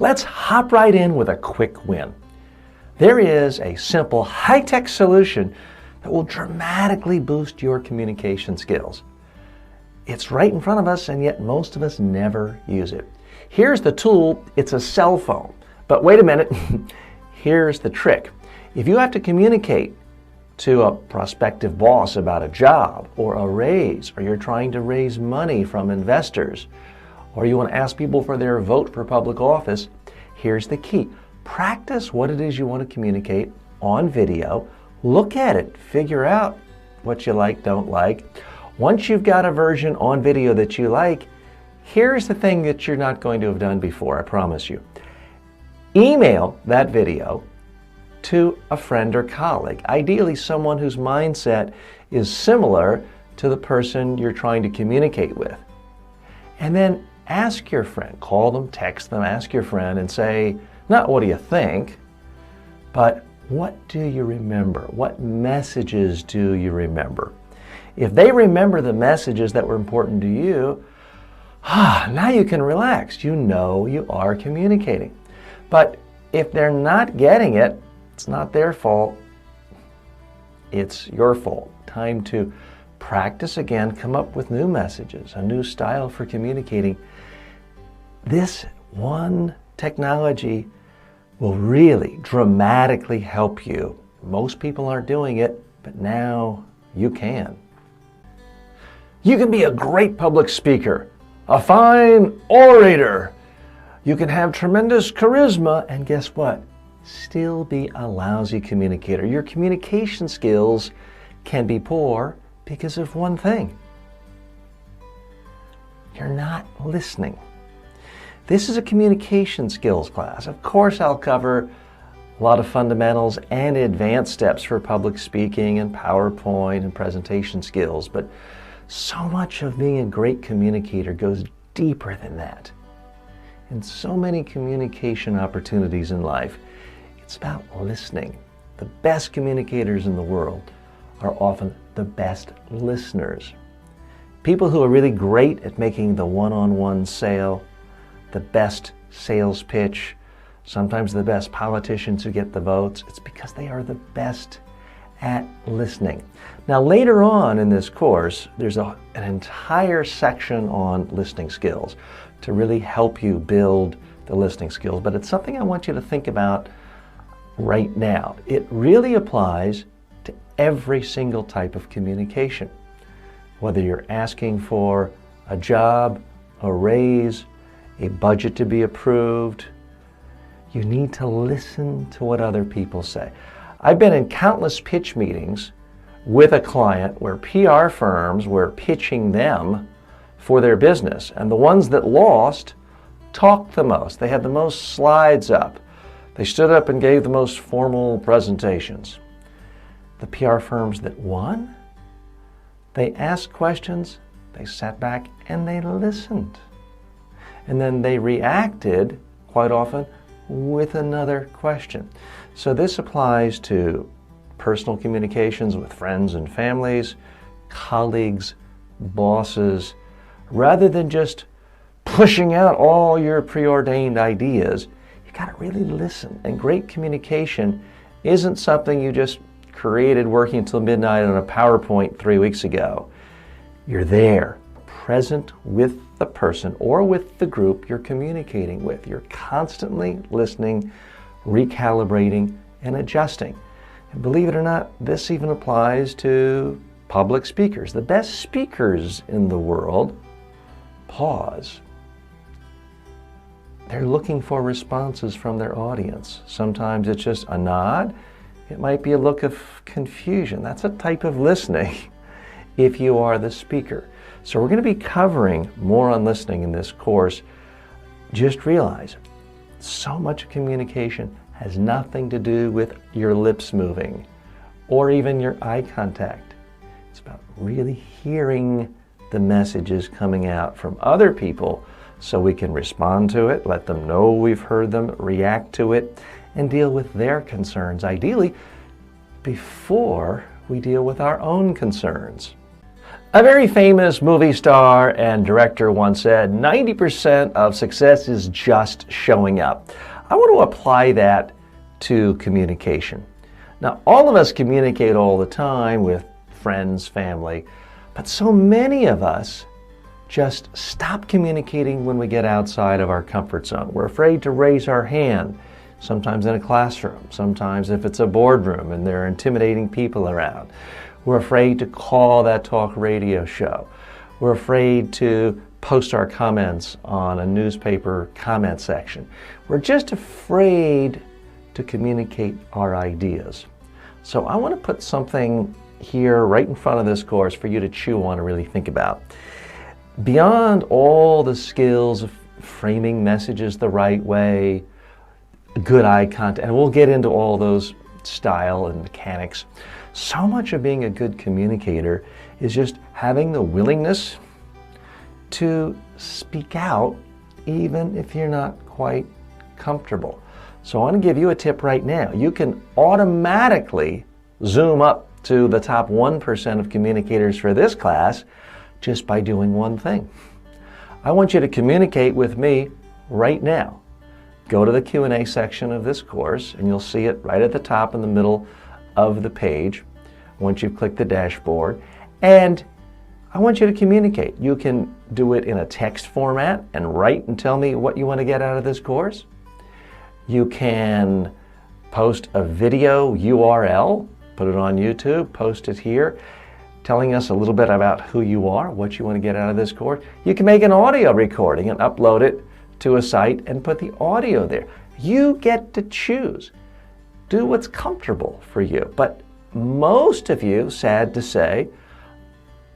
Let's hop right in with a quick win. There is a simple, high-tech solution that will dramatically boost your communication skills. It's right in front of us, and yet most of us never use it. Here's the tool. It's a cell phone. But wait a minute. Here's the trick. If you have to communicate to a prospective boss about a job or a raise, or you're trying to raise money from investors, or you want to ask people for their vote for public office, here's the key. Practice what it is you want to communicate on video. Look at it. Figure out what you like, don't like. Once you've got a version on video that you like, here's the thing that you're not going to have done before, I promise you. Email that video to a friend or colleague, ideally someone whose mindset is similar to the person you're trying to communicate with. And then ask your friend, call them, text them, ask your friend and say, not what do you think, but what do you remember? What messages do you remember? If they remember the messages that were important to you, now you can relax. You know you are communicating. But if they're not getting it, it's not their fault. It's your fault. Time to practice again, come up with new messages, a new style for communicating. This one technology will really dramatically help you. Most people aren't doing it, but now you can. You can be a great public speaker, a fine orator. You can have tremendous charisma, and guess what? Still be a lousy communicator. Your communication skills can be poor because of one thing. You're not listening. This is a communication skills class. Of course, I'll cover a lot of fundamentals and advanced steps for public speaking and PowerPoint and presentation skills, but so much of being a great communicator goes deeper than that. In so many communication opportunities in life, it's about listening. The best communicators in the world are often the best listeners. People who are really great at making the one-on-one sale, the best sales pitch, sometimes the best politicians who get the votes, it's because they are the best at listening. Now later on in this course, there's an entire section on listening skills to really help you build the listening skills, but it's something I want you to think about right now. It really applies to every single type of communication. Whether you're asking for a job, a raise, a budget to be approved, you need to listen to what other people say. I've been in countless pitch meetings with a client where PR firms were pitching them for their business, and the ones that lost talked the most. They had the most slides up. They stood up and gave the most formal presentations. The PR firms that won, they asked questions, they sat back and they listened. And then they reacted, quite often, with another question. So this applies to personal communications with friends and families, colleagues, bosses. Rather than just pushing out all your preordained ideas, you got to really listen. And great communication isn't something you just created working until midnight on a PowerPoint 3 weeks ago. You're there, present with the person or with the group you're communicating with. You're constantly listening, recalibrating, and adjusting. And believe it or not, this even applies to public speakers. The best speakers in the world pause. They're looking for responses from their audience. Sometimes it's just a nod. It might be a look of confusion. That's a type of listening if you are the speaker. So we're going to be covering more on listening in this course. Just realize, so much communication has nothing to do with your lips moving or even your eye contact. It's about really hearing the messages coming out from other people so we can respond to it, let them know we've heard them, react to it, and deal with their concerns, ideally before we deal with our own concerns. A very famous movie star and director once said, 90% of success is just showing up. I want to apply that to communication. Now, all of us communicate all the time with friends, family, but so many of us just stop communicating when we get outside of our comfort zone. We're afraid to raise our hand, sometimes in a classroom, sometimes if it's a boardroom and there are intimidating people around. We're afraid to call that talk radio show. We're afraid to post our comments on a newspaper comment section. We're just afraid to communicate our ideas. So I want to put something here right in front of this course for you to chew on and really think about. Beyond all the skills of framing messages the right way, good eye contact, and we'll get into all those style and mechanics, so much of being a good communicator is just having the willingness to speak out even if you're not quite comfortable. So I want to give you a tip right now. You can automatically zoom up to the top 1% of communicators for this class just by doing one thing. I want you to communicate with me right now. Go to the Q&A section of this course and you'll see it right at the top in the middle of the page once you've clicked the dashboard, and I want you to communicate. You can do it in a text format and write and tell me what you want to get out of this course. You can post a video URL, put it on YouTube, post it here, telling us a little bit about who you are, what you want to get out of this course. You can make an audio recording and upload it to a site and put the audio there. You get to choose. Do what's comfortable for you. But most of you, sad to say,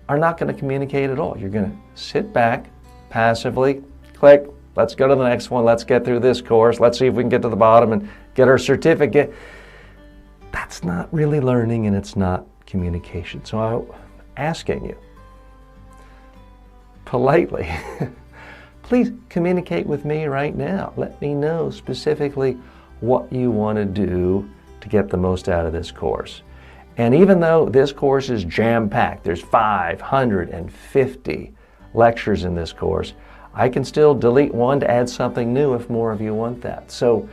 are not going to communicate at all. You're going to sit back, passively, click, let's go to the next one, let's get through this course, let's see if we can get to the bottom and get our certificate. That's not really learning and it's not communication. So I'm asking you, politely, please communicate with me right now. Let me know specifically what you want to do to get the most out of this course. And even though this course is jam-packed, there's 550 lectures in this course, I can still delete one to add something new if more of you want that. So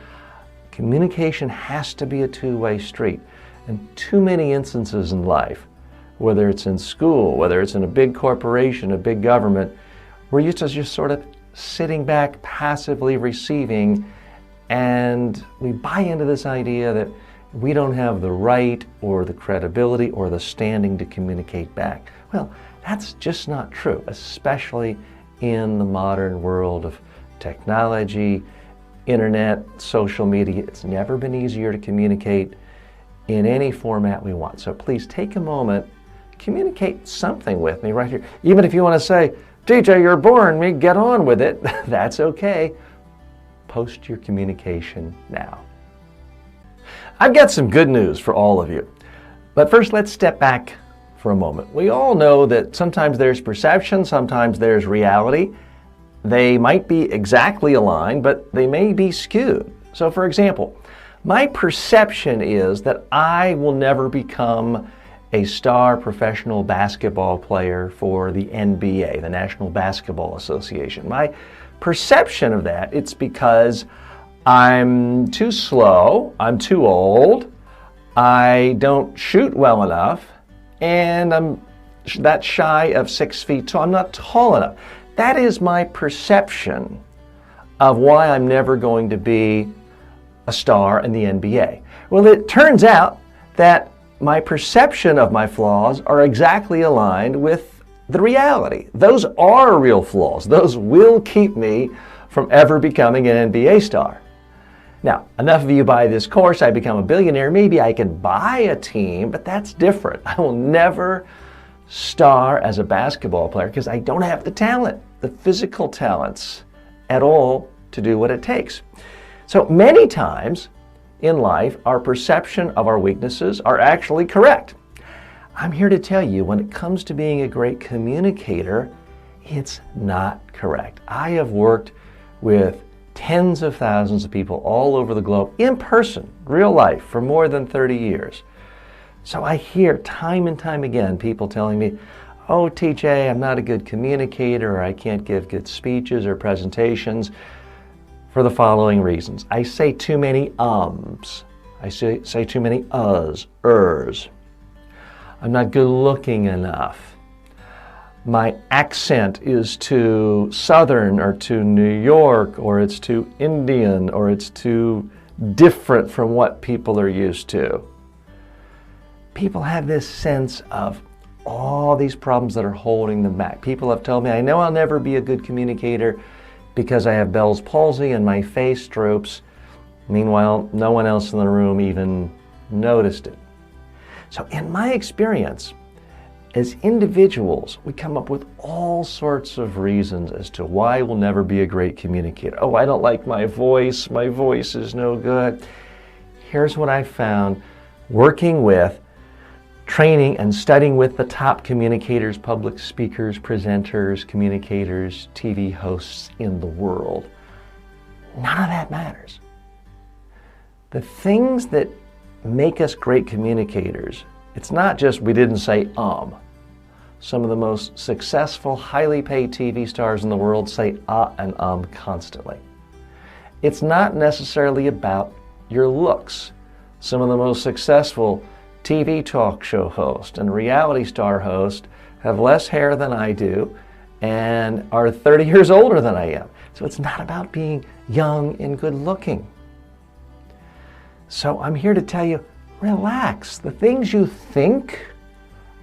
communication has to be a two-way street. And too many instances in life, whether it's in school, whether it's in a big corporation, a big government, we're used to just sort of sitting back, passively receiving, and we buy into this idea that we don't have the right or the credibility or the standing to communicate back. Well, that's just not true, especially in the modern world of technology, internet, social media. It's never been easier to communicate in any format we want. So please take a moment, communicate something with me right here. Even if you want to say, DJ, you're boring me, get on with it, that's okay. Post your communication now. I've got some good news for all of you. But first, let's step back for a moment. We all know that sometimes there's perception, sometimes there's reality. They might be exactly aligned, but they may be skewed. So for example, my perception is that I will never become a star professional basketball player for the NBA, the National Basketball Association. My perception of that, it's because I'm too slow, I'm too old, I don't shoot well enough, and I'm that shy of 6 feet tall. I'm not tall enough. That is my perception of why I'm never going to be a star in the NBA. Well, it turns out that my perception of my flaws are exactly aligned with the reality. Those are real flaws. Those will keep me from ever becoming an NBA star. Now, enough of you buy this course, I become a billionaire, maybe I can buy a team, but that's different. I will never star as a basketball player because I don't have the talent, the physical talents at all to do what it takes. So many times in life, our perception of our weaknesses are actually correct. I'm here to tell you, when it comes to being a great communicator, it's not correct. I have worked with tens of thousands of people all over the globe in person, real life, for more than 30 years. So I hear time and time again people telling me, oh, TJ, I'm not a good communicator, or I can't give good speeches or presentations for the following reasons. I say too many ums. I say too many uhs, ers. I'm not good looking enough. My accent is too Southern or too New York, or it's too Indian, or it's too different from what people are used to. People have this sense of all these problems that are holding them back. People have told me, I know I'll never be a good communicator because I have Bell's palsy and my face droops. Meanwhile, no one else in the room even noticed it. So in my experience, as individuals, we come up with all sorts of reasons as to why we'll never be a great communicator. Oh, I don't like my voice is no good. Here's what I found working with, training and studying with the top communicators, public speakers, presenters, communicators, TV hosts in the world. None of that matters. The things that make us great communicators, it's not just we didn't say Some of the most successful, highly paid TV stars in the world say and constantly. It's not necessarily about your looks. Some of the most successful TV talk show host and reality star host have less hair than I do and are 30 years older than I am. So it's not about being young and good looking. So I'm here to tell you, relax. The things you think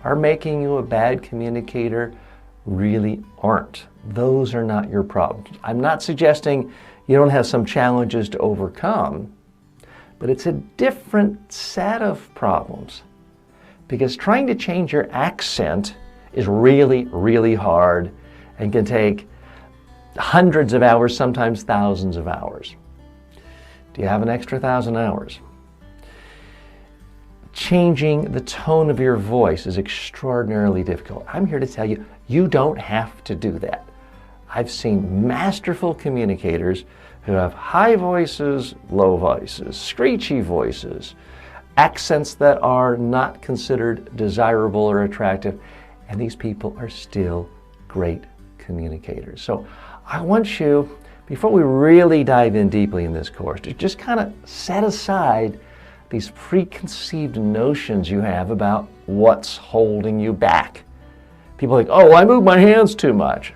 are making you a bad communicator really aren't. Those are not your problems. I'm not suggesting you don't have some challenges to overcome, but it's a different set of problems. Because trying to change your accent is really, really hard and can take hundreds of hours, sometimes thousands of hours. Do you have an extra 1,000 hours? Changing the tone of your voice is extraordinarily difficult. I'm here to tell you, you don't have to do that. I've seen masterful communicators who have high voices, low voices, screechy voices, accents that are not considered desirable or attractive, and these people are still great communicators. So I want you, before we really dive in deeply in this course, to just kind of set aside these preconceived notions you have about what's holding you back. People are like, oh, I move my hands too much.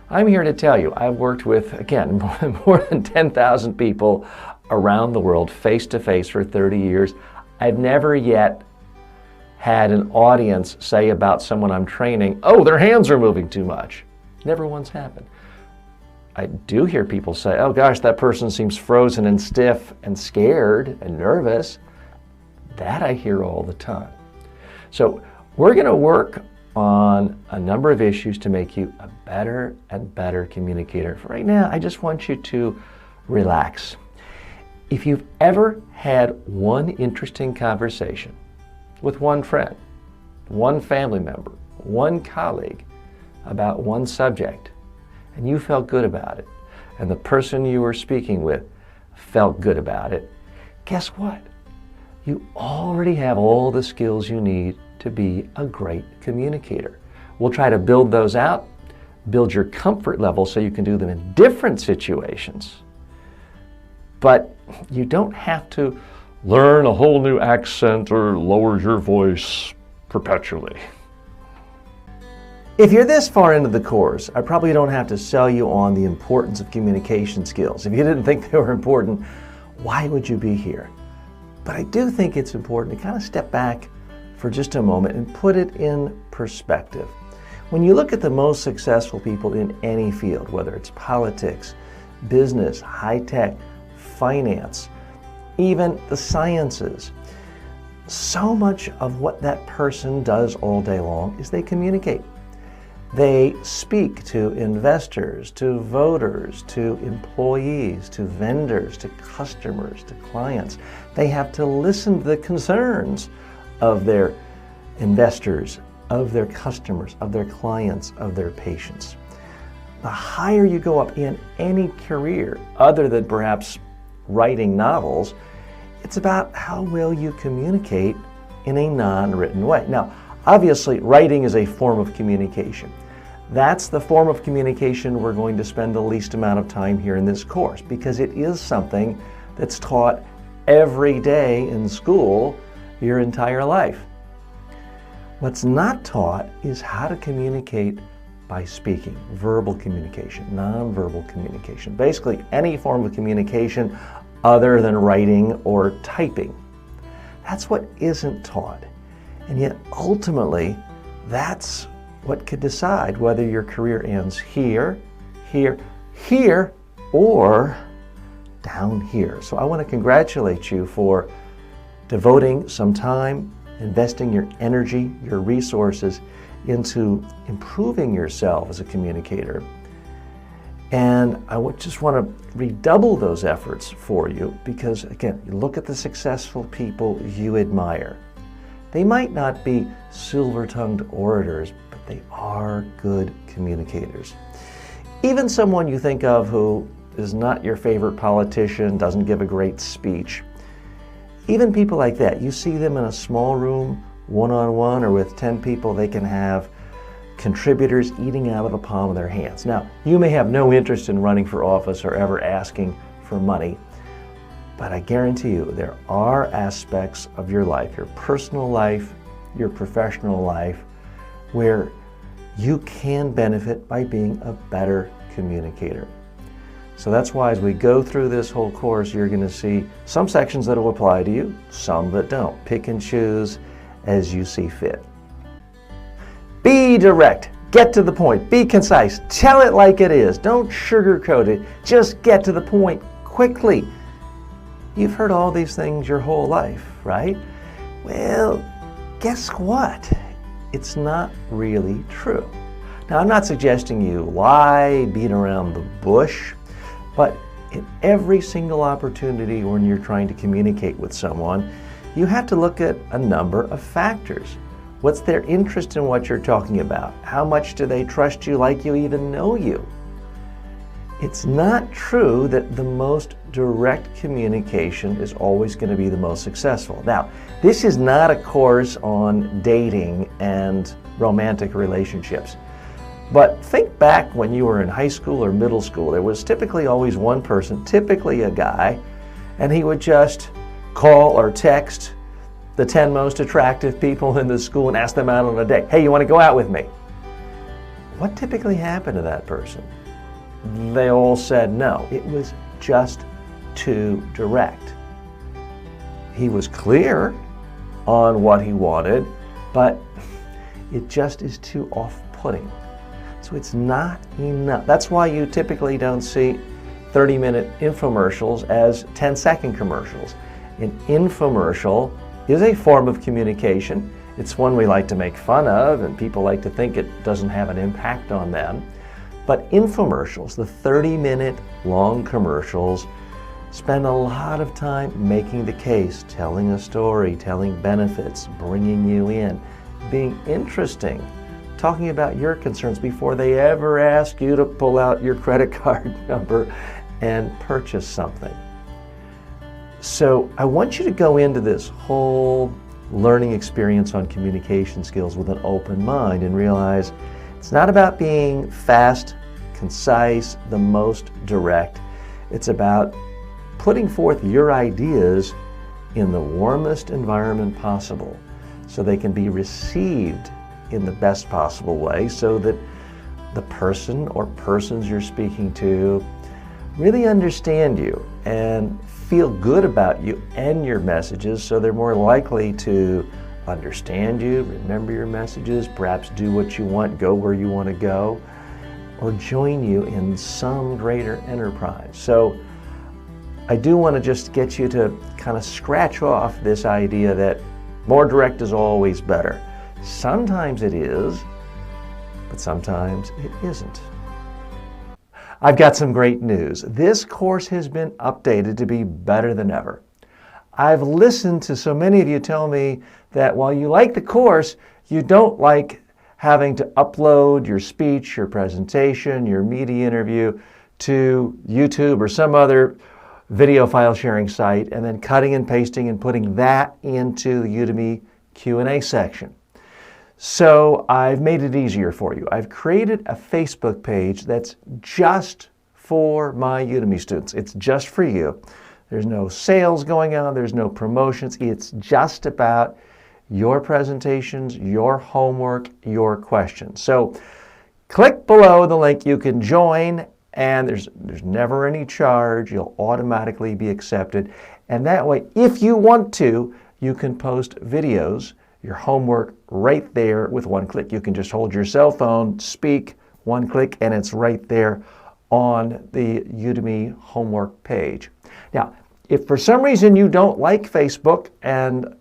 I'm here to tell you, I've worked with, again, more than 10,000 people around the world face to face for 30 years. I've never yet had an audience say about someone I'm training, oh, their hands are moving too much. Never once happened. I do hear people say, oh gosh, that person seems frozen and stiff and scared and nervous. That I hear all the time. So we're going to work on a number of issues to make you a better and better communicator. For right now, I just want you to relax. If you've ever had one interesting conversation with one friend, one family member, one colleague about one subject, and you felt good about it, and the person you were speaking with felt good about it, guess what? You already have all the skills you need to be a great communicator. We'll try to build those out, build your comfort level so you can do them in different situations. But you don't have to learn a whole new accent or lower your voice perpetually. If you're this far into the course, I probably don't have to sell you on the importance of communication skills. If you didn't think they were important, why would you be here? But I do think it's important to kind of step back for just a moment and put it in perspective. When you look at the most successful people in any field, whether it's politics, business, high tech, finance, even the sciences, so much of what that person does all day long is they communicate. They speak to investors, to voters, to employees, to vendors, to customers, to clients. They have to listen to the concerns of their investors, of their customers, of their clients, of their patients. The higher you go up in any career, other than perhaps writing novels, it's about how well you communicate in a non-written way. Now, Obviously, writing is a form of communication. That's the form of communication we're going to spend the least amount of time here in this course, because it is something that's taught every day in school your entire life. What's not taught is how to communicate by speaking, verbal communication, nonverbal communication, basically any form of communication other than writing or typing. That's what isn't taught. And yet ultimately, that's what could decide whether your career ends here, here, here, or down here. So I want to congratulate you for devoting some time, investing your energy, your resources into improving yourself as a communicator. And I just want to redouble those efforts for you because, again, you look at the successful people you admire. They might not be silver-tongued orators, but they are good communicators. Even someone you think of who is not your favorite politician, doesn't give a great speech, even people like that, you see them in a small room, one-on-one, or with 10 people, they can have contributors eating out of the palm of their hands. Now, you may have no interest in running for office or ever asking for money, but I guarantee you there are aspects of your life, your personal life, your professional life, where you can benefit by being a better communicator. So that's why as we go through this whole course, you're going to see some sections that will apply to you, some that don't. Pick and choose as you see fit. Be direct. Get to the point. Be concise. Tell it like it is. Don't sugarcoat it. Just get to the point quickly. You've heard all these things your whole life, right? Well, guess what? It's not really true. Now, I'm not suggesting you lie, beat around the bush, but in every single opportunity when you're trying to communicate with someone, you have to look at a number of factors. What's their interest in what you're talking about? How much do they trust you like you even know you? It's not true that the most direct communication is always going to be the most successful. Now, this is not a course on dating and romantic relationships. But think back when you were in high school or middle school. There was typically always one person, typically a guy, and he would just call or text the 10 most attractive people in the school and ask them out on a date. Hey, you want to go out with me? What typically happened to that person? They all said no. It was just too direct. He was clear on what he wanted, but it just is too off-putting. So it's not enough. That's why you typically don't see 30-minute infomercials as 10-second commercials. An infomercial is a form of communication. It's one we like to make fun of, and people like to think it doesn't have an impact on them. But infomercials, the 30-minute long commercials, spend a lot of time making the case, telling a story, telling benefits, bringing you in, being interesting, talking about your concerns before they ever ask you to pull out your credit card number and purchase something. So I want you to go into this whole learning experience on communication skills with an open mind and realize it's not about being fast, concise, the most direct. It's about putting forth your ideas in the warmest environment possible so they can be received in the best possible way so that the person or persons you're speaking to really understand you and feel good about you and your messages, so they're more likely to understand you, remember your messages, perhaps do what you want, go where you want to go, or join you in some greater enterprise. So I do want to just get you to kind of scratch off this idea that more direct is always better. Sometimes it is, but sometimes it isn't. I've got some great news. This course has been updated to be better than ever. I've listened to so many of you tell me that while you like the course, you don't like having to upload your speech, your presentation, your media interview to YouTube or some other video file sharing site and then cutting and pasting and putting that into the Udemy Q&A section. So I've made it easier for you. I've created a Facebook page that's just for my Udemy students. It's just for you. There's no sales going on. There's no promotions. It's just about your presentations, your homework, your questions. So click below the link. You can join, and there's never any charge. You'll automatically be accepted. And that way, if you want to, you can post videos, your homework right there with one click. You can just hold your cell phone, speak, one click, and it's right there on the Udemy homework page. Now, if for some reason you don't like Facebook, and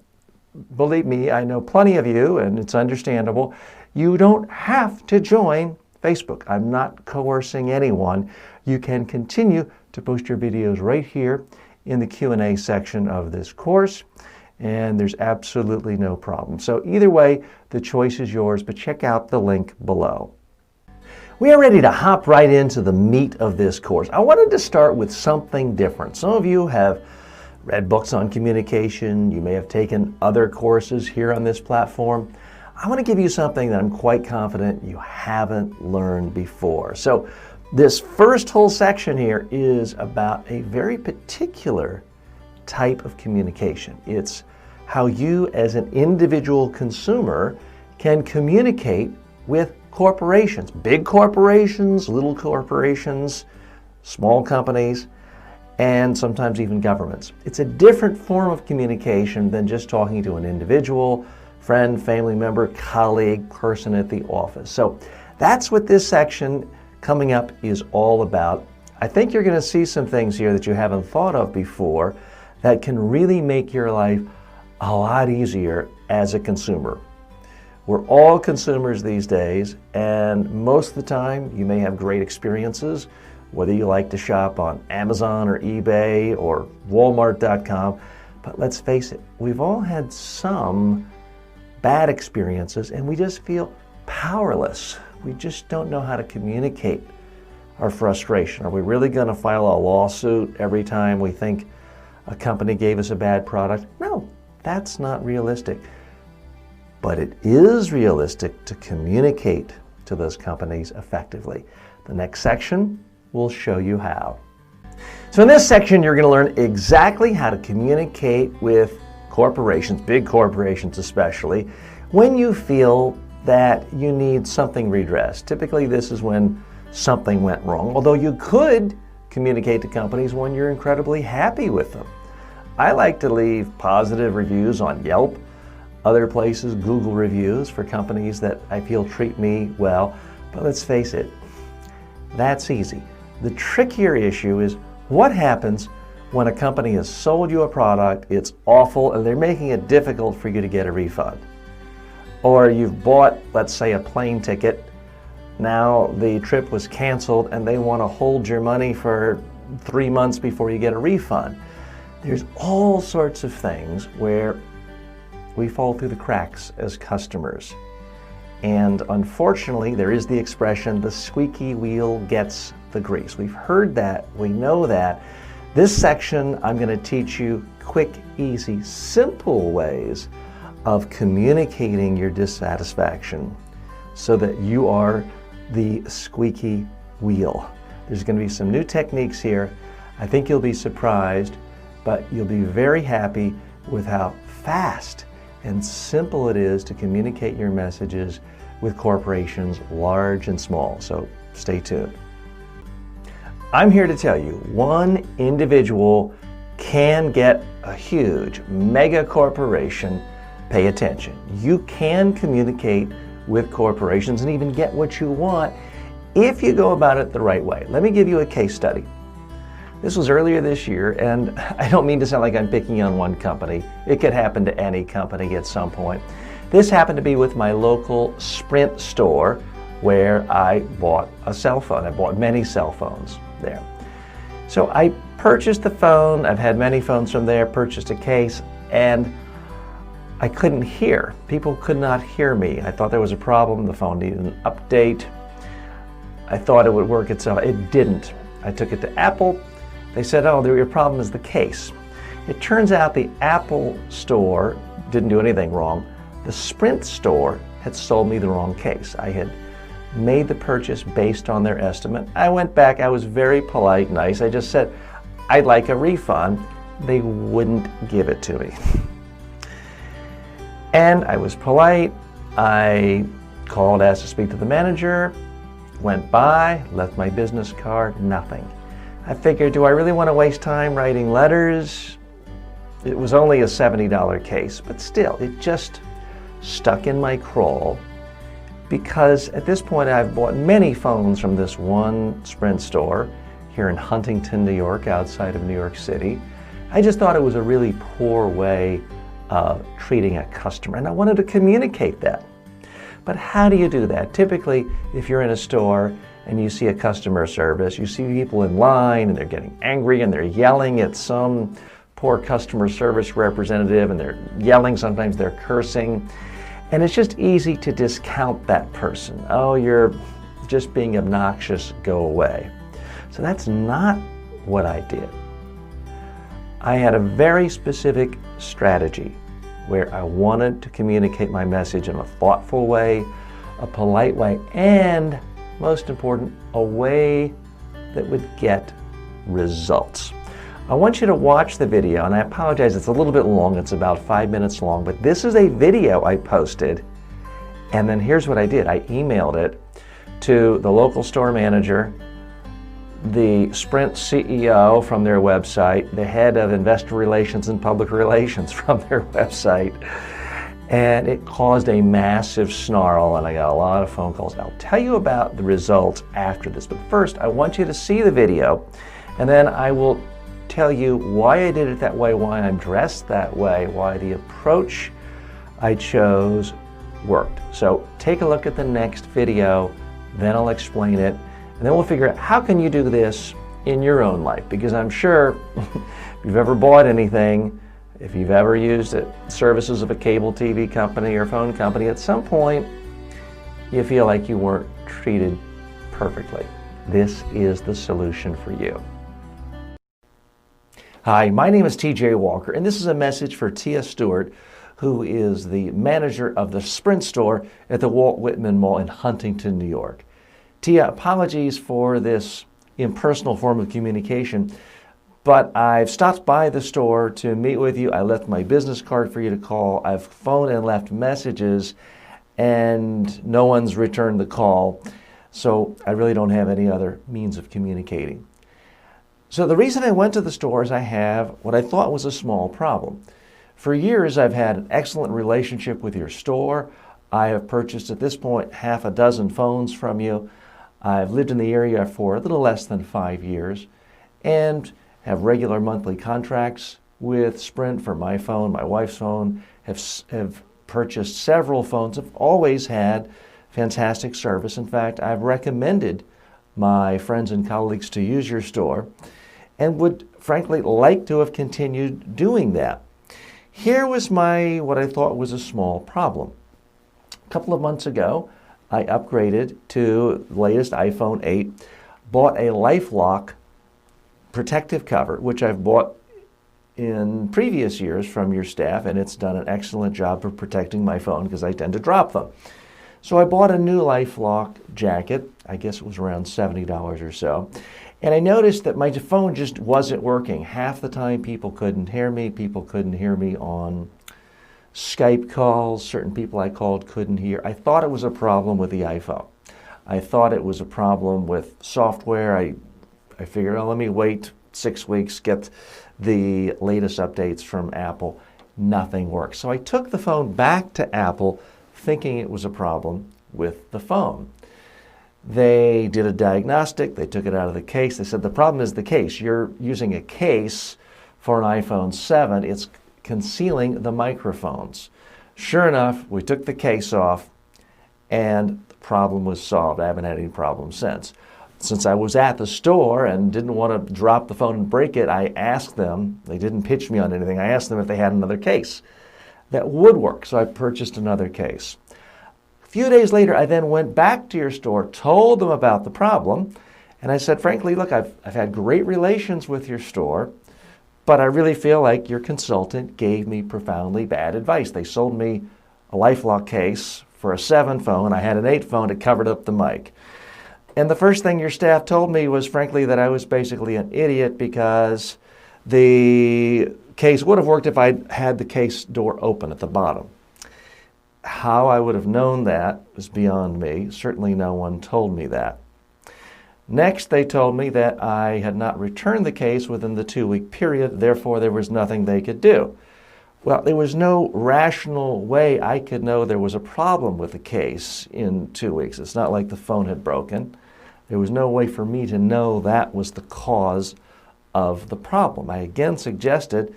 believe me, I know plenty of you, and it's understandable, you don't have to join Facebook. I'm not coercing anyone. You can continue to post your videos right here in the Q&A section of this course, and there's absolutely no problem. So either way, the choice is yours, but check out the link below. We are ready to hop right into the meat of this course. I wanted to start with something different. Some of you have read books on communication. You may have taken other courses here on this platform. I want to give you something that I'm quite confident you haven't learned before. So this first whole section here is about a very particular type of communication. It's how you as an individual consumer can communicate with corporations, big corporations, little corporations, small companies, and sometimes even governments. It's a different form of communication than just talking to an individual, friend, family member, colleague, person at the office. So that's what this section coming up is all about. I think you're going to see some things here that you haven't thought of before that can really make your life a lot easier as a consumer. We're all consumers these days, and most of the time you may have great experiences, whether you like to shop on Amazon or eBay or Walmart.com. But let's face it, we've all had some bad experiences and we just feel powerless. We just don't know how to communicate our frustration. Are we really going to file a lawsuit every time we think a company gave us a bad product? No, that's not realistic. But it is realistic to communicate to those companies effectively. The next section will show you how. So in this section, you're going to learn exactly how to communicate with corporations, big corporations especially, when you feel that you need something redressed. Typically, this is when something went wrong, although you could communicate to companies when you're incredibly happy with them. I like to leave positive reviews on Yelp, other places, Google reviews for companies that I feel treat me well. But let's face it, that's easy. The trickier issue is what happens when a company has sold you a product, it's awful, and they're making it difficult for you to get a refund. Or you've bought, let's say, a plane ticket. Now the trip was canceled and they want to hold your money for 3 months before you get a refund. There's all sorts of things where we fall through the cracks as customers. And unfortunately, there is the expression, the squeaky wheel gets the grease. We've heard that, we know that. This section, I'm going to teach you quick, easy, simple ways of communicating your dissatisfaction so that you are the squeaky wheel. There's going to be some new techniques here. I think you'll be surprised, but you'll be very happy with how fast and simple it is to communicate your messages with corporations large and small. So stay tuned. I'm here to tell you, one individual can get a huge mega corporation pay attention. You can communicate with corporations and even get what you want if you go about it the right way. Let me give you a case study. This was earlier this year, and I don't mean to sound like I'm picking on one company. It could happen to any company at some point. This happened to be with my local Sprint store where I bought a cell phone. I bought many cell phones there. So I purchased the phone. I've had many phones from there, purchased a case, and I couldn't hear. People could not hear me. I thought there was a problem. The phone needed an update. I thought it would work itself. It didn't. I took it to Apple. They said, oh, your problem is the case. It turns out the Apple store didn't do anything wrong. The Sprint store had sold me the wrong case. I had made the purchase based on their estimate. I went back, I was very polite, nice. I just said, I'd like a refund. They wouldn't give it to me. And I was polite. I called, asked to speak to the manager, went by, left my business card, nothing. I figured, do I really want to waste time writing letters? It was only a $70 case, but still, it just stuck in my crawl, because at this point I've bought many phones from this one Sprint store here in Huntington, New York, outside of New York City. I just thought it was a really poor way of treating a customer, and I wanted to communicate that. But how do you do that? Typically, if you're in a store and you see a customer service, you see people in line and they're getting angry and they're yelling at some poor customer service representative, and they're yelling, sometimes they're cursing, and it's just easy to discount that person. Oh, you're just being obnoxious, go away. So that's not what I did. I had a very specific strategy where I wanted to communicate my message in a thoughtful way, a polite way, and most important, a way that would get results. I want you to watch the video, and I apologize, it's a little bit long, it's about 5 minutes long, but this is a video I posted, and then here's what I did. I emailed it to the local store manager, the Sprint CEO from their website, the head of investor relations and public relations from their website, and it caused a massive snarl, and I got a lot of phone calls. I'll tell you about the results after this, but first I want you to see the video, and then I will tell you why I did it that way, why I'm dressed that way, why the approach I chose worked. So take a look at the next video, then I'll explain it, and then we'll figure out how can you do this in your own life, because I'm sure if you've ever bought anything, if you've ever used the services of a cable TV company or phone company, at some point you feel like you weren't treated perfectly. This is the solution for you. Hi, my name is TJ Walker, and this is a message for Tia Stewart, who is the manager of the Sprint store at the Walt Whitman Mall in Huntington, New York. Tia, apologies for this impersonal form of communication, but I've stopped by the store to meet with you. I left my business card for you to call. I've phoned and left messages, and no one's returned the call, so I really don't have any other means of communicating. So the reason I went to the store is I have what I thought was a small problem. For years, I've had an excellent relationship with your store. I have purchased at this point half a dozen phones from you. I've lived in the area for a little less than 5 years and have regular monthly contracts with Sprint for my phone, my wife's phone, have purchased several phones, have always had fantastic service. In fact, I've recommended my friends and colleagues to use your store and would frankly like to have continued doing that. Here was what I thought was a small problem. A couple of months ago, I upgraded to the latest iPhone 8, bought a LifeLock protective cover, which I've bought in previous years from your staff, and it's done an excellent job of protecting my phone because I tend to drop them. So I bought a new LifeLock jacket. I guess it was around $70 or so. And I noticed that my phone just wasn't working. Half the time people couldn't hear me. People couldn't hear me on Skype calls. Certain people I called couldn't hear. I thought it was a problem with the iPhone. I thought it was a problem with software. I figured, oh, let me wait 6 weeks, get the latest updates from Apple. Nothing worked. So I took the phone back to Apple thinking it was a problem with the phone. They did a diagnostic. They took it out of the case. They said, the problem is the case. You're using a case for an iPhone 7. It's concealing the microphones. Sure enough, we took the case off and the problem was solved. I haven't had any problems since. Since I was at the store and didn't want to drop the phone and break it, I asked them, they didn't pitch me on anything, I asked them if they had another case that would work. So I purchased another case. A few days later, I then went back to your store, told them about the problem, and I said, frankly, look, I've had great relations with your store, but I really feel like your consultant gave me profoundly bad advice. They sold me a LifeLock case For a 7 phone, I had an 8 phone that covered up the mic. And the first thing your staff told me was, frankly, that I was basically an idiot because the case would have worked if I'd had the case door open at the bottom. How I would have known that was beyond me. Certainly no one told me that. Next, they told me that I had not returned the case within the 2-week period, therefore there was nothing they could do. Well, there was no rational way I could know there was a problem with the case in 2 weeks. It's not like the phone had broken. There was no way for me to know that was the cause of the problem. I again suggested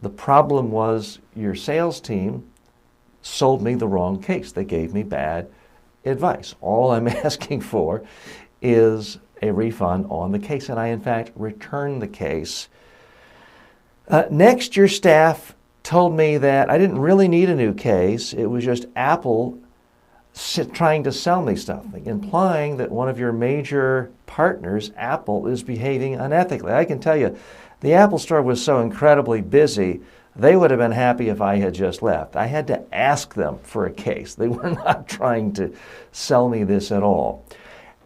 the problem was your sales team sold me the wrong case. They gave me bad advice. All I'm asking for is a refund on the case, and I in fact returned the case. Next, your staff told me that I didn't really need a new case. It was just Apple trying to sell me something, implying that one of your major partners, Apple, is behaving unethically. I can tell you, the Apple store was so incredibly busy, they would have been happy if I had just left. I had to ask them for a case. They were not trying to sell me this at all.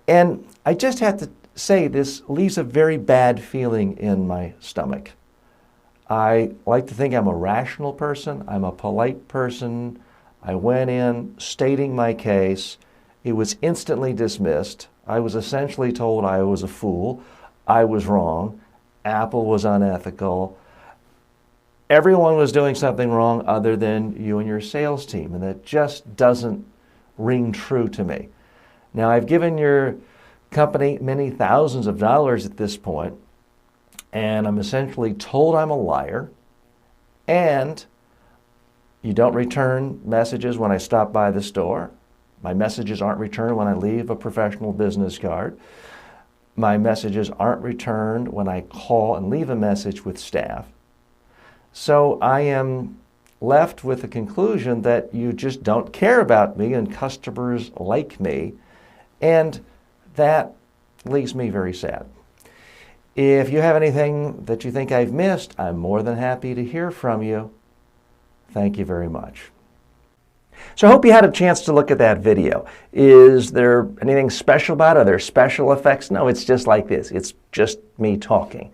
And I just have to say, this leaves a very bad feeling in my stomach. I like to think I'm a rational person. I'm a polite person. I went in stating my case. It was instantly dismissed. I was essentially told I was a fool. I was wrong. Apple was unethical. Everyone was doing something wrong other than you and your sales team, and that just doesn't ring true to me. Now, I've given your company many thousands of dollars at this point, and I'm essentially told I'm a liar, and you don't return messages when I stop by the store. My messages aren't returned when I leave a professional business card. My messages aren't returned when I call and leave a message with staff. So I am left with the conclusion that you just don't care about me and customers like me, and that leaves me very sad. If you have anything that you think I've missed, I'm more than happy to hear from you. Thank you very much. So I hope you had a chance to look at that video. Is there anything special about it? Are there special effects? No, it's just like this. It's just me talking.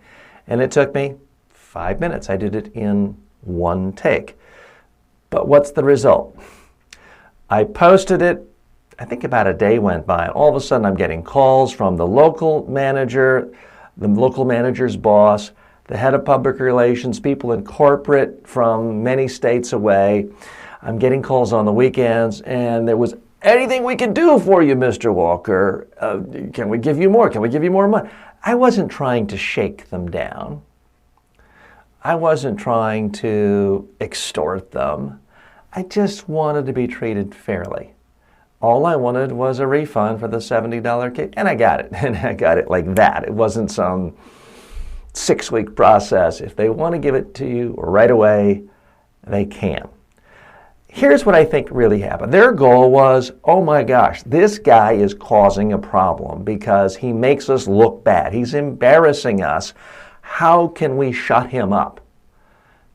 And it took me 5 minutes. I did it in one take. But what's the result? I posted it. I think about a day went by, and all of a sudden I'm getting calls from the local manager, the local manager's boss, the head of public relations, people in corporate from many states away. I'm getting calls on the weekends, and there was, anything we can do for you, Mr. Walker. Can we give you more? Can we give you more money? I wasn't trying to shake them down. I wasn't trying to extort them. I just wanted to be treated fairly. All I wanted was a refund for the $70 case, and I got it. And I got it like that. It wasn't some 6-week process. If they want to give it to you right away, they can. Here's what I think really happened. Their goal was, oh my gosh, this guy is causing a problem because he makes us look bad. He's embarrassing us. How can we shut him up?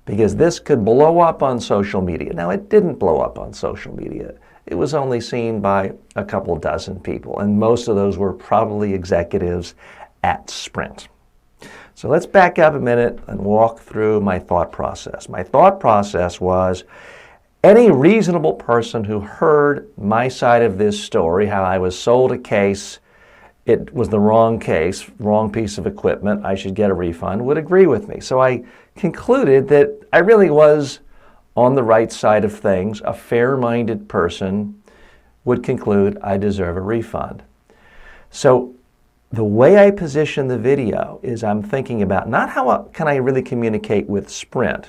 Because this could blow up on social media. Now, it didn't blow up on social media. It was only seen by a couple dozen people, and most of those were probably executives at Sprint. So let's back up a minute and walk through my thought process. My thought process was, any reasonable person who heard my side of this story, how I was sold a case, it was the wrong case, wrong piece of equipment, I should get a refund, would agree with me. So I concluded that I really was on the right side of things. A fair-minded person would conclude I deserve a refund. So the way I position the video is I'm thinking about not how can I really communicate with Sprint,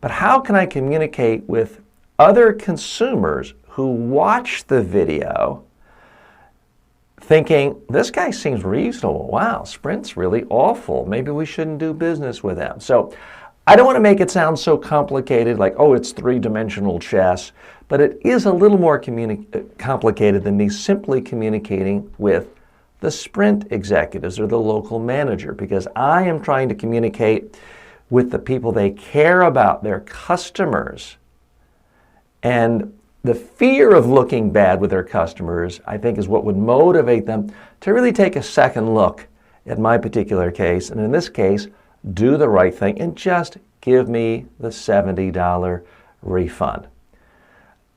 but how can I communicate with other consumers who watch the video thinking, this guy seems reasonable. Wow, Sprint's really awful. Maybe we shouldn't do business with them. So I don't want to make it sound so complicated, like, oh, it's three-dimensional chess, but it is a little more complicated than me simply communicating with the Sprint executives or the local manager, because I am trying to communicate with the people they care about, their customers. And The fear of looking bad with their customers, I think, is what would motivate them to really take a second look at my particular case, and in this case, do the right thing and just give me the $70 refund.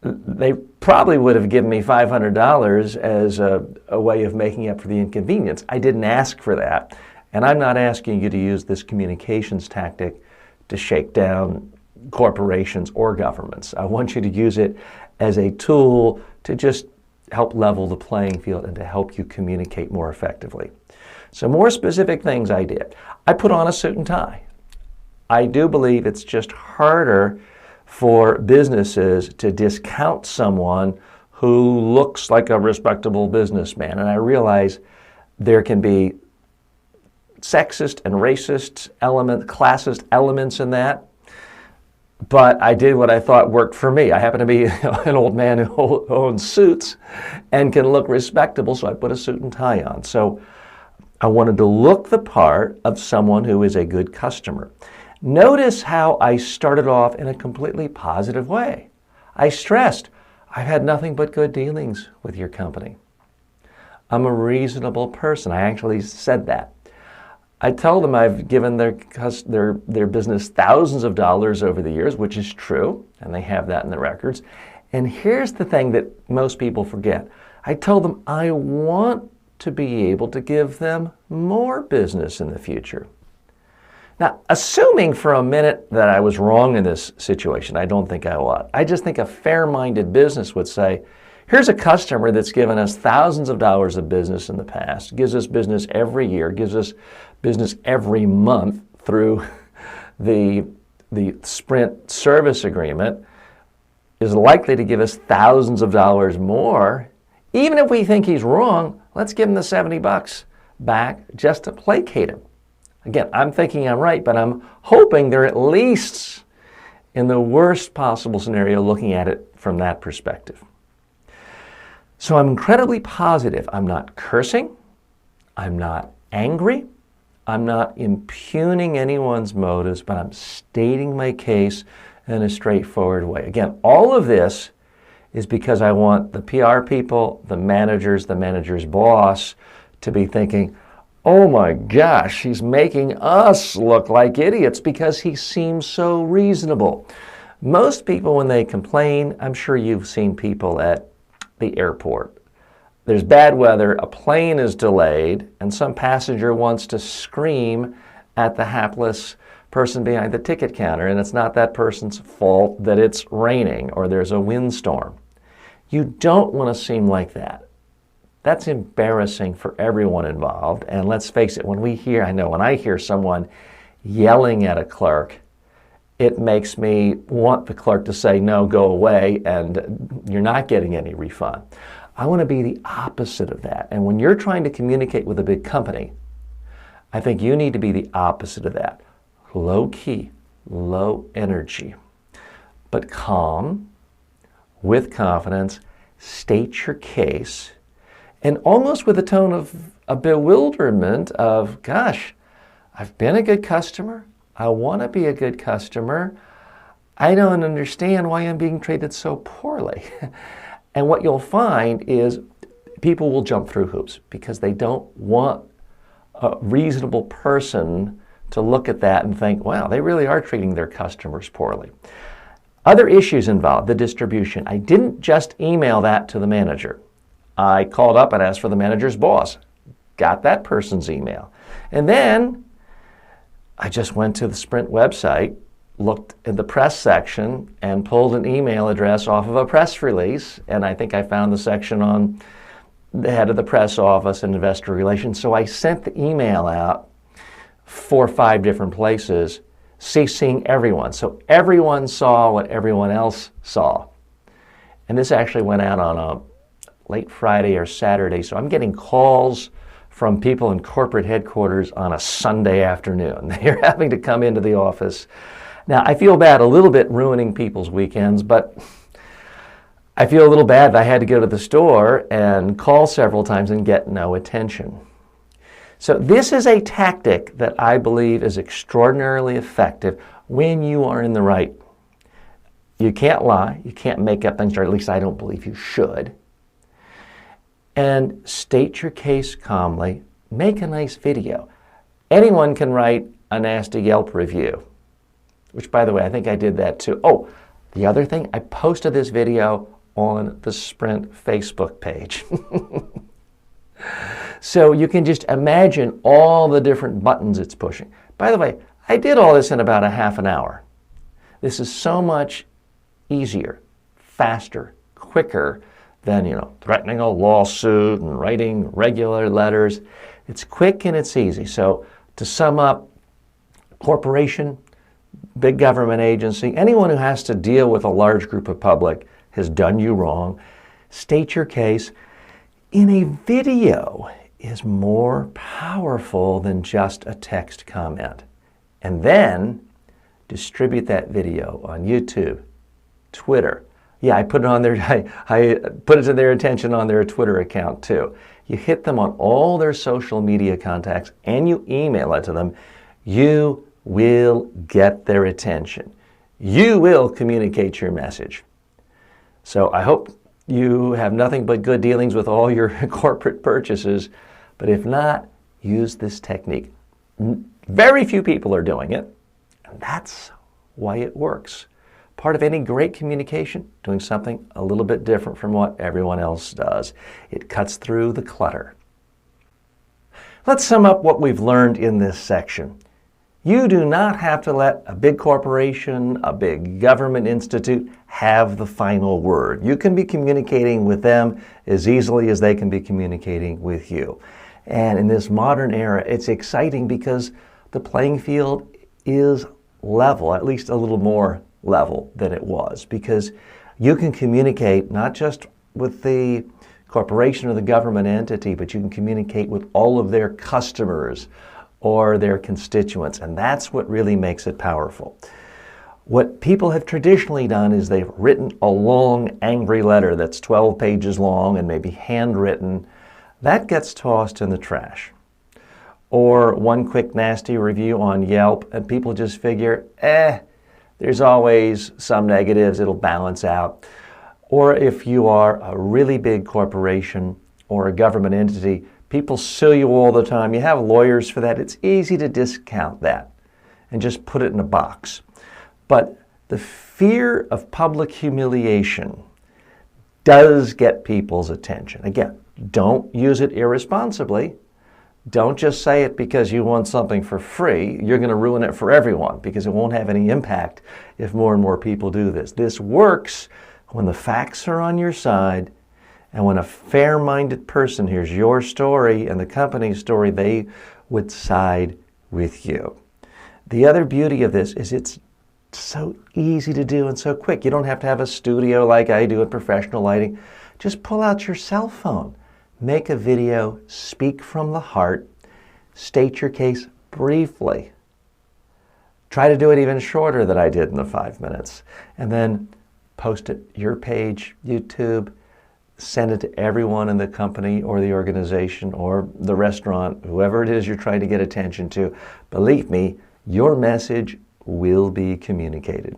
They probably would have given me $500 as a way of making up for the inconvenience. I didn't ask for that, and I'm not asking you to use this communications tactic to shake down corporations or governments. I want you to use it as a tool to just help level the playing field and to help you communicate more effectively. So more specific things I did. I put on a suit and tie. I do believe it's just harder for businesses to discount someone who looks like a respectable businessman. And I realize there can be sexist and racist classist elements in that. But I did what I thought worked for me. I happen to be an old man who owns suits and can look respectable, so I put a suit and tie on. So I wanted to look the part of someone who is a good customer. Notice how I started off in a completely positive way. I stressed, I've had nothing but good dealings with your company. I'm a reasonable person. I actually said that. I tell them I've given their business thousands of dollars over the years, which is true, and they have that in the records. And here's the thing that most people forget. I told them I want to be able to give them more business in the future. Now, assuming for a minute that I was wrong in this situation, I don't think I was. I just think a fair-minded business would say, here's a customer that's given us thousands of dollars of business in the past, gives us business every year, gives us business every month through the Sprint service agreement, is likely to give us thousands of dollars more. Even if we think he's wrong, let's give him the $70 back just to placate him. Again, I'm thinking I'm right, but I'm hoping they're at least, in the worst possible scenario, looking at it from that perspective. So I'm incredibly positive. I'm not cursing. I'm not angry. I'm not impugning anyone's motives, but I'm stating my case in a straightforward way. Again, all of this is because I want the PR people, the manager's boss to be thinking, oh my gosh, he's making us look like idiots because he seems so reasonable. Most people, when they complain, I'm sure you've seen people at the airport. There's bad weather, a plane is delayed, and some passenger wants to scream at the hapless person behind the ticket counter, and it's not that person's fault that it's raining or there's a windstorm. You don't want to seem like that. That's embarrassing for everyone involved, and let's face it, when I hear someone yelling at a clerk, it makes me want the clerk to say, no, go away, and you're not getting any refund. I want to be the opposite of that. And when you're trying to communicate with a big company, I think you need to be the opposite of that. Low key, low energy, but calm, with confidence, state your case, and almost with a tone of a bewilderment of, gosh, I've been a good customer. I want to be a good customer. I don't understand why I'm being treated so poorly. And what you'll find is people will jump through hoops because they don't want a reasonable person to look at that and think, wow, they really are treating their customers poorly. Other issues involved, the distribution. I didn't just email that to the manager. I called up and asked for the manager's boss. Got that person's email. And then I just went to the Sprint website, looked in the press section, and pulled an email address off of a press release. And I think I found the section on the head of the press office and investor relations. So I sent the email out 4 or 5 different places, CCing everyone. So everyone saw what everyone else saw. And this actually went out on a late Friday or Saturday. So I'm getting calls from people in corporate headquarters on a Sunday afternoon. They're having to come into the office. Now, I feel bad a little bit ruining people's weekends, but I feel a little bad that I had to go to the store and call several times and get no attention. So this is a tactic that I believe is extraordinarily effective when you are in the right You can't lie. You can't make up things, or at least I don't believe you should. And state your case calmly. Make a nice video. Anyone can write a nasty Yelp review, which, by the way, I think I did that too. Oh, the other thing, I posted this video on the Sprint Facebook page. So you can just imagine all the different buttons it's pushing. By the way, I did all this in about a half an hour. This is so much easier, faster, quicker than, threatening a lawsuit and writing regular letters. It's quick and it's easy. So to sum up, corporation, big government agency, anyone who has to deal with a large group of public has done you wrong. State your case in a video is more powerful than just a text comment. And then distribute that video on YouTube, Twitter. Yeah, I put it on their, I put it to their attention on their Twitter account too. You hit them on all their social media contacts and you email it to them. You will get their attention. You will communicate your message. So I hope you have nothing but good dealings with all your corporate purchases, but if not, use this technique. Very few people are doing it, and that's why it works. Part of any great communication, doing something a little bit different from what everyone else does. It cuts through the clutter. Let's sum up what we've learned in this section. You do not have to let a big corporation, a big government institute have the final word. You can be communicating with them as easily as they can be communicating with you. And in this modern era, it's exciting because the playing field is level, at least a little more level than it was, because you can communicate not just with the corporation or the government entity, but you can communicate with all of their customers or their constituents, and that's what really makes it powerful. What people have traditionally done is they've written a long, angry letter that's 12 pages long and maybe handwritten. That gets tossed in the trash. Or one quick nasty review on Yelp, and people just figure, there's always some negatives, it'll balance out. Or if you are a really big corporation or a government entity, people sue you all the time. You have lawyers for that. It's easy to discount that and just put it in a box. But the fear of public humiliation does get people's attention. Again, don't use it irresponsibly. Don't just say it because you want something for free. You're going to ruin it for everyone because it won't have any impact if more and more people do this. This works when the facts are on your side. And when a fair-minded person hears your story and the company's story, they would side with you. The other beauty of this is it's so easy to do and so quick. You don't have to have a studio like I do in professional lighting. Just pull out your cell phone, make a video, speak from the heart, state your case briefly. Try to do it even shorter than I did in the 5 minutes. And then post it, your page, YouTube, send it to everyone in the company or the organization or the restaurant, whoever it is you're trying to get attention to. Believe me, your message will be communicated.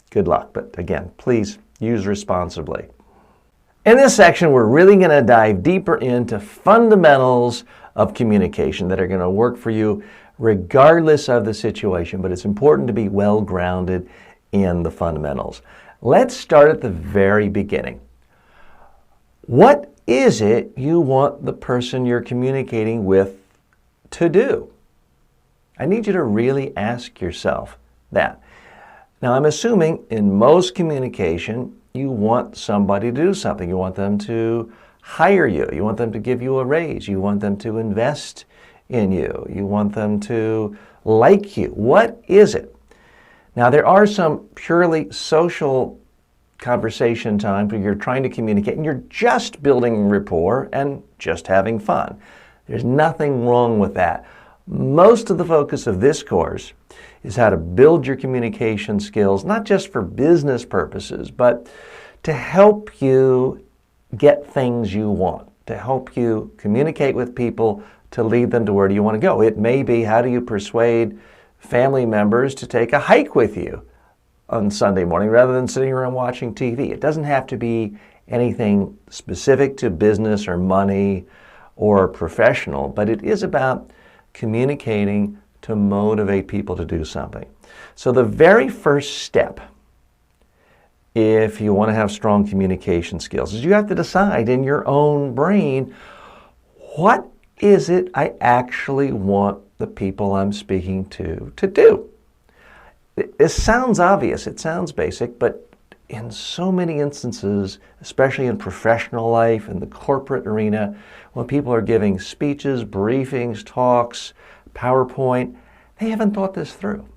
Good luck, but again, please use responsibly. In this section, we're really going to dive deeper into fundamentals of communication that are going to work for you regardless of the situation, but it's important to be well grounded in the fundamentals. Let's start at the very beginning. What is it you want the person you're communicating with to do? I need you to really ask yourself that. Now, I'm assuming in most communication, you want somebody to do something. You want them to hire you. You want them to give you a raise. You want them to invest in you. You want them to like you. What is it? Now, there are some purely social conversation time where you're trying to communicate and you're just building rapport and just having fun. There's nothing wrong with that. Most of the focus of this course is how to build your communication skills, not just for business purposes, but to help you get things you want, to help you communicate with people, to lead them to where do you want to go. It may be how do you persuade family members to take a hike with you. on Sunday morning rather than sitting around watching TV. It doesn't have to be anything specific to business or money or professional, but it is about communicating to motivate people to do something. So the very first step, if you want to have strong communication skills, is you have to decide in your own brain, what is it I actually want the people I'm speaking to do? It sounds obvious, it sounds basic, but in so many instances, especially in professional life, in the corporate arena, when people are giving speeches, briefings, talks, PowerPoint, they haven't thought this through.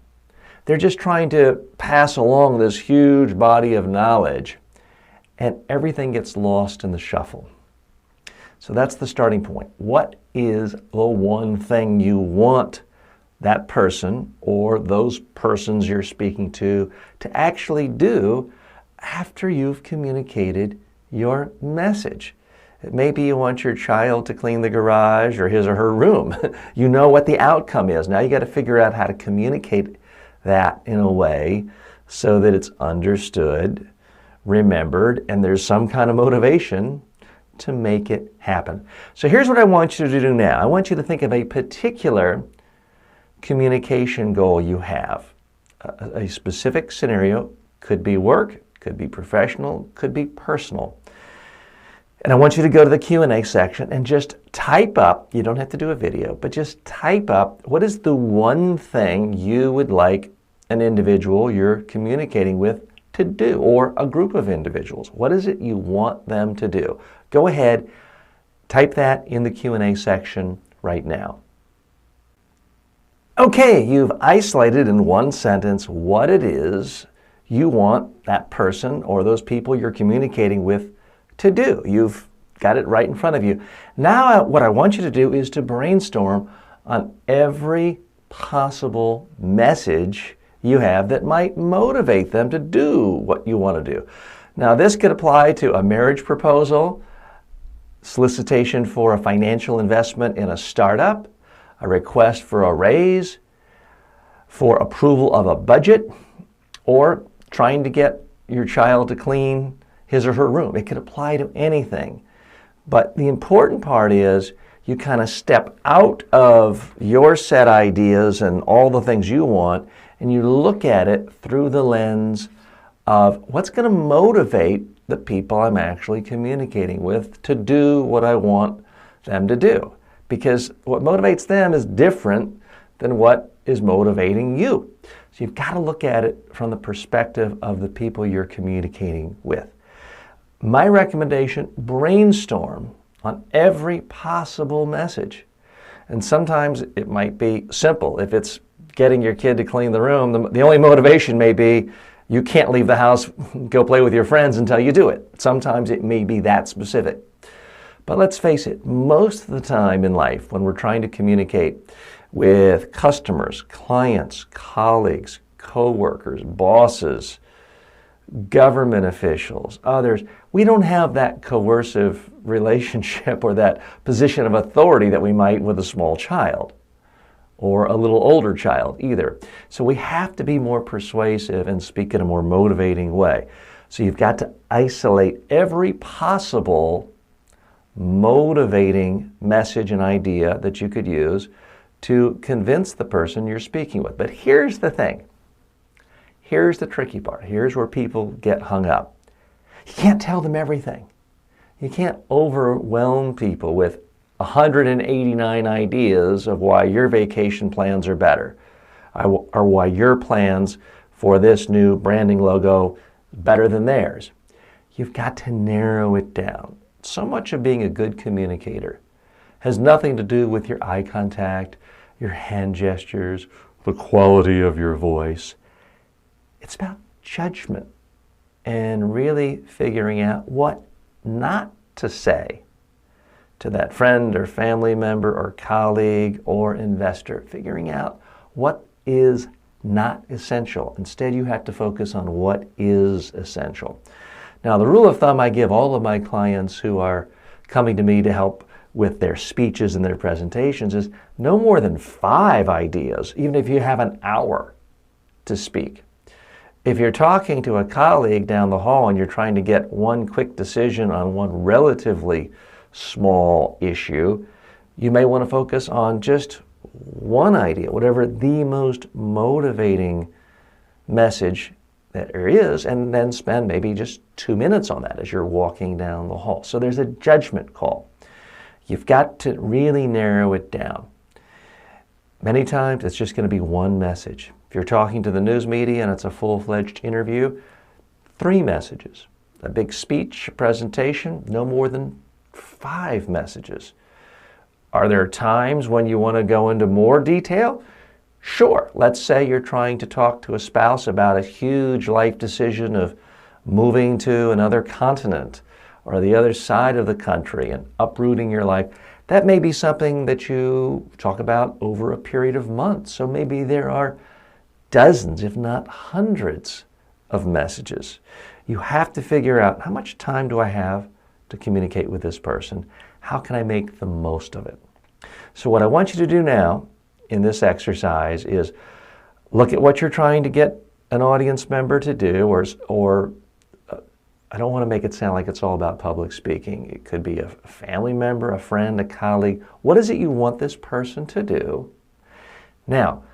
They're just trying to pass along this huge body of knowledge, and everything gets lost in the shuffle. So that's the starting point. What is the one thing you want that person or those persons you're speaking to actually do after you've communicated your message? Maybe you want your child to clean the garage or his or her room. You know what the outcome is. Now you got to figure out how to communicate that in a way so that it's understood, remembered, and there's some kind of motivation to make it happen. So here's what I want you to do now. I want you to think of a particular communication goal you have. A specific scenario, could be work, could be professional, could be personal. And I want you to go to the Q&A section and just type up, you don't have to do a video, but just type up what is the one thing you would like an individual you're communicating with to do, or a group of individuals. What is it you want them to do? Go ahead, type that in the Q&A section right now. Okay, you've isolated in one sentence what it is you want that person or those people you're communicating with to do. You've got it right in front of you. Now what I want you to do is to brainstorm on every possible message you have that might motivate them to do what you want to do. Now this could apply to a marriage proposal, solicitation for a financial investment in a startup, a request for a raise, for approval of a budget, or trying to get your child to clean his or her room. It could apply to anything. But the important part is you kind of step out of your set ideas and all the things you want, and you look at it through the lens of what's going to motivate the people I'm actually communicating with to do what I want them to do. Because what motivates them is different than what is motivating you. So you've got to look at it from the perspective of the people you're communicating with. My recommendation, brainstorm on every possible message. And sometimes it might be simple. If it's getting your kid to clean the room, the only motivation may be you can't leave the house, go play with your friends until you do it. Sometimes it may be that specific. But let's face it, most of the time in life when we're trying to communicate with customers, clients, colleagues, co-workers, bosses, government officials, others, we don't have that coercive relationship or that position of authority that we might with a small child or a little older child either. So we have to be more persuasive and speak in a more motivating way. So you've got to isolate every possible motivating message and idea that you could use to convince the person you're speaking with. But here's the thing. Here's the tricky part. Here's where people get hung up. You can't tell them everything. You can't overwhelm people with 189 ideas of why your vacation plans are better, or why your plans for this new branding logo is better than theirs. You've got to narrow it down. So much of being a good communicator has nothing to do with your eye contact, your hand gestures, the quality of your voice. It's about judgment and really figuring out what not to say to that friend or family member or colleague or investor. Figuring out what is not essential. Instead, you have to focus on what is essential. Now, the rule of thumb I give all of my clients who are coming to me to help with their speeches and their presentations is no more than 5 ideas, even if you have an hour to speak. If you're talking to a colleague down the hall and you're trying to get one quick decision on one relatively small issue, you may want to focus on just one idea, whatever the most motivating message that there is, and then spend maybe just 2 minutes on that as you're walking down the hall. So there's a judgment call. You've got to really narrow it down. Many times it's just going to be one message. If you're talking to the news media and it's a full-fledged interview, 3 messages. A big speech, a presentation, no more than 5 messages. Are there times when you want to go into more detail? Sure. Let's say you're trying to talk to a spouse about a huge life decision of moving to another continent or the other side of the country and uprooting your life. That may be something that you talk about over a period of months. So maybe there are dozens, if not hundreds, of messages. You have to figure out, how much time do I have to communicate with this person? How can I make the most of it? So what I want you to do now in this exercise is look at what you're trying to get an audience member to do, or I don't want to make it sound like it's all about public speaking. It could be a family member, a friend, a colleague. What is it you want this person to do? Now,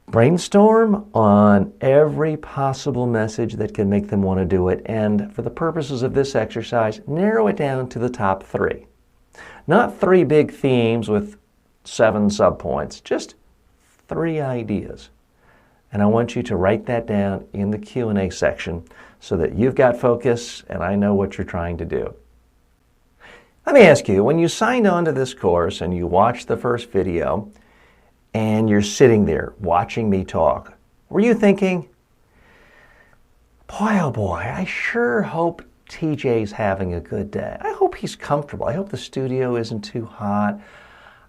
brainstorm on every possible message that can make them want to do it, and for the purposes of this exercise, narrow it down to the top 3. Not 3 big themes with 7 subpoints, just 3 ideas. And I want you to write that down in the Q&A section so that you've got focus and I know what you're trying to do. Let me ask you, when you signed on to this course and you watched the first video and you're sitting there watching me talk, were you thinking, boy, oh boy, I sure hope TJ's having a good day. I hope he's comfortable. I hope the studio isn't too hot.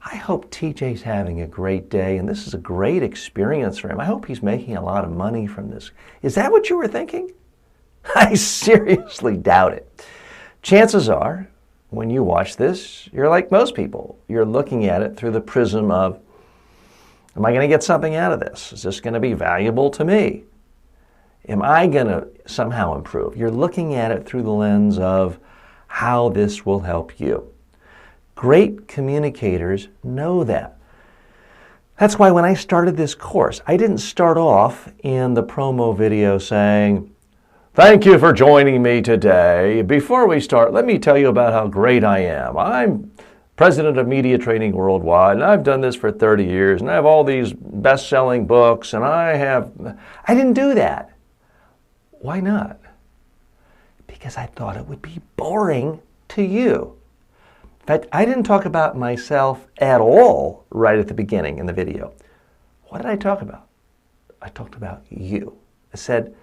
I hope TJ's having a great day and this is a great experience for him. I hope he's making a lot of money from this. Is that what you were thinking? I seriously doubt it. Chances are, when you watch this, you're like most people. You're looking at it through the prism of, am I going to get something out of this? Is this going to be valuable to me? Am I going to somehow improve? You're looking at it through the lens of how this will help you. Great communicators know that. That's why when I started this course, I didn't start off in the promo video saying, thank you for joining me today. Before we start, let me tell you about how great I am. I'm president of Media Training Worldwide, and I've done this for 30 years, and I have all these best-selling books, and I didn't do that. Why not? Because I thought it would be boring to you. In fact, I didn't talk about myself at all right at the beginning in the video. What did I talk about? I talked about you. I said,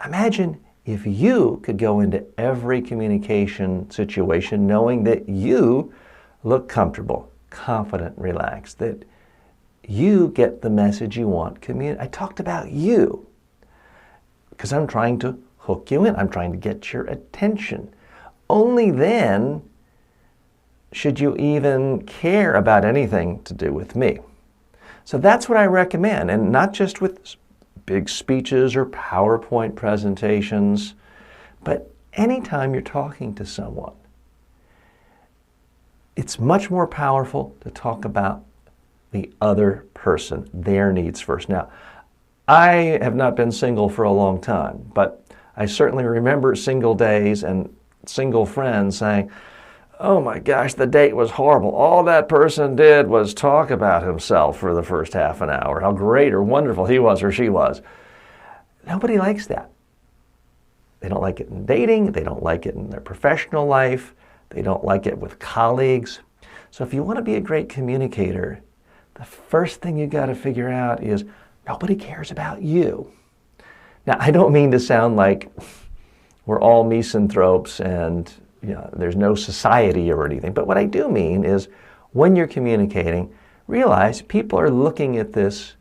imagine if you could go into every communication situation knowing that you look comfortable, confident, relaxed, that you get the message you want. I talked about you because I'm trying to hook you in. I'm trying to get your attention. Only then should you even care about anything to do with me. So that's what I recommend, and not just with big speeches or PowerPoint presentations, but anytime you're talking to someone. It's much more powerful to talk about the other person, their needs first. Now, I have not been single for a long time, but I certainly remember single days and single friends saying, oh my gosh, the date was horrible. All that person did was talk about himself for the first half an hour, how great or wonderful he was or she was. Nobody likes that. They don't like it in dating. They don't like it in their professional life. They don't like it with colleagues. So if you want to be a great communicator, the first thing you got to figure out is nobody cares about you. Now, I don't mean to sound like we're all misanthropes and there's no society or anything. But what I do mean is when you're communicating, realize people are looking at this,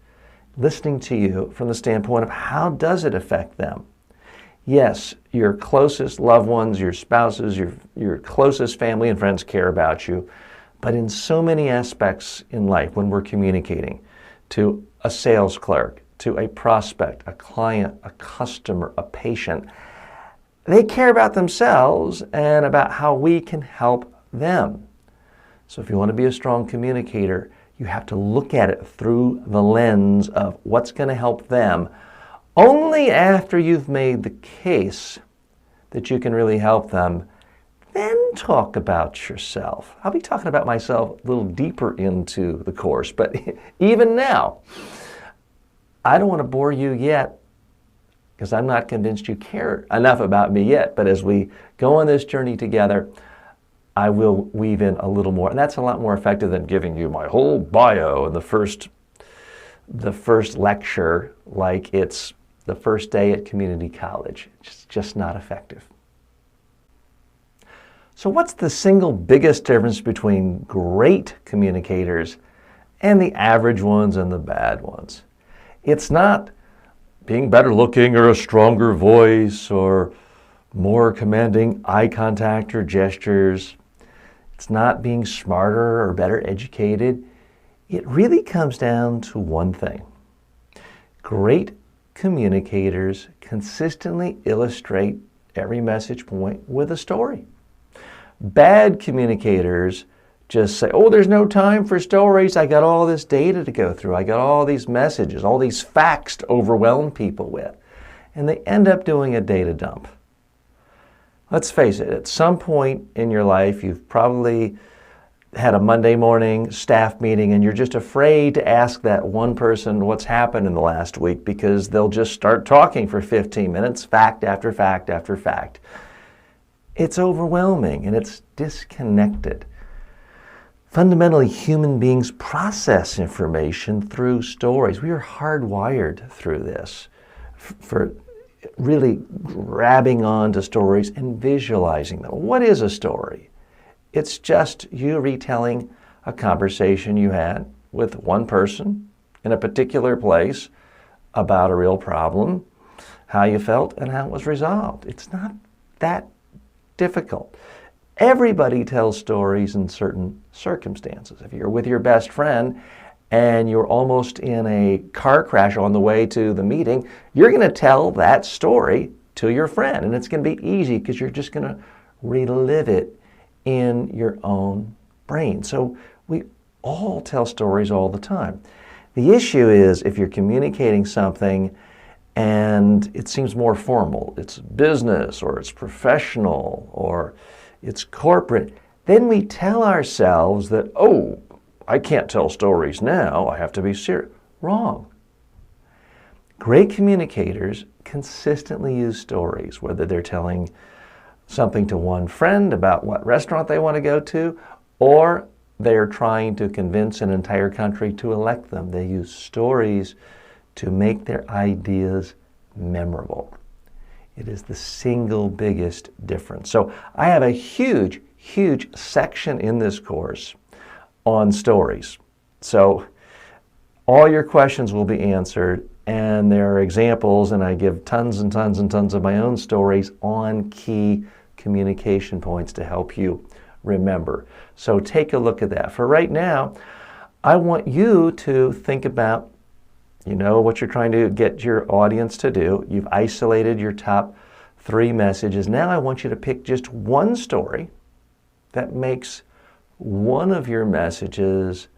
listening to you from the standpoint of how does it affect them. Yes, your closest loved ones, your spouses, your closest family and friends care about you. But in so many aspects in life when we're communicating to a sales clerk, to a prospect, a client, a customer, a patient. They care about themselves and about how we can help them. So if you want to be a strong communicator, you have to look at it through the lens of what's going to help them. Only after you've made the case that you can really help them, then talk about yourself. I'll be talking about myself a little deeper into the course, but even now, I don't want to bore you yet because I'm not convinced you care enough about me yet. But as we go on this journey together, I will weave in a little more. And that's a lot more effective than giving you my whole bio in the first lecture like it's the first day at community college. It's just not effective. So what's the single biggest difference between great communicators and the average ones and the bad ones? It's not being better looking or a stronger voice or more commanding eye contact or gestures. It's not being smarter or better educated. It really comes down to one thing. Great communicators consistently illustrate every message point with a story. Bad communicators just say, oh, there's no time for stories. I got all this data to go through. I got all these messages, all these facts to overwhelm people with. And they end up doing a data dump. Let's face it, at some point in your life, you've probably had a Monday morning staff meeting and you're just afraid to ask that one person what's happened in the last week because they'll just start talking for 15 minutes, fact after fact after fact. It's overwhelming and it's disconnected. Fundamentally, human beings process information through stories. We are hardwired through this for really grabbing onto stories and visualizing them. What is a story? It's just you retelling a conversation you had with one person in a particular place about a real problem, how you felt, and how it was resolved. It's not that difficult. Everybody tells stories in certain circumstances. If you're with your best friend and you're almost in a car crash on the way to the meeting, you're going to tell that story to your friend. And it's going to be easy because you're just going to relive it in your own brain. So we all tell stories all the time. The issue is if you're communicating something and it seems more formal, it's business or it's professional or it's corporate, then we tell ourselves that, oh, I can't tell stories now, I have to be serious. Wrong. Great communicators consistently use stories, whether they're telling something to one friend about what restaurant they want to go to, or they're trying to convince an entire country to elect them. They use stories to make their ideas memorable. It is the single biggest difference. So I have a huge section in this course on stories. So all your questions will be answered, and there are examples, and I give tons and tons and tons of my own stories on key communication points to help you remember. So take a look at that. For right now, I want you to think about, you know what you're trying to get your audience to do. You've isolated your top 3 messages. Now I want you to pick just one story that makes one of your messages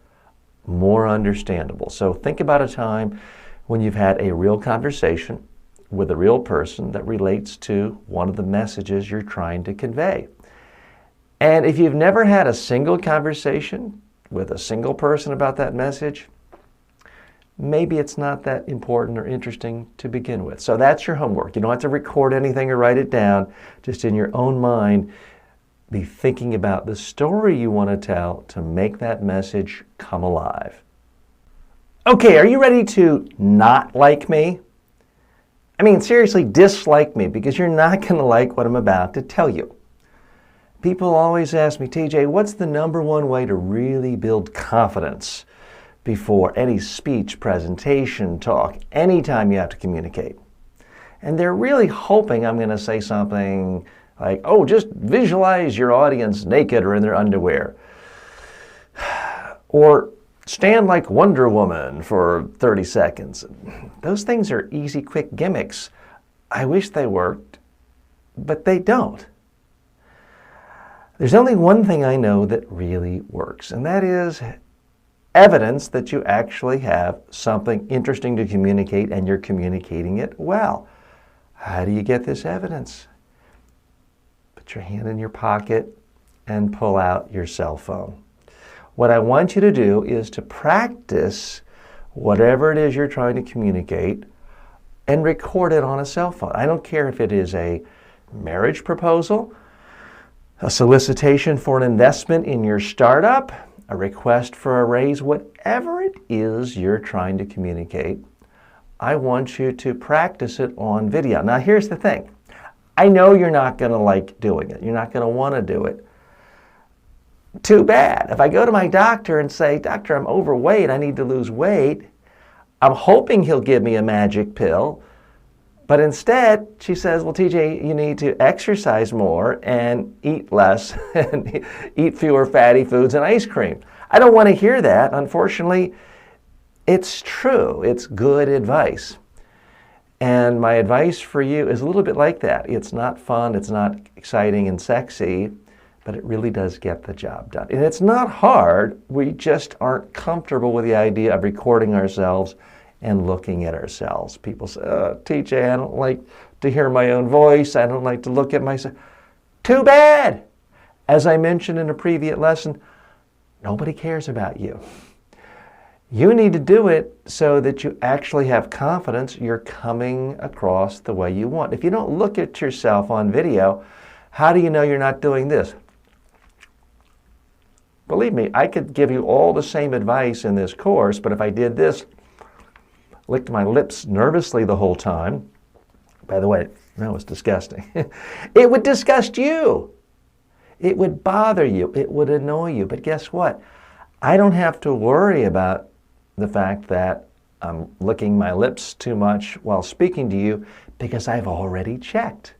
more understandable. So think about a time when you've had a real conversation with a real person that relates to one of the messages you're trying to convey. And if you've never had a single conversation with a single person about that message, maybe it's not that important or interesting to begin with. So that's your homework. You don't have to record anything or write it down. Just in your own mind, be thinking about the story you want to tell to make that message come alive. Okay, are you ready to not like me? I mean, seriously, dislike me, because you're not going to like what I'm about to tell you. People always ask me, TJ, what's the number one way to really build confidence before any speech, presentation, talk, anytime you have to communicate? And they're really hoping I'm going to say something like, oh, just visualize your audience naked or in their underwear. Or stand like Wonder Woman for 30 seconds. Those things are easy, quick gimmicks. I wish they worked, but they don't. There's only one thing I know that really works, and that is evidence that you actually have something interesting to communicate and you're communicating it well. How do you get this evidence? Put your hand in your pocket and pull out your cell phone. What I want you to do is to practice whatever it is you're trying to communicate and record it on a cell phone. I don't care if it is a marriage proposal, a solicitation for an investment in your startup, a request for a raise, whatever it is you're trying to communicate, I want you to practice it on video. Now here's the thing. I know you're not going to like doing it. You're not going to want to do it. Too bad. If I go to my doctor and say, "Doctor, I'm overweight, I need to lose weight," I'm hoping he'll give me a magic pill. But instead, she says, "Well, TJ, you need to exercise more and eat less and eat fewer fatty foods and ice cream." I don't want to hear that. Unfortunately, it's true. It's good advice. And my advice for you is a little bit like that. It's not fun, it's not exciting and sexy, but it really does get the job done. And it's not hard. We just aren't comfortable with the idea of recording ourselves and looking at ourselves. People say, "TJ, I don't like to hear my own voice. I don't like to look at myself." Too bad. As I mentioned in a previous lesson, nobody cares about you. You need to do it so that you actually have confidence you're coming across the way you want. If you don't look at yourself on video, how do you know you're not doing this? Believe me, I could give you all the same advice in this course, but if I did this, licked my lips nervously the whole time, by the way, that was disgusting, it would disgust you. It would bother you. It would annoy you. But guess what? I don't have to worry about the fact that I'm licking my lips too much while speaking to you because I've already checked.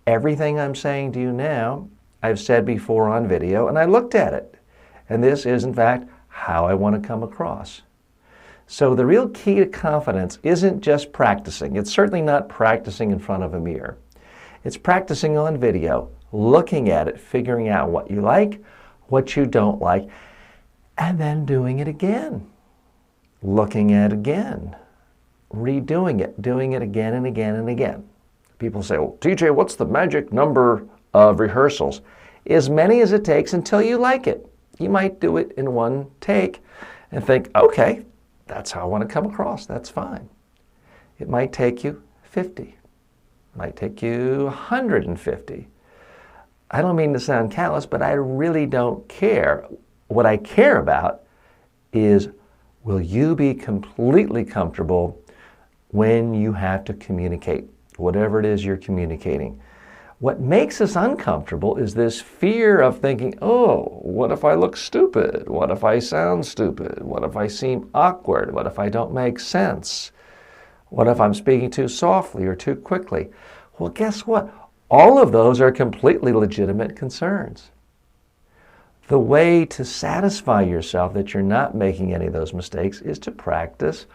Everything I'm saying to you now, I've said before on video, and I looked at it. And this is, in fact, how I want to come across. So the real key to confidence isn't just practicing. It's certainly not practicing in front of a mirror. It's practicing on video, looking at it, figuring out what you like, what you don't like, and then doing it again. Looking at it again, redoing it, doing it again and again and again. People say, "Well, TJ, what's the magic number of rehearsals?" As many as it takes until you like it. You might do it in one take and think, "Okay, that's how I want to come across. That's fine." It might take you 50. It might take you 150. I don't mean to sound callous, but I really don't care. What I care about is, will you be completely comfortable when you have to communicate, whatever it is you're communicating? What makes us uncomfortable is this fear of thinking, "Oh, what if I look stupid? What if I sound stupid? What if I seem awkward? What if I don't make sense? What if I'm speaking too softly or too quickly?" Well, guess what? All of those are completely legitimate concerns. The way to satisfy yourself that you're not making any of those mistakes is to practice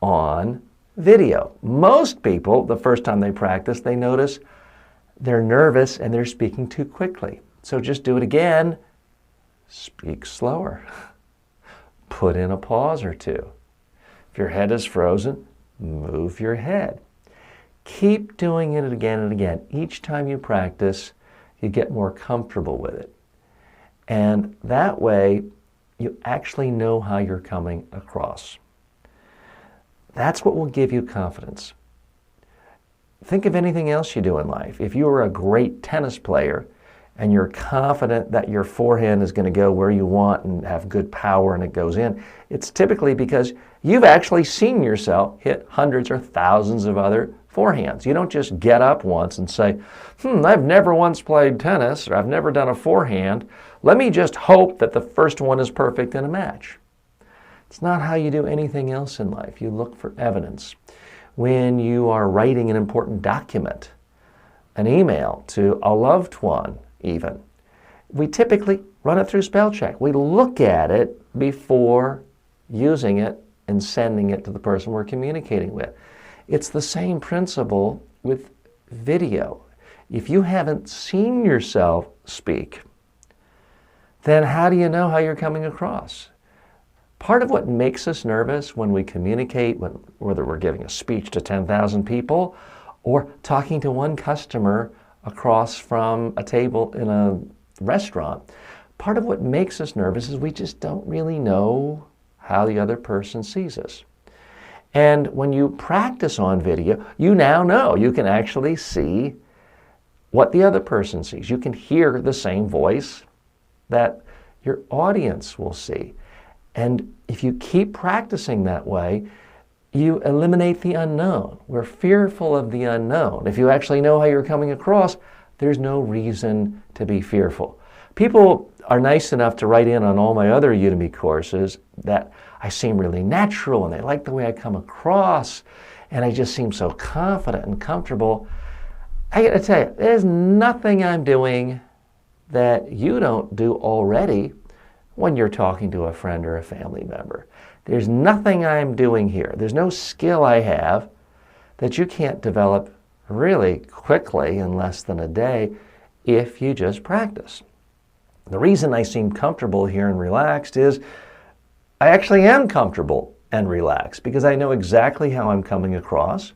on video. Most people, the first time they practice, they notice they're nervous and they're speaking too quickly. So just do it again. Speak slower. Put in a pause or two. If your head is frozen, move your head. Keep doing it again and again. Each time you practice, you get more comfortable with it. And that way, you actually know how you're coming across. That's what will give you confidence. Think of anything else you do in life. If you were a great tennis player and you're confident that your forehand is going to go where you want and have good power and it goes in, it's typically because you've actually seen yourself hit hundreds or thousands of other forehands. You don't just get up once and say, "I've never once played tennis," or "I've never done a forehand. Let me just hope that the first one is perfect in a match." It's not how you do anything else in life. You look for evidence. When you are writing an important document, an email to a loved one even, we typically run it through spell check. We look at it before using it and sending it to the person we're communicating with. It's the same principle with video. If you haven't seen yourself speak, then how do you know how you're coming across? Part of what makes us nervous when we communicate, whether we're giving a speech to 10,000 people or talking to one customer across from a table in a restaurant, part of what makes us nervous is we just don't really know how the other person sees us. And when you practice on video, you now know. You can actually see what the other person sees. You can hear the same voice that your audience will see. And if you keep practicing that way, you eliminate the unknown. We're fearful of the unknown. If you actually know how you're coming across, there's no reason to be fearful. People are nice enough to write in on all my other Udemy courses that I seem really natural and they like the way I come across and I just seem so confident and comfortable. I got to tell you, there's nothing I'm doing that you don't do already when you're talking to a friend or a family member. There's nothing I'm doing here. There's no skill I have that you can't develop really quickly in less than a day if you just practice. The reason I seem comfortable here and relaxed is I actually am comfortable and relaxed because I know exactly how I'm coming across.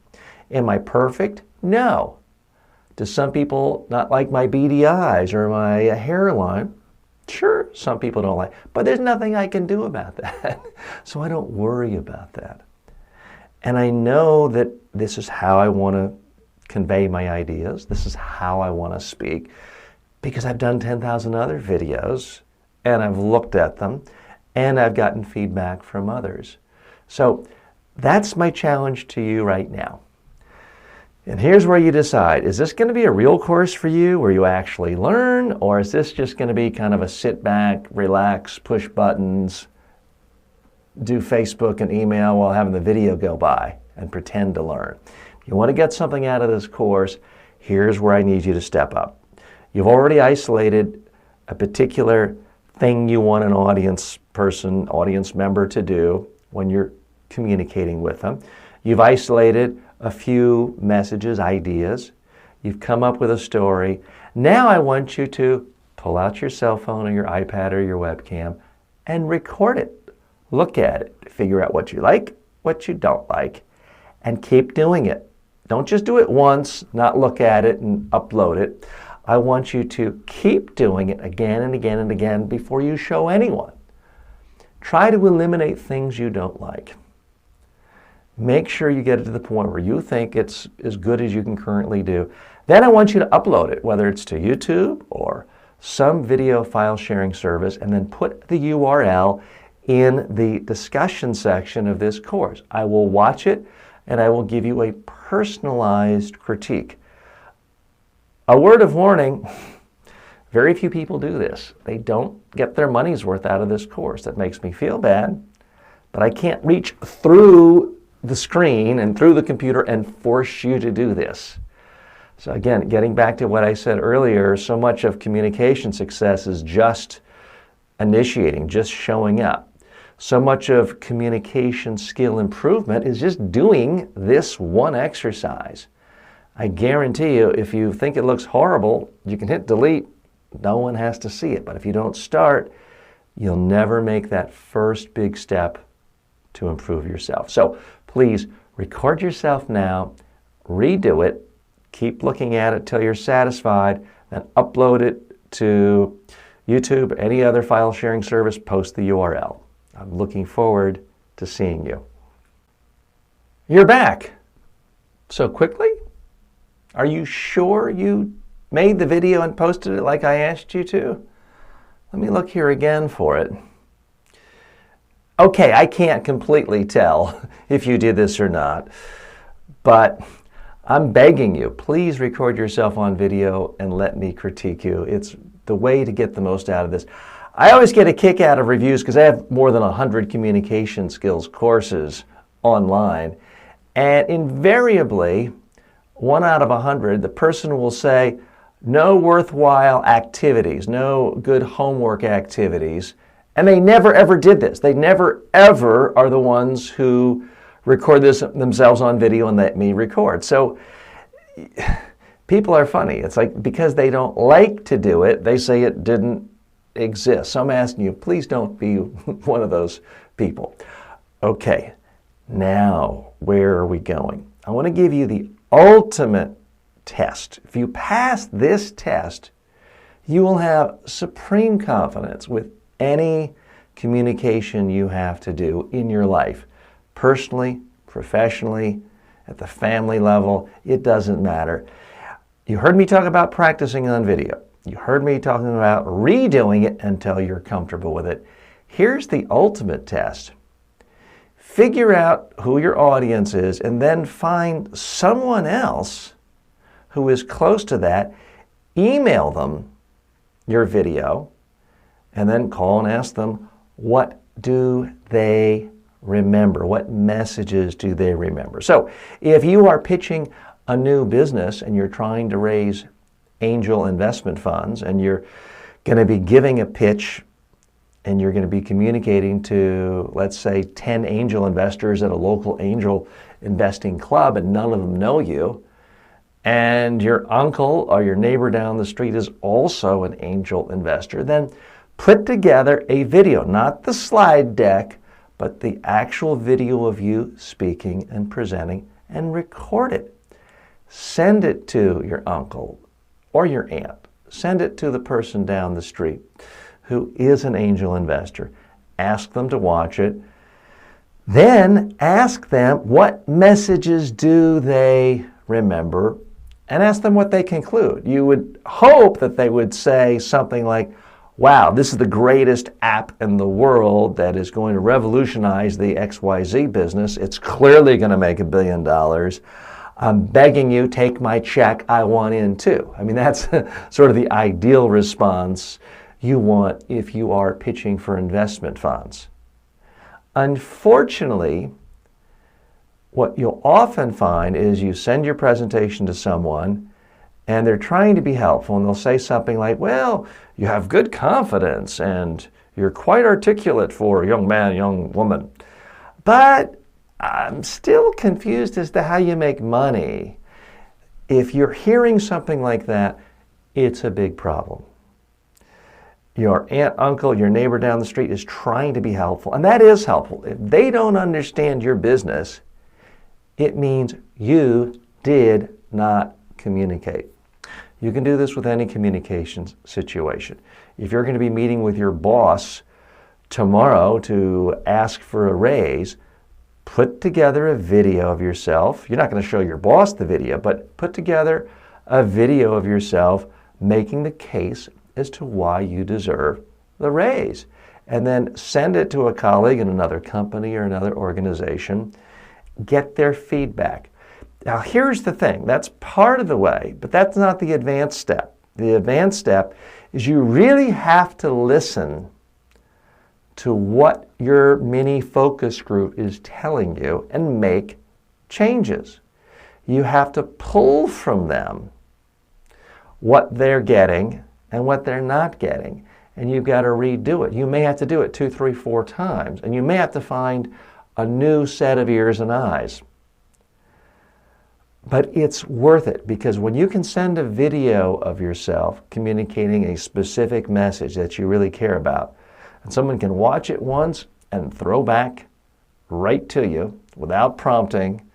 Am I perfect? No. Do some people not like my beady eyes or my hairline? Sure, some people don't like, but there's nothing I can do about that. So I don't worry about that. And I know that this is how I want to convey my ideas. This is how I want to speak because I've done 10,000 other videos and I've looked at them and I've gotten feedback from others. So that's my challenge to you right now. And here's where you decide, is this going to be a real course for you where you actually learn, or is this just going to be kind of a sit back, relax, push buttons, do Facebook and email while having the video go by and pretend to learn? If you want to get something out of this course, here's where I need you to step up. You've already isolated a particular thing you want an audience member to do when you're communicating with them. You've isolated a few messages, ideas. You've come up with a story. Now I want you to pull out your cell phone or your iPad or your webcam and record it. Look at it. Figure out what you like, what you don't like, and keep doing it. Don't just do it once, not look at it and upload it. I want you to keep doing it again and again and again before you show anyone. Try to eliminate things you don't like. Make sure you get it to the point where you think it's as good as you can currently do. Then I want you to upload it, whether it's to YouTube or some video file sharing service, and then put the URL in the discussion section of this course. I will watch it and I will give you a personalized critique. A word of warning, very few people do this. They don't get their money's worth out of this course. That makes me feel bad, but I can't reach through the screen and through the computer and force you to do this. So again, getting back to what I said earlier, so much of communication success is just initiating, just showing up. So much of communication skill improvement is just doing this one exercise. I guarantee you, if you think it looks horrible, you can hit delete. No one has to see it. But if you don't start, you'll never make that first big step to improve yourself. So please record yourself now, redo it, keep looking at it till you're satisfied, then upload it to YouTube, any other file sharing service, post the URL. I'm looking forward to seeing you. You're back. So quickly? Are you sure you made the video and posted it like I asked you to? Let me look here again for it. Okay, I can't completely tell if you did this or not, but I'm begging you, please record yourself on video and let me critique you. It's the way to get the most out of this. I always get a kick out of reviews because I have more than 100 communication skills courses online, and invariably, 1 out of 100, the person will say, no worthwhile activities, no good homework activities, And they never ever did this. They never ever are the ones who record this themselves on video and let me record. So people are funny. It's like because they don't like to do it, they say it didn't exist. So I'm asking you, please don't be one of those people. Okay, now where are we going? I want to give you the ultimate test. If you pass this test, you will have supreme confidence with any communication you have to do in your life. Personally, professionally, at the family level, it doesn't matter. You heard me talk about practicing on video. You heard me talking about redoing it until you're comfortable with it. Here's the ultimate test. Figure out who your audience is and then find someone else who is close to that. Email them your video and then call and ask them, what do they remember? What messages do they remember? So if you are pitching a new business and you're trying to raise angel investment funds and you're going to be giving a pitch and you're going to be communicating to, let's say, 10 angel investors at a local angel investing club and none of them know you, and your uncle or your neighbor down the street is also an angel investor, then put together a video, not the slide deck, but the actual video of you speaking and presenting, and record it. Send it to your uncle or your aunt. Send it to the person down the street who is an angel investor. Ask them to watch it. Then ask them what messages do they remember, and ask them what they conclude. You would hope that they would say something like, wow, this is the greatest app in the world that is going to revolutionize the XYZ business. It's clearly going to make $1 billion. I'm begging you, take my check. I want in too. I mean, that's sort of the ideal response you want if you are pitching for investment funds. Unfortunately, what you'll often find is you send your presentation to someone and they're trying to be helpful and they'll say something like, well, you have good confidence and you're quite articulate for a young man, young woman, but I'm still confused as to how you make money. If you're hearing something like that, it's a big problem. Your aunt, uncle, your neighbor down the street is trying to be helpful, and that is helpful. If they don't understand your business, it means you did not communicate. You can do this with any communications situation. If you're going to be meeting with your boss tomorrow to ask for a raise, put together a video of yourself. You're not going to show your boss the video, but put together a video of yourself making the case as to why you deserve the raise. And then send it to a colleague in another company or another organization. Get their feedback. Now here's the thing, that's part of the way, but that's not the advanced step. The advanced step is you really have to listen to what your mini focus group is telling you and make changes. You have to pull from them what they're getting and what they're not getting, and you've got to redo it. You may have to do it 2, 3, 4 times, and you may have to find a new set of ears and eyes. But it's worth it, because when you can send a video of yourself communicating a specific message that you really care about, and someone can watch it once and throw back right to you without prompting,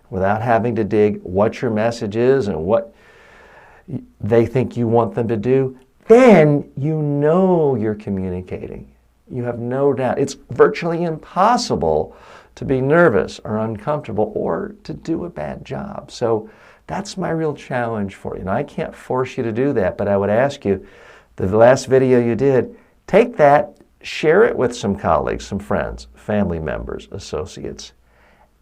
without having to dig what your message is and what they think you want them to do, then you know you're communicating. You have no doubt. It's virtually impossible to be nervous or uncomfortable or to do a bad job. So that's my real challenge for you. Now, I can't force you to do that, but I would ask you, the last video you did, take that, share it with some colleagues, some friends, family members, associates,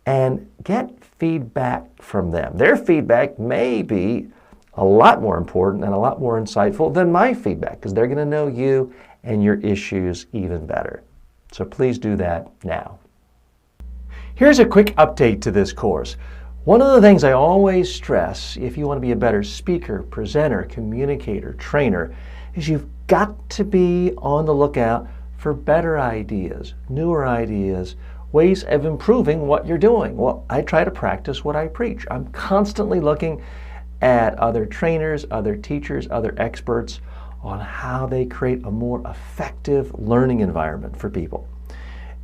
and get feedback from them. Their feedback may be a lot more important and a lot more insightful than my feedback, because they're going to know you and your issues even better. So please do that now. Here's a quick update to this course. One of the things I always stress if you want to be a better speaker, presenter, communicator, trainer, is you've got to be on the lookout for better ideas, newer ideas, ways of improving what you're doing. Well, I try to practice what I preach. I'm constantly looking at other trainers, other teachers, other experts on how they create a more effective learning environment for people.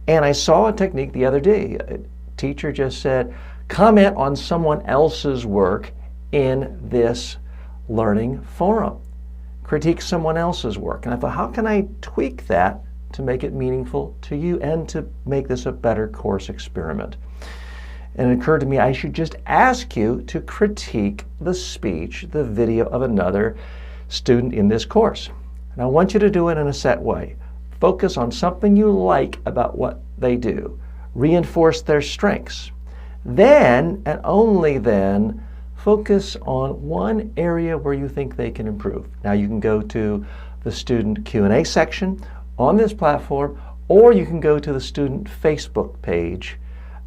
And I saw a technique the other day. A teacher just said, comment on someone else's work in this learning forum. Critique someone else's work. And I thought, how can I tweak that to make it meaningful to you and to make this a better course experiment? And it occurred to me I should just ask you to critique the speech, the video of another student in this course. And I want you to do it in a set way. Focus on something you like about what they do. Reinforce their strengths. Then, and only then, focus on one area where you think they can improve. Now you can go to the student Q&A section on this platform, or you can go to the student Facebook page,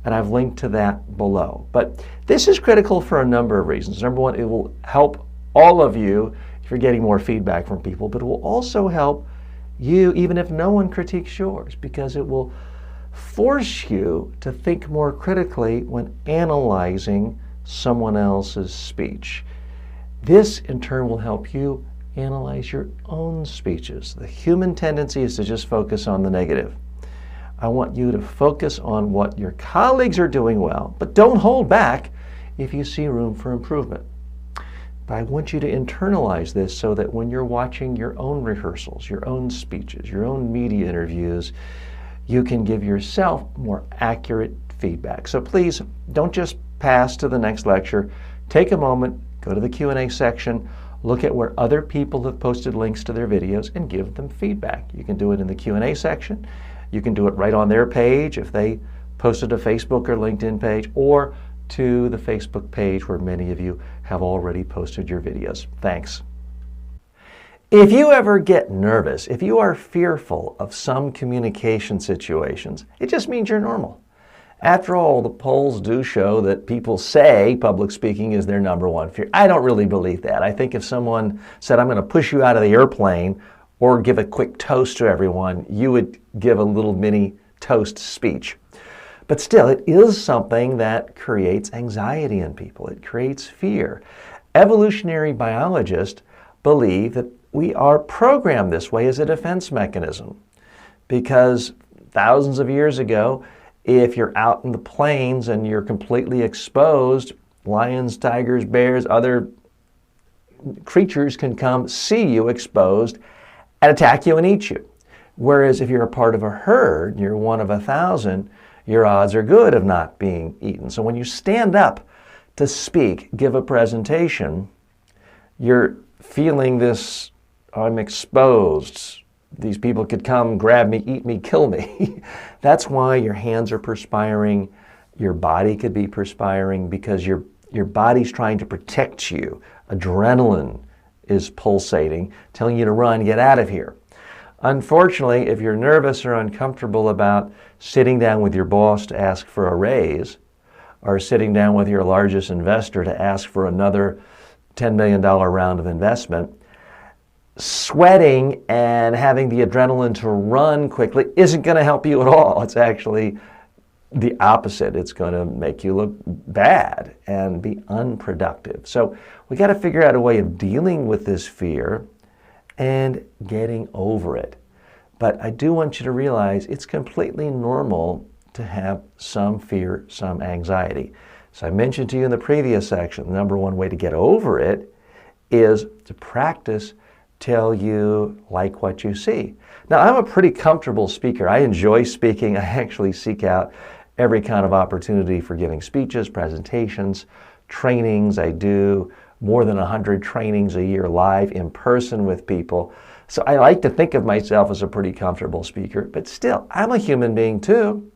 and I've linked to that below. But this is critical for a number of reasons. Number one, it will help all of you if you're getting more feedback from people, but it will also help you even if no one critiques yours, because it will force you to think more critically when analyzing someone else's speech. This in turn will help you analyze your own speeches. The human tendency is to just focus on the negative. I want you to focus on what your colleagues are doing well, but don't hold back if you see room for improvement. But I want you to internalize this so that when you're watching your own rehearsals, your own speeches, your own media interviews, you can give yourself more accurate feedback. So please don't just pass to the next lecture. Take a moment, go to the Q&A section, look at where other people have posted links to their videos and give them feedback. You can do it in the Q&A section. You can do it right on their page if they posted a Facebook or LinkedIn page, or to the Facebook page where many of you have already posted your videos. Thanks. If you ever get nervous, if you are fearful of some communication situations, it just means you're normal. After all, the polls do show that people say public speaking is their number one fear. I don't really believe that. I think if someone said, I'm going to push you out of the airplane or give a quick toast to everyone, you would give a little mini toast speech. But still, it is something that creates anxiety in people. It creates fear. Evolutionary biologists believe that we are programmed this way as a defense mechanism, because thousands of years ago, if you're out in the plains and you're completely exposed, lions, tigers, bears, other creatures can come see you exposed and attack you and eat you. Whereas if you're a part of a herd, you're one of 1,000, your odds are good of not being eaten. So when you stand up to speak, give a presentation, you're feeling this, I'm exposed. These people could come, grab me, eat me, kill me. That's why your hands are perspiring. Your body could be perspiring because your body's trying to protect you. Adrenaline is pulsating, telling you to run, get out of here. Unfortunately, if you're nervous or uncomfortable about sitting down with your boss to ask for a raise, or sitting down with your largest investor to ask for another $10 million round of investment, sweating and having the adrenaline to run quickly isn't going to help you at all. It's actually the opposite. It's going to make you look bad and be unproductive. So we got to figure out a way of dealing with this fear and getting over it. But I do want you to realize it's completely normal to have some fear, some anxiety. So I mentioned to you in the previous section, the number one way to get over it is to practice till you like what you see. Now, I'm a pretty comfortable speaker. I enjoy speaking. I actually seek out every kind of opportunity for giving speeches, presentations, trainings. I do more than 100 trainings a year live in person with people. So I like to think of myself as a pretty comfortable speaker, but still, I'm a human being too.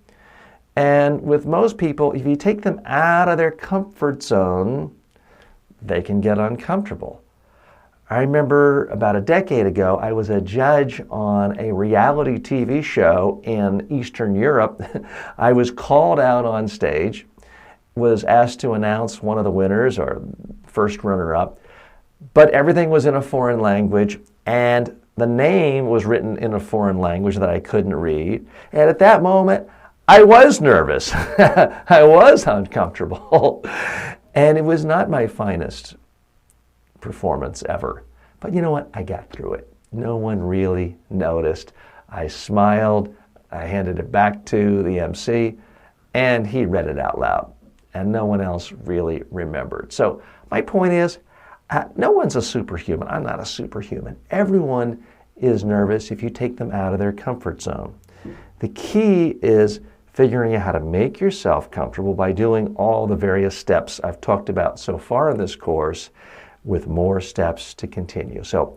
And with most people, if you take them out of their comfort zone, they can get uncomfortable. I remember about a decade ago, I was a judge on a reality TV show in Eastern Europe. I was called out on stage, was asked to announce one of the winners or first runner-up, but everything was in a foreign language, and the name was written in a foreign language that I couldn't read. And at that moment, I was nervous. I was uncomfortable. And it was not my finest performance ever. But you know what? I got through it. No one really noticed. I smiled. I handed it back to the MC, and he read it out loud. And no one else really remembered. So my point is, no one's a superhuman. I'm not a superhuman. Everyone is nervous if you take them out of their comfort zone. The key is figuring out how to make yourself comfortable by doing all the various steps I've talked about so far in this course, with more steps to continue. So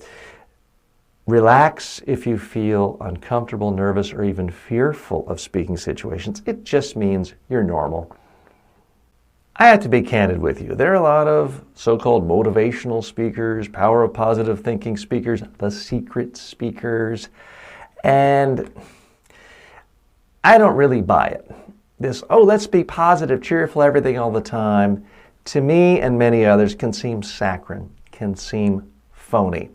relax if you feel uncomfortable, nervous, or even fearful of speaking situations. It just means you're normal. I have to be candid with you. There are a lot of so-called motivational speakers, power of positive thinking speakers, the secret speakers, and I don't really buy it. This, let's be positive, cheerful, everything all the time, to me and many others can seem saccharine, can seem phony.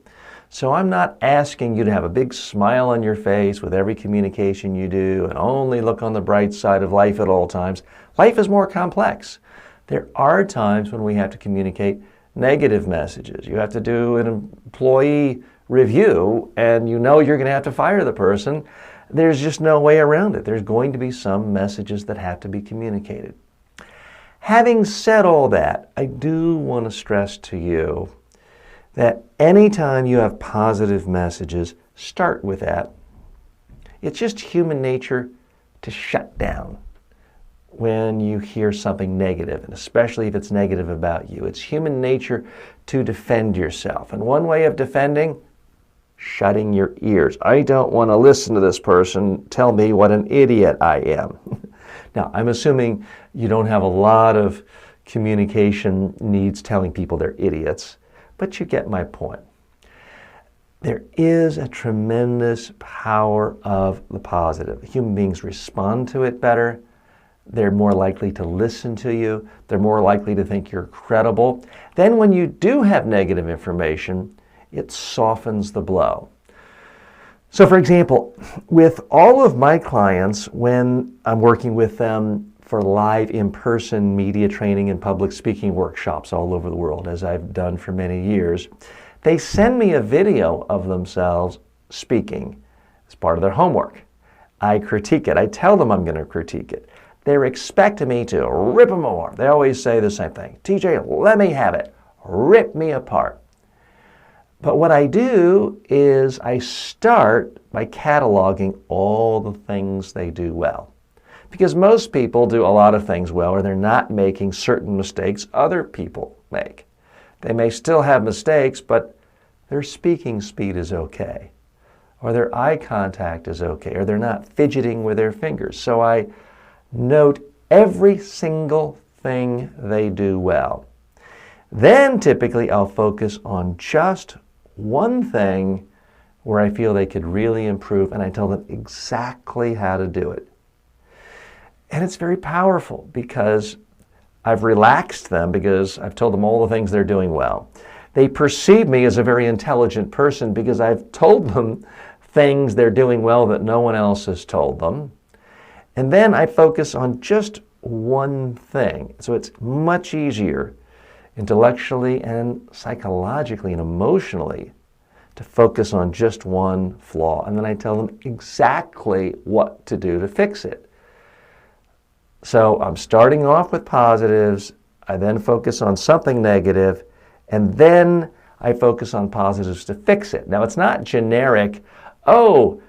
So I'm not asking you to have a big smile on your face with every communication you do and only look on the bright side of life at all times. Life is more complex. There are times when we have to communicate negative messages. You have to do an employee review and you know you're going to have to fire the person. There's just no way around it. There's going to be some messages that have to be communicated. Having said all that, I do want to stress to you that anytime you have positive messages, start with that. It's just human nature to shut down when you hear something negative, and especially if it's negative about you. It's human nature to defend yourself. And one way of defending, shutting your ears. I don't want to listen to this person tell me what an idiot I am. Now, I'm assuming you don't have a lot of communication needs telling people they're idiots, but you get my point. There is a tremendous power of the positive. Human beings respond to it better. They're more likely to listen to you. They're more likely to think you're credible. Then when you do have negative information, it softens the blow. So for example, with all of my clients, when I'm working with them for live in-person media training and public speaking workshops all over the world, as I've done for many years, they send me a video of themselves speaking as part of their homework. I critique it. I tell them I'm going to critique it. They're expecting me to rip them apart. They always say the same thing. TJ, let me have it. Rip me apart. But what I do is I start by cataloging all the things they do well. Because most people do a lot of things well, or they're not making certain mistakes other people make. They may still have mistakes, but their speaking speed is okay, or their eye contact is okay, or they're not fidgeting with their fingers. So I note every single thing they do well. Then typically I'll focus on just one thing where I feel they could really improve, and I tell them exactly how to do it. And it's very powerful because I've relaxed them, because I've told them all the things they're doing well. They perceive me as a very intelligent person because I've told them things they're doing well that no one else has told them. And then I focus on just one thing. So it's much easier intellectually and psychologically and emotionally to focus on just one flaw. And then I tell them exactly what to do to fix it. So I'm starting off with positives. I then focus on something negative. And then I focus on positives to fix it. Now, it's not generic, oh,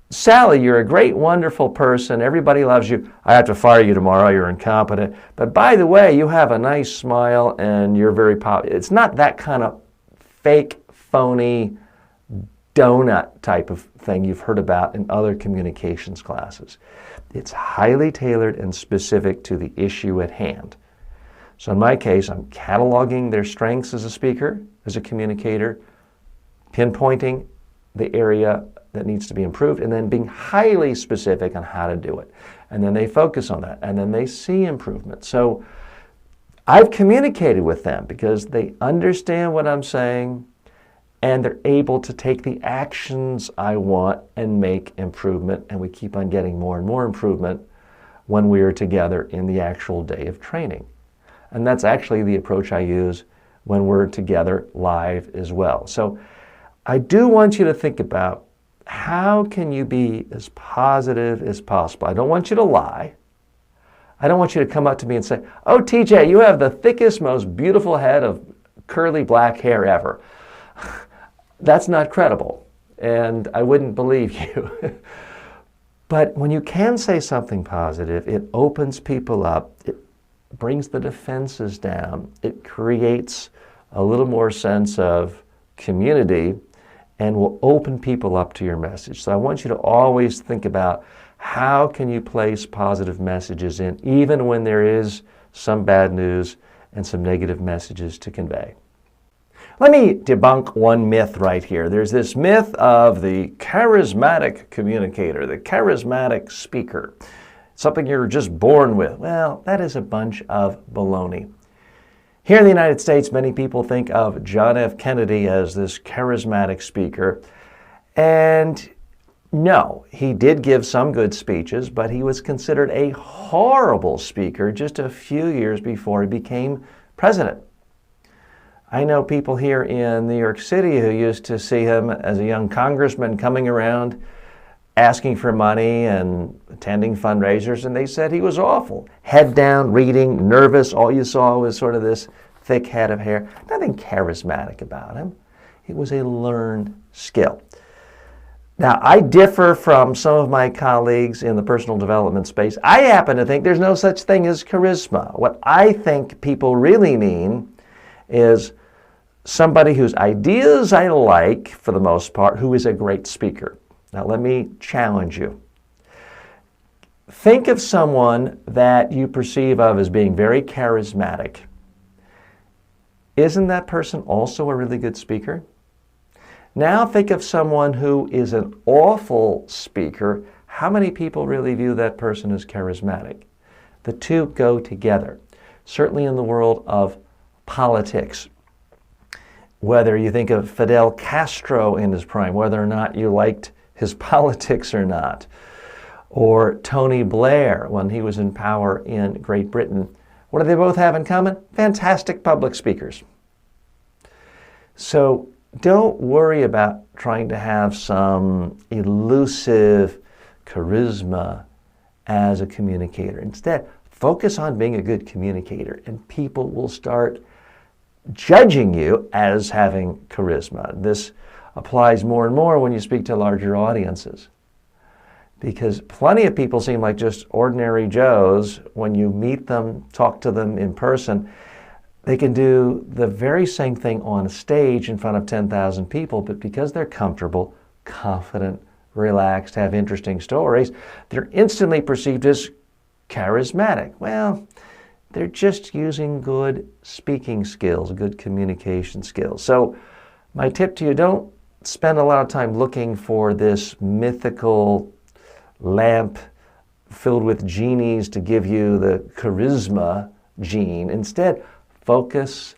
Sally, you're a great, wonderful person. Everybody loves you. I have to fire you tomorrow. You're incompetent. But by the way, you have a nice smile and you're very popular. It's not that kind of fake, phony, donut type of thing you've heard about in other communications classes. It's highly tailored and specific to the issue at hand. So in my case, I'm cataloging their strengths as a speaker, as a communicator, pinpointing the area that needs to be improved, and then being highly specific on how to do it. And then they focus on that, and then they see improvement. So I've communicated with them because they understand what I'm saying, and they're able to take the actions I want and make improvement, and we keep on getting more and more improvement when we are together in the actual day of training. And that's actually the approach I use when we're together live as well. So I do want you to think about, how can you be as positive as possible? I don't want you to lie. I don't want you to come up to me and say, "Oh, TJ, you have the thickest, most beautiful head of curly black hair ever." That's not credible, and I wouldn't believe you. But when you can say something positive, it opens people up, it brings the defenses down, it creates a little more sense of community, and will open people up to your message. So I want you to always think about, how can you place positive messages in, even when there is some bad news and some negative messages to convey. Let me debunk one myth right here. There's this myth of the charismatic communicator, the charismatic speaker, something you're just born with. Well, that is a bunch of baloney. Here in the United States, many people think of John F. Kennedy as this charismatic speaker. And no, he did give some good speeches, but he was considered a horrible speaker just a few years before he became president. I know people here in New York City who used to see him as a young congressman coming around asking for money and attending fundraisers, and they said he was awful. Head down, reading, nervous. All you saw was sort of this thick head of hair. Nothing charismatic about him. It was a learned skill. Now, I differ from some of my colleagues in the personal development space. I happen to think there's no such thing as charisma. What I think people really mean is somebody whose ideas I like, for the most part, who is a great speaker. Now, let me challenge you. Think of someone that you perceive of as being very charismatic. Isn't that person also a really good speaker? Now think of someone who is an awful speaker. How many people really view that person as charismatic? The two go together. Certainly in the world of politics. Whether you think of Fidel Castro in his prime, whether or not you liked his politics or not, or Tony Blair when he was in power in Great Britain, what do they both have in common? Fantastic public speakers. So don't worry about trying to have some elusive charisma as a communicator. Instead, focus on being a good communicator, and people will start judging you as having charisma. This applies more and more when you speak to larger audiences, because plenty of people seem like just ordinary Joes. When you meet them, talk to them in person, they can do the very same thing on a stage in front of 10,000 people, but because they're comfortable, confident, relaxed, have interesting stories, they're instantly perceived as charismatic. Well, they're just using good speaking skills, good communication skills. So my tip to you, don't spend a lot of time looking for this mythical lamp filled with genies to give you the charisma gene. Instead, focus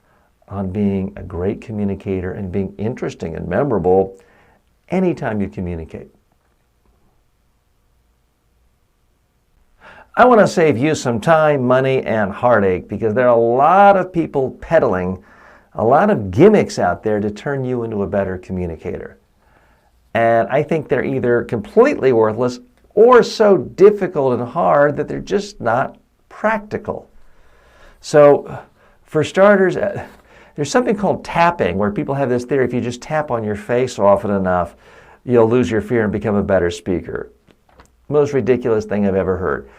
on being a great communicator and being interesting and memorable anytime you communicate. I want to save you some time, money, and heartache, because there are a lot of people peddling a lot of gimmicks out there to turn you into a better communicator. And I think they're either completely worthless or so difficult and hard that they're just not practical. So for starters, there's something called tapping, where people have this theory: if you just tap on your face often enough, you'll lose your fear and become a better speaker. Most ridiculous thing I've ever heard.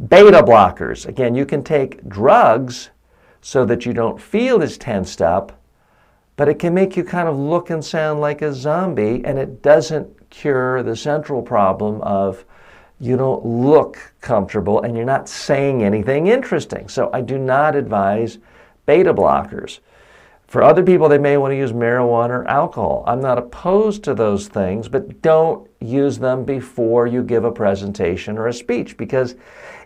Beta blockers. Again, you can take drugs so that you don't feel as tensed up, but it can make you kind of look and sound like a zombie, and it doesn't cure the central problem of you don't look comfortable and you're not saying anything interesting. So I do not advise beta blockers. For other people, they may want to use marijuana or alcohol. I'm not opposed to those things, but don't use them before you give a presentation or a speech, because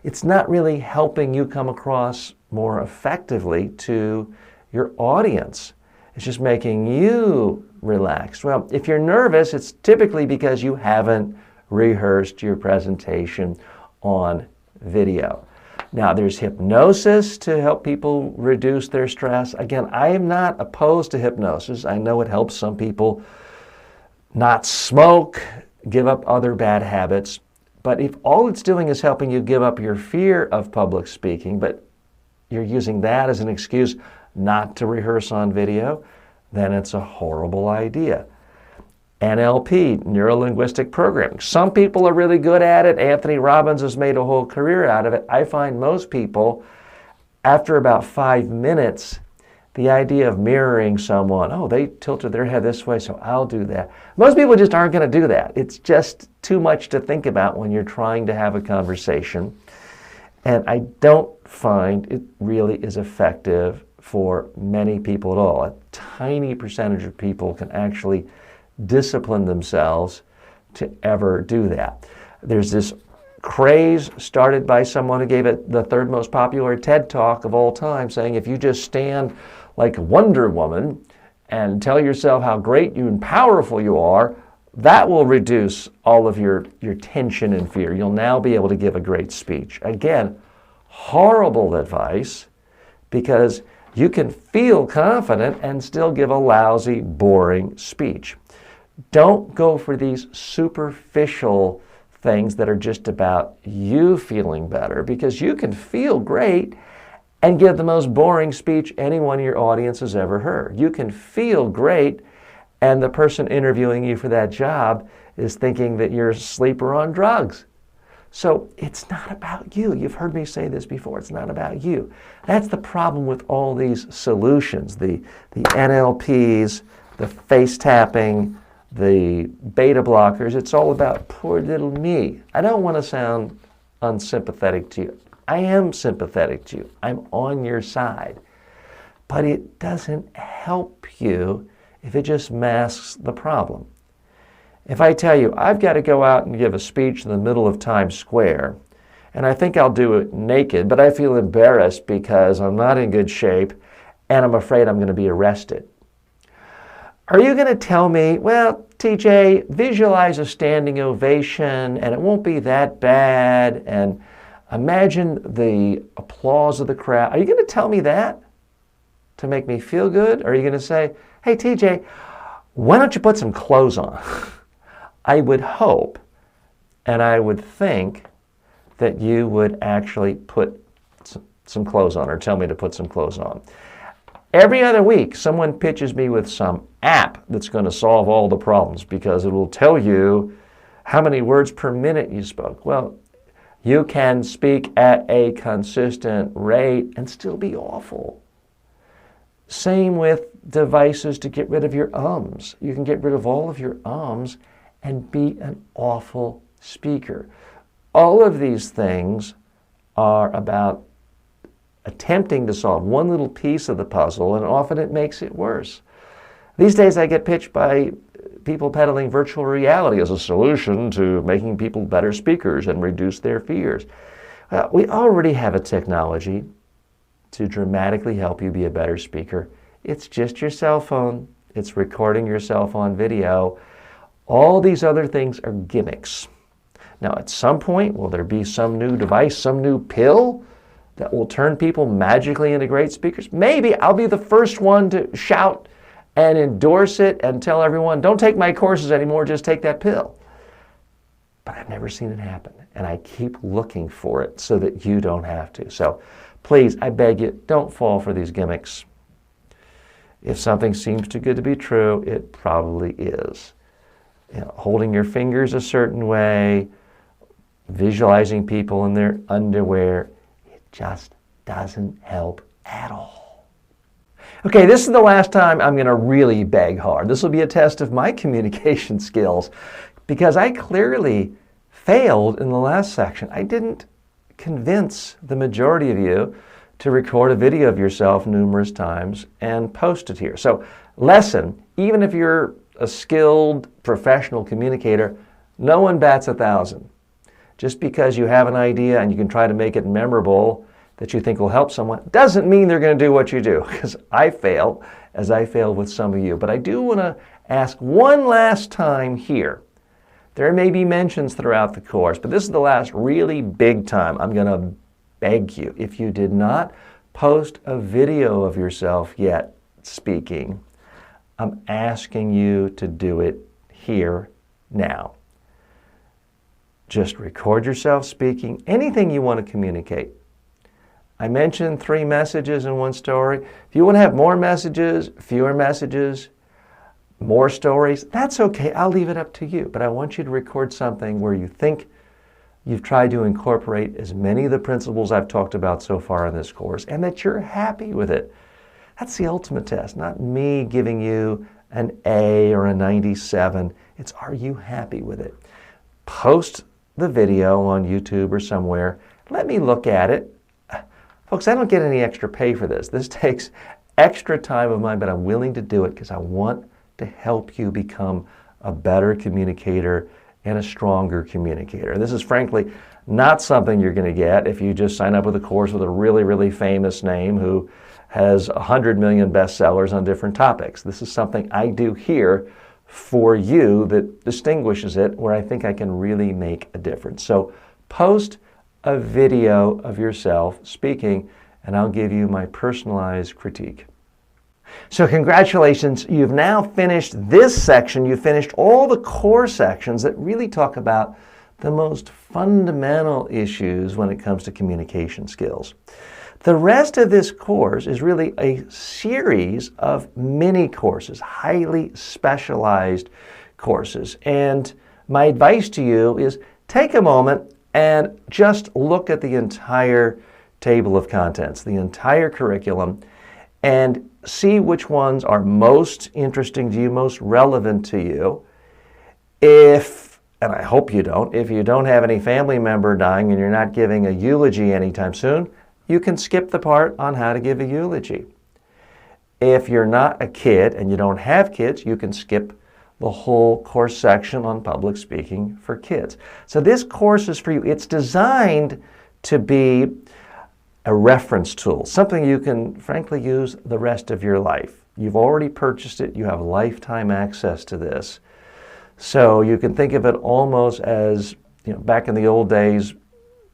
it's not really helping you come across more effectively to your audience. It's just making you relaxed. Well, if you're nervous, it's typically because you haven't rehearsed your presentation on video. Now, there's hypnosis to help people reduce their stress. Again, I am not opposed to hypnosis. I know it helps some people not smoke, give up other bad habits. But if all it's doing is helping you give up your fear of public speaking, but you're using that as an excuse not to rehearse on video, then it's a horrible idea. NLP, neuro-linguistic programming. Some people are really good at it. Anthony Robbins has made a whole career out of it. I find most people, after about 5 minutes, the idea of mirroring someone, oh, they tilted their head this way, so I'll do that. Most people just aren't going to do that. It's just too much to think about when you're trying to have a conversation. And I don't find it really is effective for many people at all. A tiny percentage of people can actually discipline themselves to ever do that. There's this craze started by someone who gave it the third most popular TED Talk of all time, saying if you just stand like Wonder Woman and tell yourself how great you and powerful you are, that will reduce all of your tension and fear. You'll now be able to give a great speech. Again, horrible advice, because you can feel confident and still give a lousy, boring speech. Don't go for these superficial things that are just about you feeling better, because you can feel great and give the most boring speech anyone in your audience has ever heard. You can feel great and the person interviewing you for that job is thinking that you're asleep or on drugs. So it's not about you. You've heard me say this before. It's not about you. That's the problem with all these solutions, the NLPs, the face tapping, the beta blockers. It's all about poor little me. I don't want to sound unsympathetic to you. I am sympathetic to you. I'm on your side. But it doesn't help you if it just masks the problem. If I tell you, I've got to go out and give a speech in the middle of Times Square, and I think I'll do it naked, but I feel embarrassed because I'm not in good shape and I'm afraid I'm going to be arrested. Are you going to tell me, well, TJ, visualize a standing ovation and it won't be that bad, and imagine the applause of the crowd? Are you going to tell me that to make me feel good? Or are you going to say, hey, TJ, why don't you put some clothes on? I would hope and I would think that you would actually put some clothes on, or tell me to put some clothes on. Every other week, someone pitches me with some app that's going to solve all the problems because it will tell you how many words per minute you spoke. Well, you can speak at a consistent rate and still be awful. Same with devices to get rid of your ums. You can get rid of all of your ums and be an awful speaker. All of these things are about attempting to solve one little piece of the puzzle, and often it makes it worse. These days I get pitched by people peddling virtual reality as a solution to making people better speakers and reduce their fears. We already have a technology to dramatically help you be a better speaker. It's just your cell phone. It's recording yourself on video. All these other things are gimmicks. Now, at some point, will there be some new device, some new pill that will turn people magically into great speakers? Maybe. I'll be the first one to shout and endorse it and tell everyone, don't take my courses anymore, just take that pill. But I've never seen it happen, and I keep looking for it so that you don't have to. So please, I beg you, don't fall for these gimmicks. If something seems too good to be true, it probably is. You know, holding your fingers a certain way, visualizing people in their underwear, it just doesn't help at all. Okay, this is the last time I'm going to really beg hard. This will be a test of my communication skills, because I clearly failed in the last section. I didn't convince the majority of you to record a video of yourself numerous times and post it here. So, lesson, even if you're a skilled professional communicator, no one bats 1,000. Just because you have an idea and you can try to make it memorable that you think will help someone doesn't mean they're going to do what you do, because I fail as I failed with some of you. But I do want to ask one last time here. There may be mentions throughout the course, but this is the last really big time. I'm going to beg you, if you did not post a video of yourself yet speaking, I'm asking you to do it here now. Just record yourself speaking, anything you want to communicate. I mentioned 3 messages in one story. If you want to have more messages, fewer messages, more stories, that's okay. I'll leave it up to you. But I want you to record something where you think you've tried to incorporate as many of the principles I've talked about so far in this course and that you're happy with it. That's the ultimate test, not me giving you an A or a 97. It's, are you happy with it? Post the video on YouTube or somewhere. Let me look at it. Folks, I don't get any extra pay for this. This takes extra time of mine, but I'm willing to do it because I want to help you become a better communicator and a stronger communicator. This is frankly not something you're going to get if you just sign up with a course with a really, really famous name who has 100 million bestsellers on different topics. This is something I do here for you that distinguishes it, where I think I can really make a difference. So post a video of yourself speaking, and I'll give you my personalized critique. So congratulations, you've now finished this section. You've finished all the core sections that really talk about the most fundamental issues when it comes to communication skills. The rest of this course is really a series of mini courses, highly specialized courses. And my advice to you is take a moment and just look at the entire table of contents, the entire curriculum, and see which ones are most interesting to you, most relevant to you. If, and I hope you don't, if you don't have any family member dying and you're not giving a eulogy anytime soon, you can skip the part on how to give a eulogy. If you're not a kid and you don't have kids, you can skip the whole course section on public speaking for kids. So this course is for you. It's designed to be a reference tool, something you can frankly use the rest of your life. You've already purchased it. You have lifetime access to this. So you can think of it almost as, back in the old days,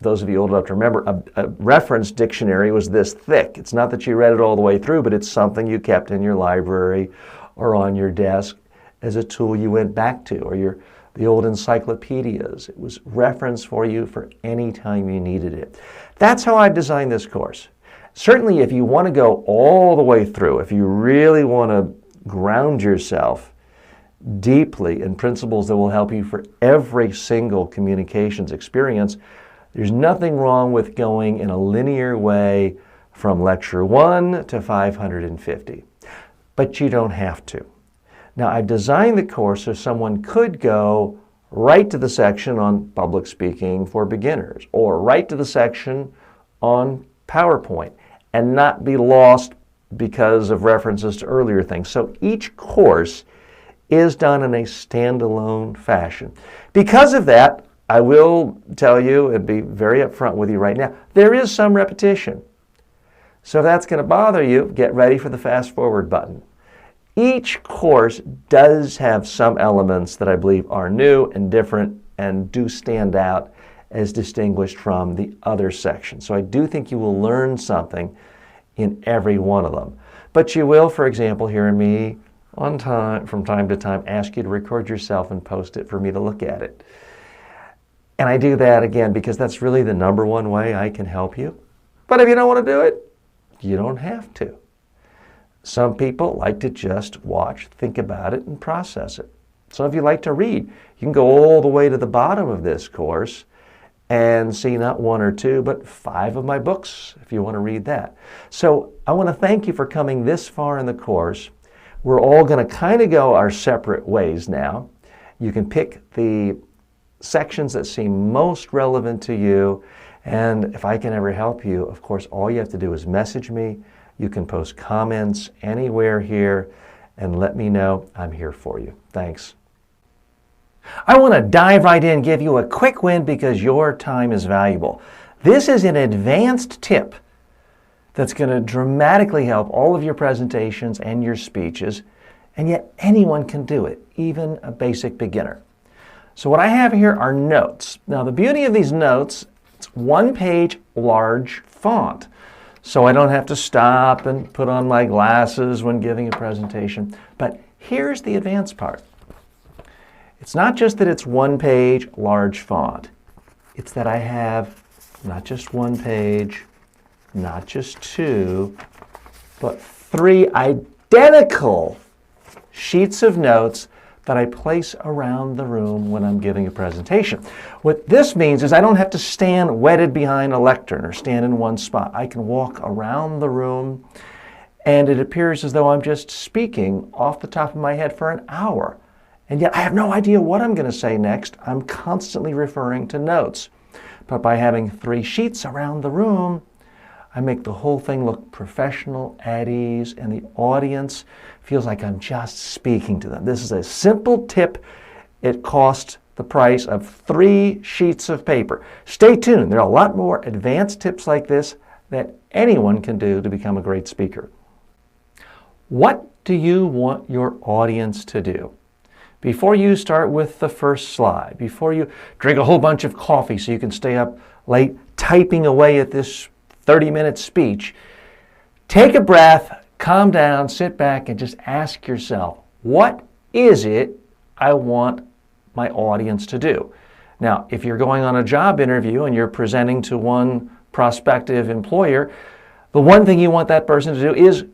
those of you old enough to remember, a reference dictionary was this thick. It's not that you read it all the way through, but it's something you kept in your library or on your desk as a tool you went back to, or the old encyclopedias. It was reference for you for any time you needed it. That's how I've designed this course. Certainly, if you want to go all the way through, if you really want to ground yourself deeply in principles that will help you for every single communications experience, there's nothing wrong with going in a linear way from lecture 1 to 550. But you don't have to. Now, I've designed the course so someone could go right to the section on public speaking for beginners, or right to the section on PowerPoint, and not be lost because of references to earlier things. So each course is done in a standalone fashion. Because of that, I will tell you and be very upfront with you right now, there is some repetition. So if that's going to bother you, get ready for the fast forward button. Each course does have some elements that I believe are new and different and do stand out as distinguished from the other sections. So I do think you will learn something in every one of them. But you will, for example, hear me from time to time ask you to record yourself and post it for me to look at it. And I do that, again, because that's really the number one way I can help you. But if you don't want to do it, you don't have to. Some people like to just watch, think about it, and process it. Some of you like to read. You can go all the way to the bottom of this course and see not 1 or 2, but 5 of my books if you want to read that. So I want to thank you for coming this far in the course. We're all going to kind of go our separate ways now. You can pick the sections that seem most relevant to you, and if I can ever help you, of course, all you have to do is message me. You can post comments anywhere here and let me know. I'm here for you. Thanks. I want to dive right in, give you a quick win because your time is valuable. This is an advanced tip that's going to dramatically help all of your presentations and your speeches, and yet anyone can do it, even a basic beginner. So what I have here are notes. Now the beauty of these notes, it's one page, large font. So I don't have to stop and put on my glasses when giving a presentation. But here's the advanced part. It's not just that it's one page, large font. It's that I have not just one page, not just two, but three identical sheets of notes that I place around the room when I'm giving a presentation. What this means is I don't have to stand wedded behind a lectern or stand in one spot. I can walk around the room, and it appears as though I'm just speaking off the top of my head for an hour. And yet I have no idea what I'm going to say next. I'm constantly referring to notes. But by having three sheets around the room, I make the whole thing look professional, at ease, and the audience feels like I'm just speaking to them. This is a simple tip. It costs the price of 3 sheets of paper. Stay tuned. There are a lot more advanced tips like this that anyone can do to become a great speaker. What do you want your audience to do? Before you start with the first slide, before you drink a whole bunch of coffee so you can stay up late typing away at this 30-minute speech, take a breath, calm down, sit back, and just ask yourself, what is it I want my audience to do? Now, if you're going on a job interview and you're presenting to one prospective employer, the one thing you want that person to do is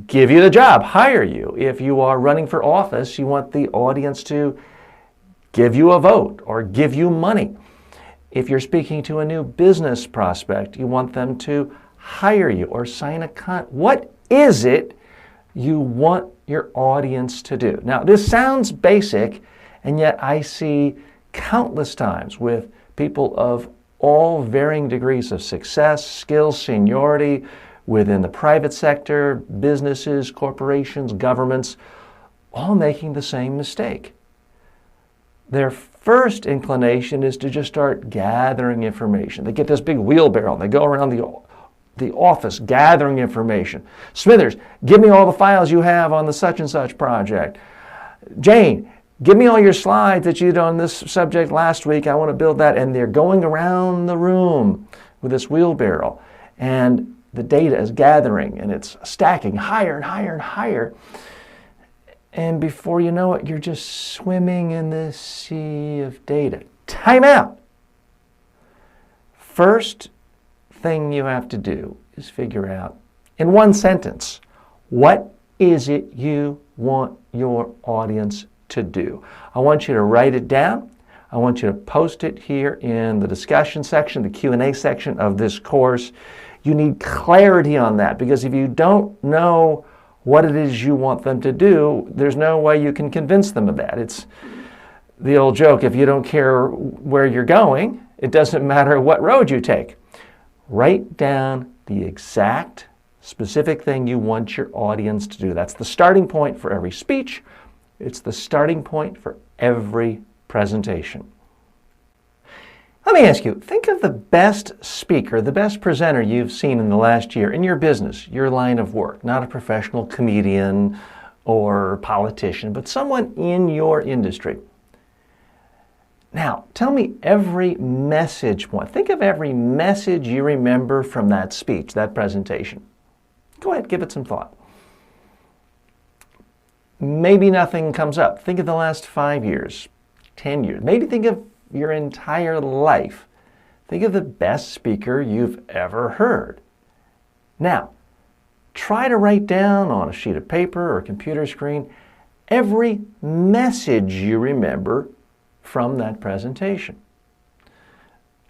give you the job, hire you. If you are running for office, you want the audience to give you a vote or give you money. If you're speaking to a new business prospect, you want them to hire you or sign a contract. What is it you want your audience to do? Now, this sounds basic, and yet I see countless times with people of all varying degrees of success, skills, seniority, within the private sector, businesses, corporations, governments, all making the same mistake. Their first inclination is to just start gathering information. They get this big wheelbarrow and they go around the office gathering information. Smithers, give me all the files you have on the such and such project. Jane, give me all your slides that you did on this subject last week. I want to build that. And they're going around the room with this wheelbarrow. And the data is gathering and it's stacking higher and higher and higher. And before you know it, you're just swimming in this sea of data. Time out. First thing you have to do is figure out, in one sentence, what is it you want your audience to do? I want you to write it down. I want you to post it here in the discussion section, the Q&A section of this course. You need clarity on that, because if you don't know what it is you want them to do, there's no way you can convince them of that. It's the old joke, if you don't care where you're going, it doesn't matter what road you take. Write down the exact specific thing you want your audience to do. That's the starting point for every speech. It's the starting point for every presentation. Let me ask you, think of the best speaker, the best presenter you've seen in the last year in your business, your line of work, not a professional comedian or politician, but someone in your industry. Now, tell me every message point. Think of every message you remember from that speech, that presentation. Go ahead, give it some thought. Maybe nothing comes up. Think of the last 5 years, 10 years. Maybe think of your entire life. Think of the best speaker you've ever heard. Now, try to write down on a sheet of paper or a computer screen every message you remember from that presentation.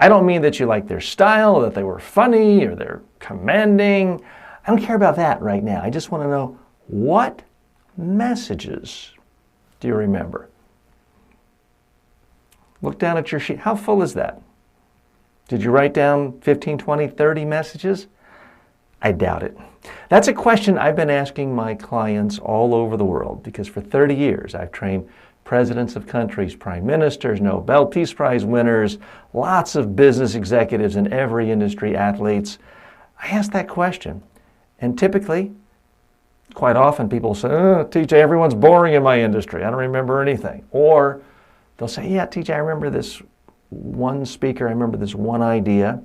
I don't mean that you like their style, that they were funny, or they're commanding. I don't care about that right now. I just want to know, what messages do you remember? Look down at your sheet. How full is that? Did you write down 15, 20, 30 messages? I doubt it. That's a question I've been asking my clients all over the world, because for 30 years I've trained presidents of countries, prime ministers, Nobel Peace Prize winners, lots of business executives in every industry, athletes. I ask that question, and typically, quite often people say, oh, TJ, everyone's boring in my industry. I don't remember anything. Or they'll say, yeah, TJ, I remember this one speaker. I remember this one idea.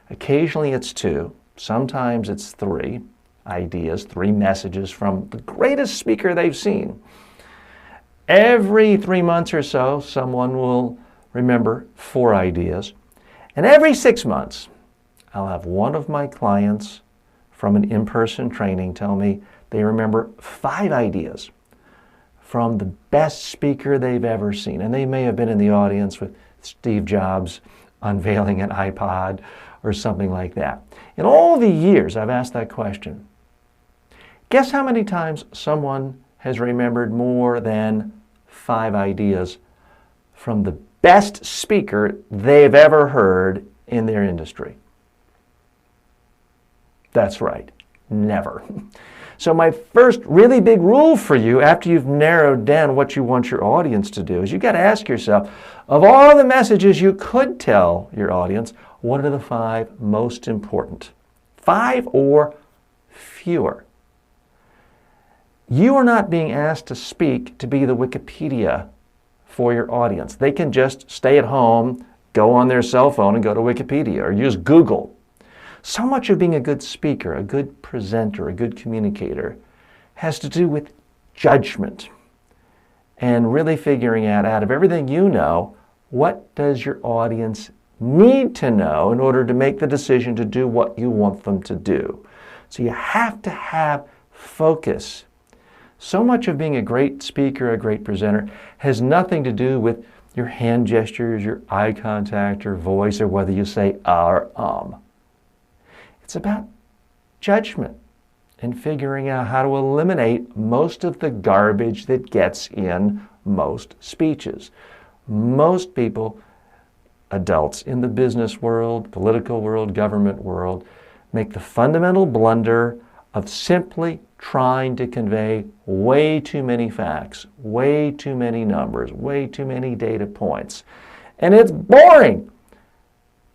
Occasionally it's two. Sometimes it's three ideas, three messages from the greatest speaker they've seen. Every 3 months or so, someone will remember 4 ideas. And every 6 months, I'll have one of my clients from an in-person training tell me they remember 5 ideas from the best speaker they've ever seen. And they may have been in the audience with Steve Jobs unveiling an iPod or something like that. In all the years I've asked that question, guess how many times someone has remembered more than 5 ideas from the best speaker they've ever heard in their industry? That's right, never. So my first really big rule for you after you've narrowed down what you want your audience to do is you got to ask yourself, of all the messages you could tell your audience, what are the 5 most important? 5 or fewer. You are not being asked to speak to be the Wikipedia for your audience. They can just stay at home, go on their cell phone and go to Wikipedia or use Google. So much of being a good speaker, a good presenter, a good communicator has to do with judgment and really figuring out of everything you know, what does your audience need to know in order to make the decision to do what you want them to do. So you have to have focus. So much of being a great speaker, a great presenter, has nothing to do with your hand gestures, your eye contact, your voice, or whether you say or It's about judgment and figuring out how to eliminate most of the garbage that gets in most speeches. Most people, adults in the business world, political world, government world, make the fundamental blunder of simply trying to convey way too many facts, way too many numbers, way too many data points. And it's boring.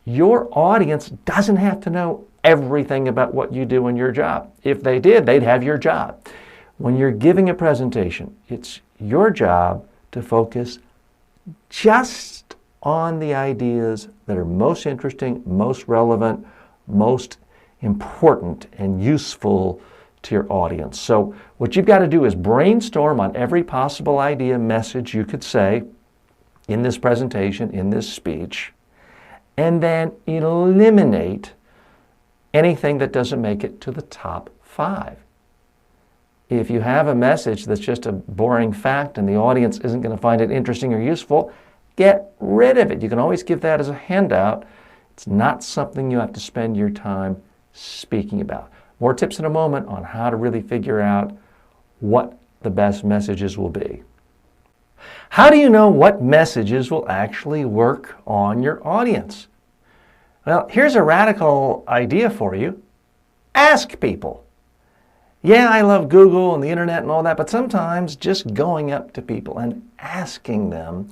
Your audience doesn't have to know everything about what you do in your job. If they did, they'd have your job. When you're giving a presentation, it's your job to focus just on the ideas that are most interesting, most relevant, most important and useful to your audience. So what you've got to do is brainstorm on every possible idea, message you could say in this presentation, in this speech, and then eliminate anything that doesn't make it to the top 5. If you have a message that's just a boring fact and the audience isn't going to find it interesting or useful, get rid of it. You can always give that as a handout. It's not something you have to spend your time speaking about. More tips in a moment on how to really figure out what the best messages will be. How do you know what messages will actually work on your audience? Well, here's a radical idea for you. Ask people. Yeah, I love Google and the internet and all that, but sometimes just going up to people and asking them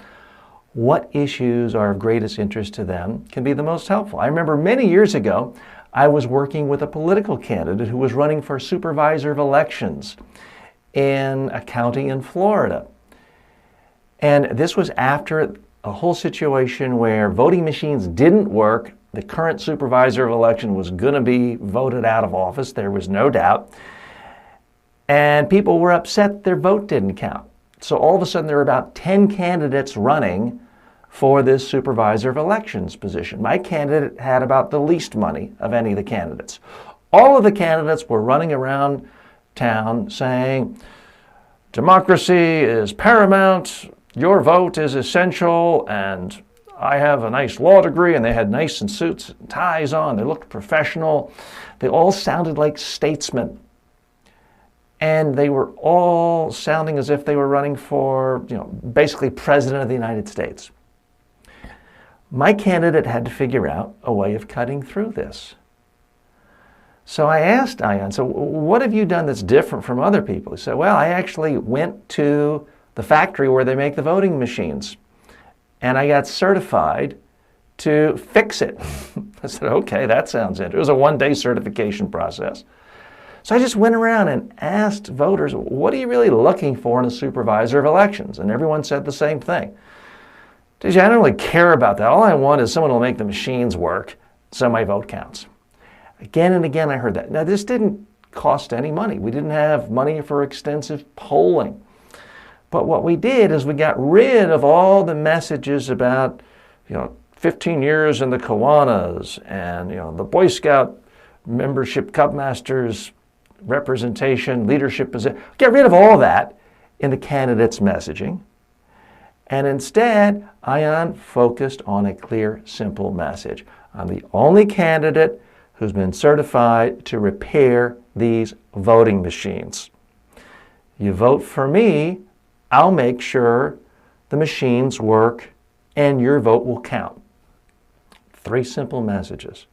what issues are of greatest interest to them can be the most helpful. I remember many years ago, I was working with a political candidate who was running for supervisor of elections in a county in Florida. And this was after a whole situation where voting machines didn't work. The current supervisor of election was going to be voted out of office. There was no doubt. And people were upset their vote didn't count. So all of a sudden there were about 10 candidates running for this supervisor of elections position. My candidate had about the least money of any of the candidates. All of the candidates were running around town saying, democracy is paramount, your vote is essential, and I have a nice law degree, and they had nice suits and ties on. They looked professional. They all sounded like statesmen. And they were all sounding as if they were running for, basically President of the United States. My candidate had to figure out a way of cutting through this. So I asked Ian, so what have you done that's different from other people? He said, well, I actually went to the factory where they make the voting machines, and I got certified to fix it. I said, okay, that sounds interesting. It was a one-day certification process. So I just went around and asked voters, what are you really looking for in a supervisor of elections? And everyone said the same thing. I don't really care about that. All I want is someone who will make the machines work so my vote counts. Again and again I heard that. Now this didn't cost any money. We didn't have money for extensive polling. But what we did is we got rid of all the messages about, 15 years in the Kiwanis and, the Boy Scout membership, Cub Masters representation, leadership position. Get rid of all that in the candidate's messaging. And instead, Ion focused on a clear, simple message. I'm the only candidate who's been certified to repair these voting machines. You vote for me, I'll make sure the machines work and your vote will count. 3 simple messages.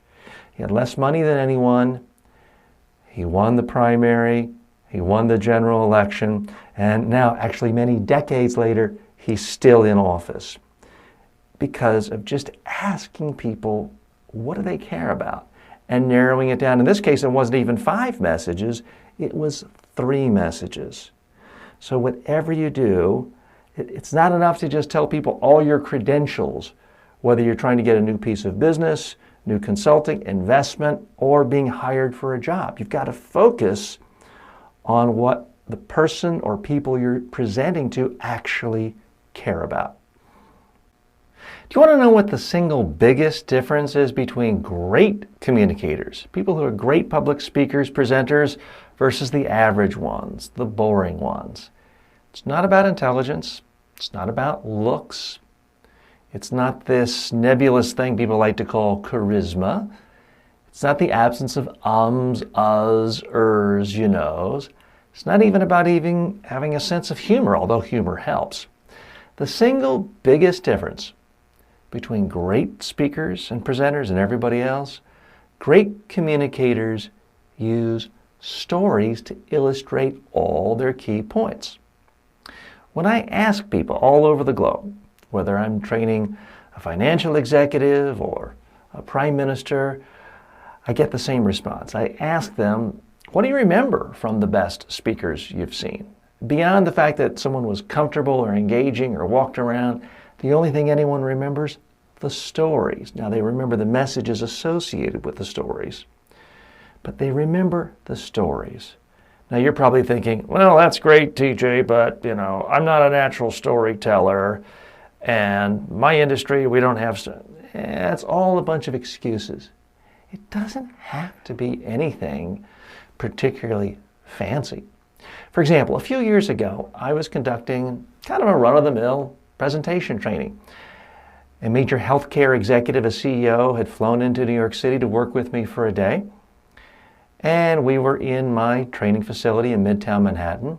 He had less money than anyone. He won the primary. He won the general election. And now, actually many decades later, he's still in office because of just asking people, what do they care about? And narrowing it down. In this case, it wasn't even 5 messages. It was 3 messages. So whatever you do, it's not enough to just tell people all your credentials, whether you're trying to get a new piece of business, new consulting, investment, or being hired for a job. You've got to focus on what the person or people you're presenting to actually care about. Do you want to know what the single biggest difference is between great communicators, people who are great public speakers, presenters, versus the average ones, the boring ones? It's not about intelligence. It's not about looks. It's not this nebulous thing people like to call charisma. It's not the absence of ums, uhs, ers, you knows. It's not even about even having a sense of humor, although humor helps. The single biggest difference between great speakers and presenters and everybody else, great communicators use stories to illustrate all their key points. When I ask people all over the globe, whether I'm training a financial executive or a prime minister, I get the same response. I ask them, what do you remember from the best speakers you've seen? Beyond the fact that someone was comfortable or engaging or walked around, the only thing anyone remembers, the stories. Now they remember the messages associated with the stories, but they remember the stories. Now you're probably thinking, well, that's great, TJ, but I'm not a natural storyteller, and my industry, we don't have. It's all a bunch of excuses. It doesn't have to be anything particularly fancy. For example, a few years ago, I was conducting kind of a run-of-the-mill presentation training. A major healthcare executive, a CEO, had flown into New York City to work with me for a day. And we were in my training facility in Midtown Manhattan.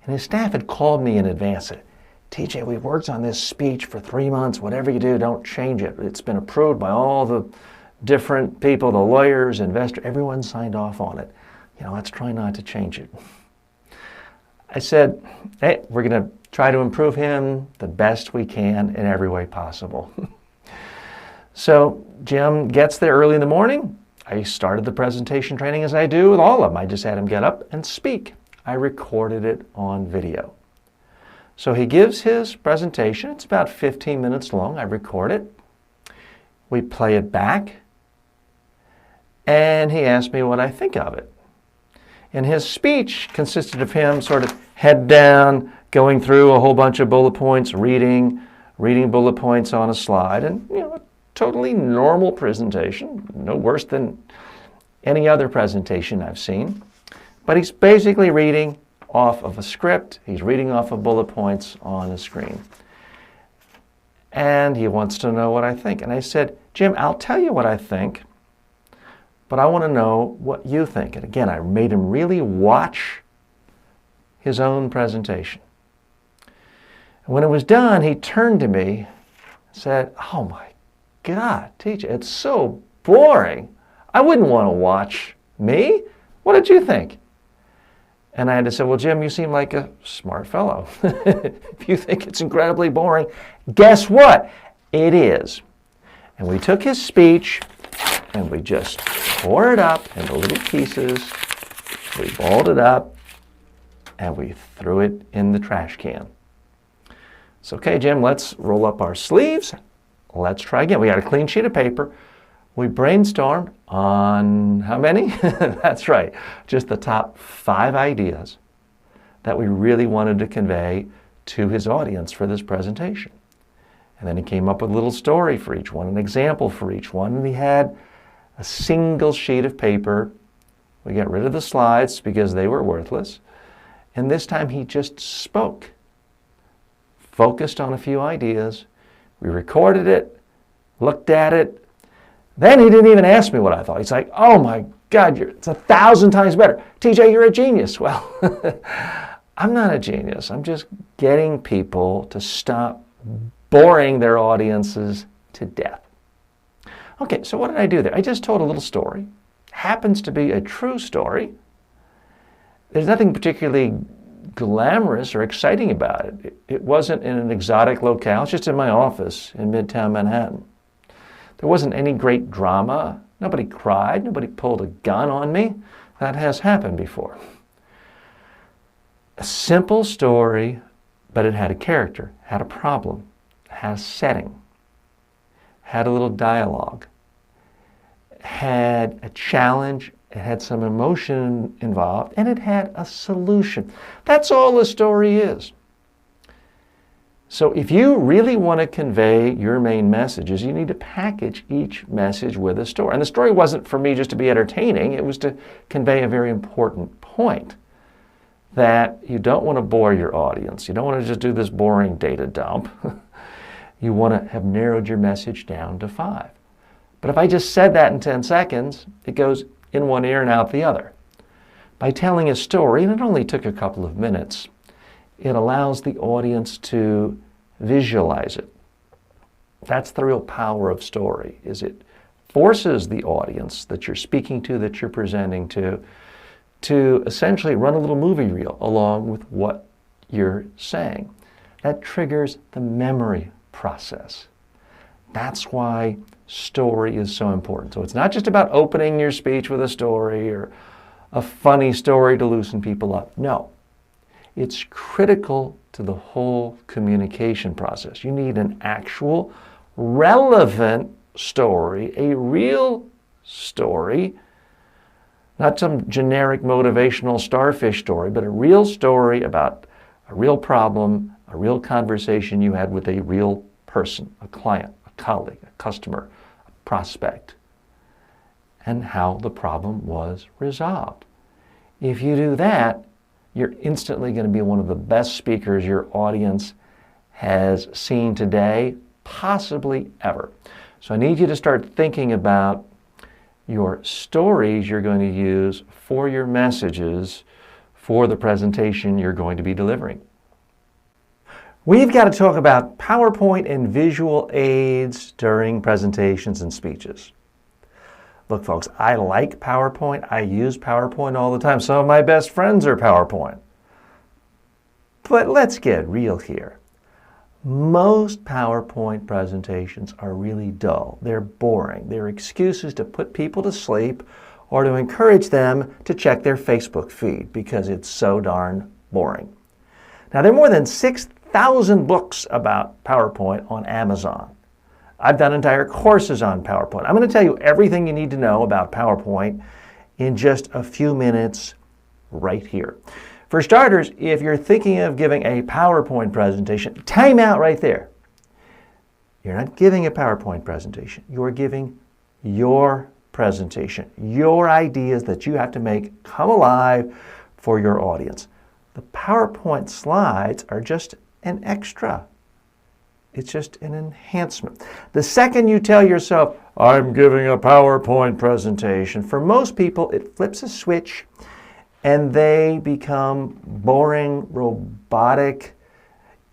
And his staff had called me in advance. Said, TJ, we worked on this speech for 3 months. Whatever you do, don't change it. It's been approved by all the different people, the lawyers, investors, everyone signed off on it. Let's try not to change it. I said, hey, we're going to try to improve him the best we can in every way possible. So Jim gets there early in the morning. I started the presentation training as I do with all of them. I just had him get up and speak. I recorded it on video. So he gives his presentation. It's about 15 minutes long. I record it. We play it back. And he asked me what I think of it. And his speech consisted of him sort of head down, going through a whole bunch of bullet points, reading bullet points on a slide, and a totally normal presentation, no worse than any other presentation I've seen. But he's basically reading off of a script. He's reading off of bullet points on a screen. And he wants to know what I think. And I said, Jim, I'll tell you what I think, but I want to know what you think. And again, I made him really watch his own presentation. And when it was done, he turned to me and said, oh my God, teacher, it's so boring. I wouldn't want to watch me. What did you think? And I had to say, well, Jim, you seem like a smart fellow. If you think it's incredibly boring, guess what? It is. And we took his speech and we just tore it up into little pieces. We balled it up, and we threw it in the trash can. So, okay, Jim, let's roll up our sleeves. Let's try again. We got a clean sheet of paper. We brainstormed on how many? That's right, just the top 5 ideas that we really wanted to convey to his audience for this presentation. And then he came up with a little story for each one, an example for each one, and he had a single sheet of paper. We got rid of the slides because they were worthless. And this time he just spoke, focused on a few ideas. We recorded it, looked at it. Then he didn't even ask me what I thought. He's like, oh my God, it's 1,000 times better. TJ, you're a genius. Well, I'm not a genius. I'm just getting people to stop boring their audiences to death. Okay, so what did I do there? I just told a little story. Happens to be a true story. There's nothing particularly glamorous or exciting about it. It wasn't in an exotic locale. It's just in my office in Midtown Manhattan. There wasn't any great drama. Nobody cried. Nobody pulled a gun on me. That has happened before. A simple story, but it had a character, had a problem, had a setting, had a little dialogue, had a challenge, it had some emotion involved, and it had a solution. That's all a story is. So if you really want to convey your main messages, you need to package each message with a story. And the story wasn't for me just to be entertaining, it was to convey a very important point. That you don't want to bore your audience. You don't want to just do this boring data dump. You want to have narrowed your message down to 5. But if I just said that in 10 seconds, it goes in one ear and out the other. By telling a story, and it only took a couple of minutes, it allows the audience to visualize it. That's the real power of story, is it forces the audience that you're speaking to, that you're presenting to essentially run a little movie reel along with what you're saying. That triggers the memory process. That's why story is so important. So it's not just about opening your speech with a story or a funny story to loosen people up. No, it's critical to the whole communication process. You need an actual, relevant story, a real story, not some generic motivational starfish story, but a real story about a real problem, a real conversation you had with a real person, a client, a colleague, a customer, a prospect, and how the problem was resolved. If you do that, you're instantly going to be one of the best speakers your audience has seen today, possibly ever. So I need you to start thinking about your stories you're going to use for your messages for the presentation you're going to be delivering. We've got to talk about PowerPoint and visual aids during presentations and speeches. Look, folks, I like PowerPoint. I use PowerPoint all the time. Some of my best friends are PowerPoint. But let's get real here. Most PowerPoint presentations are really dull. They're boring. They're excuses to put people to sleep or to encourage them to check their Facebook feed because it's so darn boring. Now, there are more than 6,000 books about PowerPoint on Amazon. I've done entire courses on PowerPoint. I'm going to tell you everything you need to know about PowerPoint in just a few minutes right here. For starters, if you're thinking of giving a PowerPoint presentation, time out right there. You're not giving a PowerPoint presentation. You're giving your presentation, your ideas that you have to make come alive for your audience. The PowerPoint slides are just an extra. It's just an enhancement. The second you tell yourself, I'm giving a PowerPoint presentation, for most people it flips a switch and they become boring, robotic,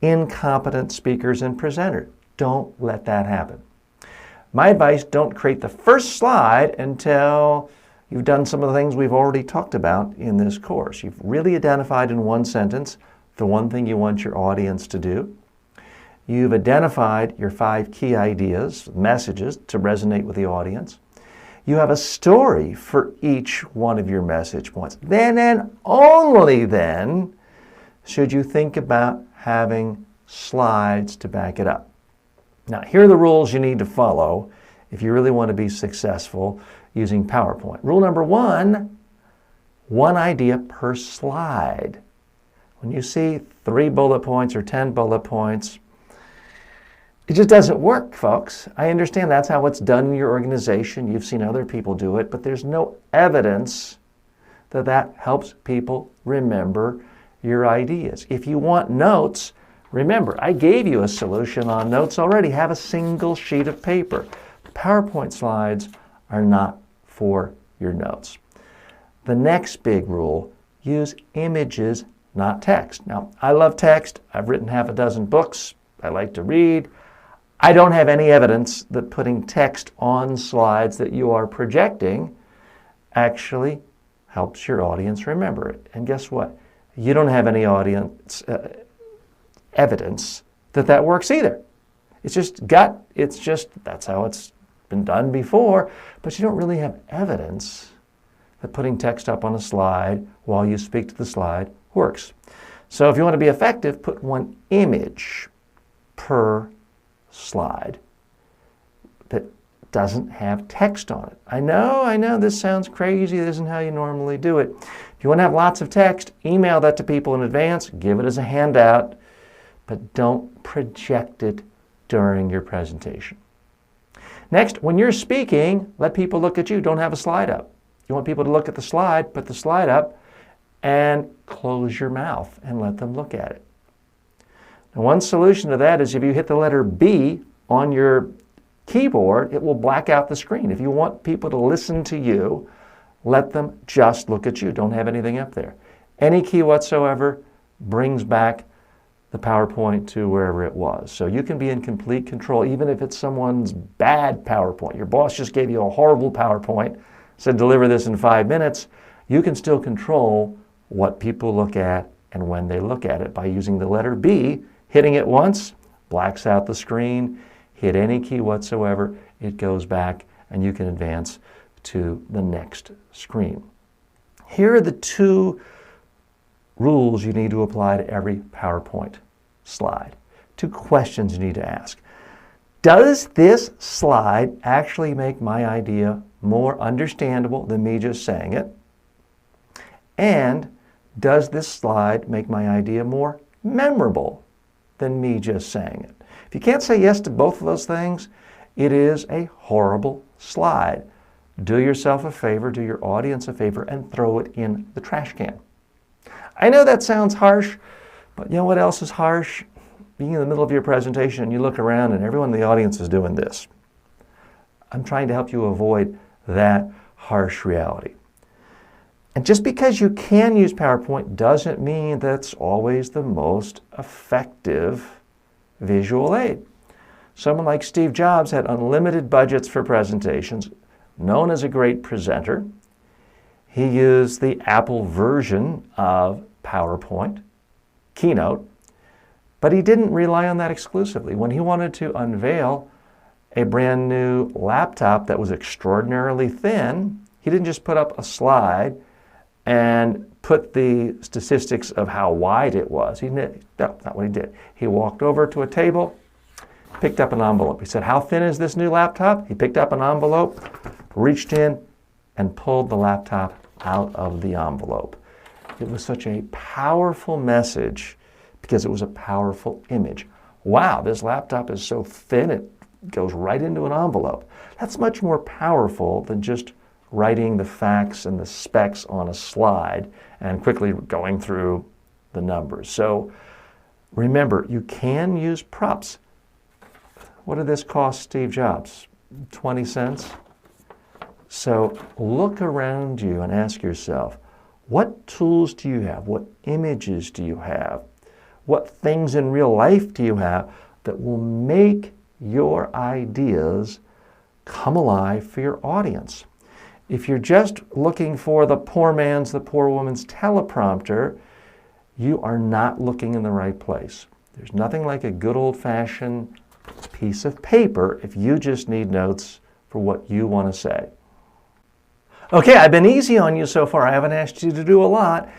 incompetent speakers and presenters. Don't let that happen. My advice, don't create the first slide until you've done some of the things we've already talked about in this course. You've really identified in one sentence the one thing you want your audience to do. You've identified your 5 key ideas, messages to resonate with the audience. You have a story for each one of your message points. Then and only then should you think about having slides to back it up. Now, here are the rules you need to follow if you really want to be successful using PowerPoint. Rule number one idea per slide. When you see 3 bullet points or 10 bullet points, it just doesn't work, folks. I understand that's how it's done in your organization. You've seen other people do it, but there's no evidence that that helps people remember your ideas. If you want notes, remember, I gave you a solution on notes already. Have a single sheet of paper. PowerPoint slides are not for your notes. The next big rule, use images, not text. Now, I love text. I've written half a dozen books. I like to read. I don't have any evidence that putting text on slides that you are projecting actually helps your audience remember it. And guess what? You don't have any audience evidence that that works either. It's just gut. It's just, that's how it's been done before. But you don't really have evidence that putting text up on a slide while you speak to the slide works. So if you want to be effective, put one image per slide that doesn't have text on it. I know this sounds crazy. This isn't how you normally do it. If you want to have lots of text, email that to people in advance, give it as a handout, but don't project it during your presentation. Next, when you're speaking, let people look at you. Don't have a slide up. You want people to look at the slide, put the slide up, and close your mouth and let them look at it. Now, one solution to that is if you hit the letter B on your keyboard, it will black out the screen. If you want people to listen to you, let them just look at you. Don't have anything up there. Any key whatsoever brings back the PowerPoint to wherever it was. So you can be in complete control, even if it's someone's bad PowerPoint. Your boss just gave you a horrible PowerPoint, said deliver this in 5 minutes. You can still control what people look at and when they look at it by using the letter B. Hitting it once blacks out the screen. Hit any key whatsoever, it goes back, and you can advance to the next screen. Here are the 2 rules you need to apply to every PowerPoint slide. 2 questions you need to ask. Does this slide actually make my idea more understandable than me just saying it? And does this slide make my idea more memorable than me just saying it? If you can't say yes to both of those things, it is a horrible slide. Do yourself a favor, do your audience a favor, and throw it in the trash can. I know that sounds harsh, but you know what else is harsh? Being in the middle of your presentation and you look around and everyone in the audience is doing this. I'm trying to help you avoid that harsh reality. And just because you can use PowerPoint doesn't mean that's always the most effective visual aid. Someone like Steve Jobs had unlimited budgets for presentations, known as a great presenter. He used the Apple version of PowerPoint, Keynote, but he didn't rely on that exclusively. When he wanted to unveil a brand new laptop that was extraordinarily thin, he didn't just put up a slide and put the statistics of how wide it was. No, not what he did. He walked over to a table, picked up an envelope. He said, "How thin is this new laptop?" He picked up an envelope, reached in, and pulled the laptop out of the envelope. It was such a powerful message because it was a powerful image. Wow, this laptop is so thin it goes right into an envelope. That's much more powerful than just writing the facts and the specs on a slide and quickly going through the numbers. So remember, you can use props. What did this cost Steve Jobs? 20 cents? So look around you and ask yourself, what tools do you have? What images do you have? What things in real life do you have that will make your ideas come alive for your audience? If you're just looking for the poor man's, the poor woman's teleprompter, you are not looking in the right place. There's nothing like a good old-fashioned piece of paper if you just need notes for what you want to say. Okay, I've been easy on you so far. I haven't asked you to do a lot.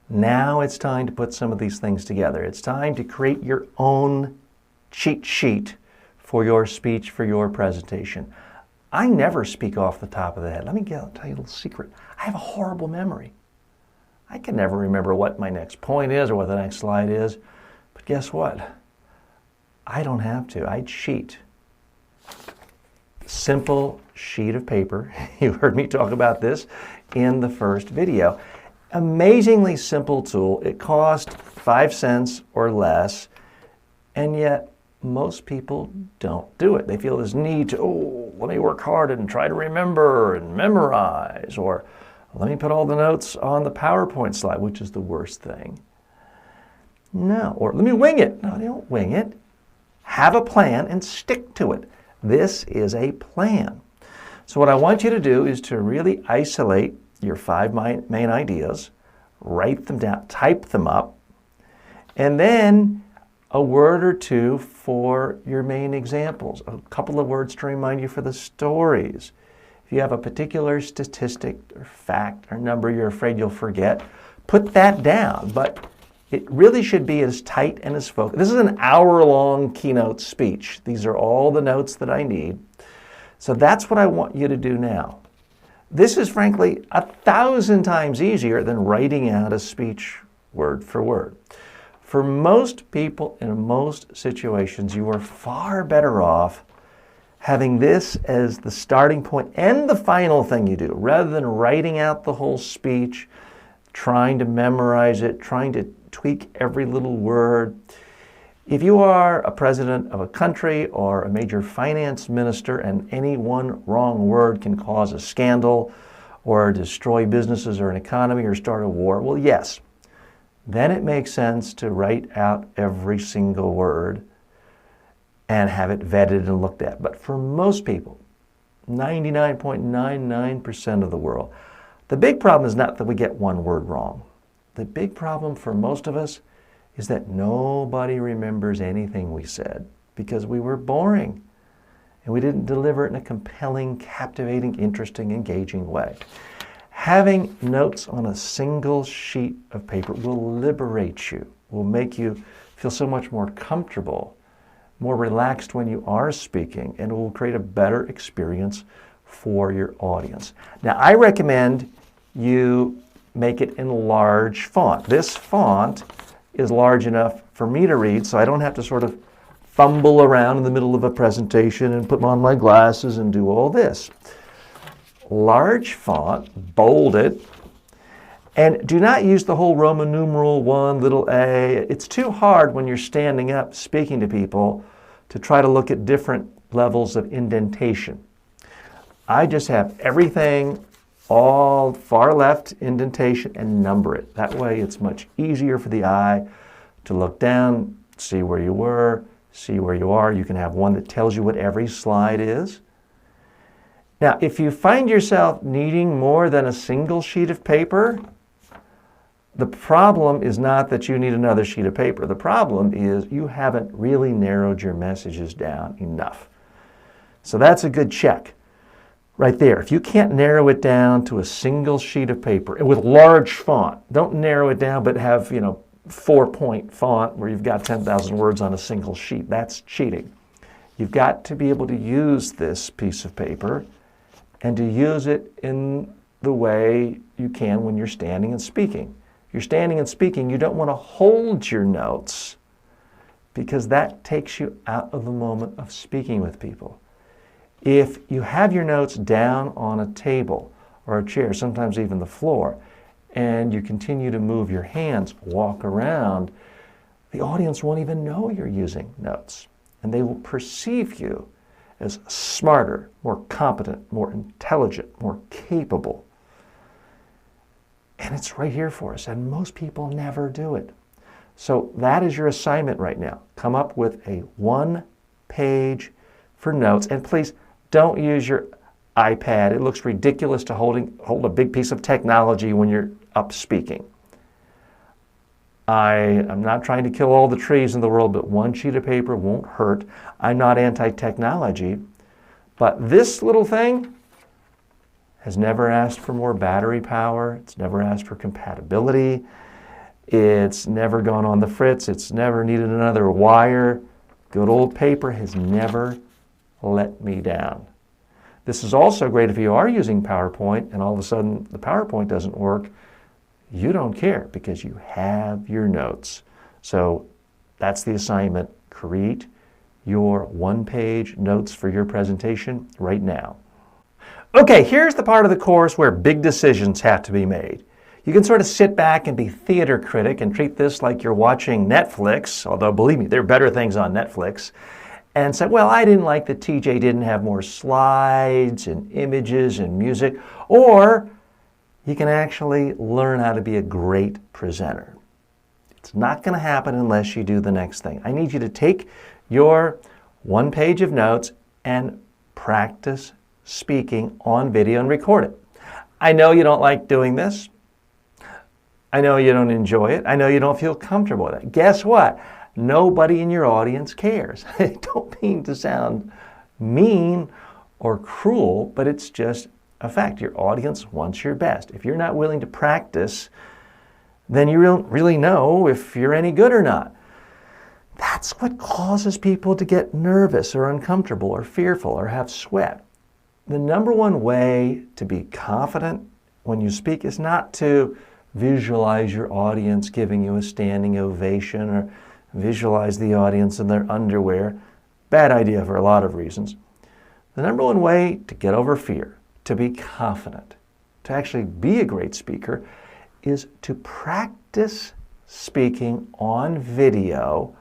Now it's time to put some of these things together. It's time to create your own cheat sheet for your speech, for your presentation. I never speak off the top of the head. Let me tell you a little secret. I have a horrible memory. I can never remember what my next point is or what the next slide is. But guess what? I don't have to. I cheat. Simple sheet of paper. You heard me talk about this in the first video. Amazingly simple tool. It cost 5 cents or less, and yet most people don't do it. They feel this need to, let me work hard and try to remember and memorize, or let me put all the notes on the PowerPoint slide, which is the worst thing. No, or let me wing it. No, they don't wing it. Have a plan and stick to it. This is a plan. So what I want you to do is to really isolate your 5 main ideas, write them down, type them up, and then a word or two for your main examples, a couple of words to remind you for the stories. If you have a particular statistic or fact or number you're afraid you'll forget, put that down. But it really should be as tight and as focused. This is an hour-long keynote speech. These are all the notes that I need. So that's what I want you to do now. This is frankly 1,000 times easier than writing out a speech word for word. For most people in most situations, you are far better off having this as the starting point and the final thing you do, rather than writing out the whole speech, trying to memorize it, trying to tweak every little word. If you are a president of a country or a major finance minister and any one wrong word can cause a scandal or destroy businesses or an economy or start a war, well, yes, then it makes sense to write out every single word and have it vetted and looked at. But for most people, 99.99% of the world, the big problem is not that we get one word wrong. The big problem for most of us is that nobody remembers anything we said because we were boring and we didn't deliver it in a compelling, captivating, interesting, engaging way. Having notes on a single sheet of paper will liberate you, will make you feel so much more comfortable, more relaxed when you are speaking, and will create a better experience for your audience. Now, I recommend you make it in large font. This font is large enough for me to read, so I don't have to sort of fumble around in the middle of a presentation and put on my glasses and do all this. Large font, bold it, and do not use the whole Roman numeral 1, little a. It's too hard when you're standing up speaking to people to try to look at different levels of indentation. I just have everything all far left indentation and number it. That way it's much easier for the eye to look down, see where you were, see where you are. You can have one that tells you what every slide is. Now, if you find yourself needing more than a single sheet of paper, the problem is not that you need another sheet of paper. The problem is you haven't really narrowed your messages down enough. So that's a good check right there. If you can't narrow it down to a single sheet of paper and with large font, don't narrow it down but have, 4-point font where you've got 10,000 words on a single sheet. That's cheating. You've got to be able to use this piece of paper and to use it in the way you can when you're standing and speaking. If you're standing and speaking, you don't want to hold your notes because that takes you out of the moment of speaking with people. If you have your notes down on a table or a chair, sometimes even the floor, and you continue to move your hands, walk around, the audience won't even know you're using notes. And they will perceive you as smarter, more competent, more intelligent, more capable. And it's right here for us, and most people never do it. So that is your assignment right now. Come up with a 1-page for notes, and please don't use your iPad. It looks ridiculous to hold a big piece of technology when you're up speaking. I'm not trying to kill all the trees in the world, but one sheet of paper won't hurt. I'm not anti-technology, but this little thing, has never asked for more battery power. It's never asked for compatibility. It's never gone on the fritz. It's never needed another wire. Good old paper has never let me down. This is also great if you are using PowerPoint and all of a sudden the PowerPoint doesn't work. You don't care because you have your notes. So that's the assignment. Create your one-page notes for your presentation right now. Okay, here's the part of the course where big decisions have to be made. You can sort of sit back and be theater critic and treat this like you're watching Netflix, although believe me, there are better things on Netflix, and say, well, I didn't like that TJ didn't have more slides and images and music, or you can actually learn how to be a great presenter. It's not going to happen unless you do the next thing. I need you to take your one page of notes and practice speaking on video and record it. I know you don't like doing this. I know you don't enjoy it. I know you don't feel comfortable with it. Guess what? Nobody in your audience cares. I don't mean to sound mean or cruel, but it's just a fact. Your audience wants your best. If you're not willing to practice, then you don't really know if you're any good or not. That's what causes people to get nervous or uncomfortable or fearful or have sweat. The number one way to be confident when you speak is not to visualize your audience giving you a standing ovation or visualize the audience in their underwear. Bad idea for a lot of reasons. The number one way to get over fear, to be confident, to actually be a great speaker, is to practice speaking on video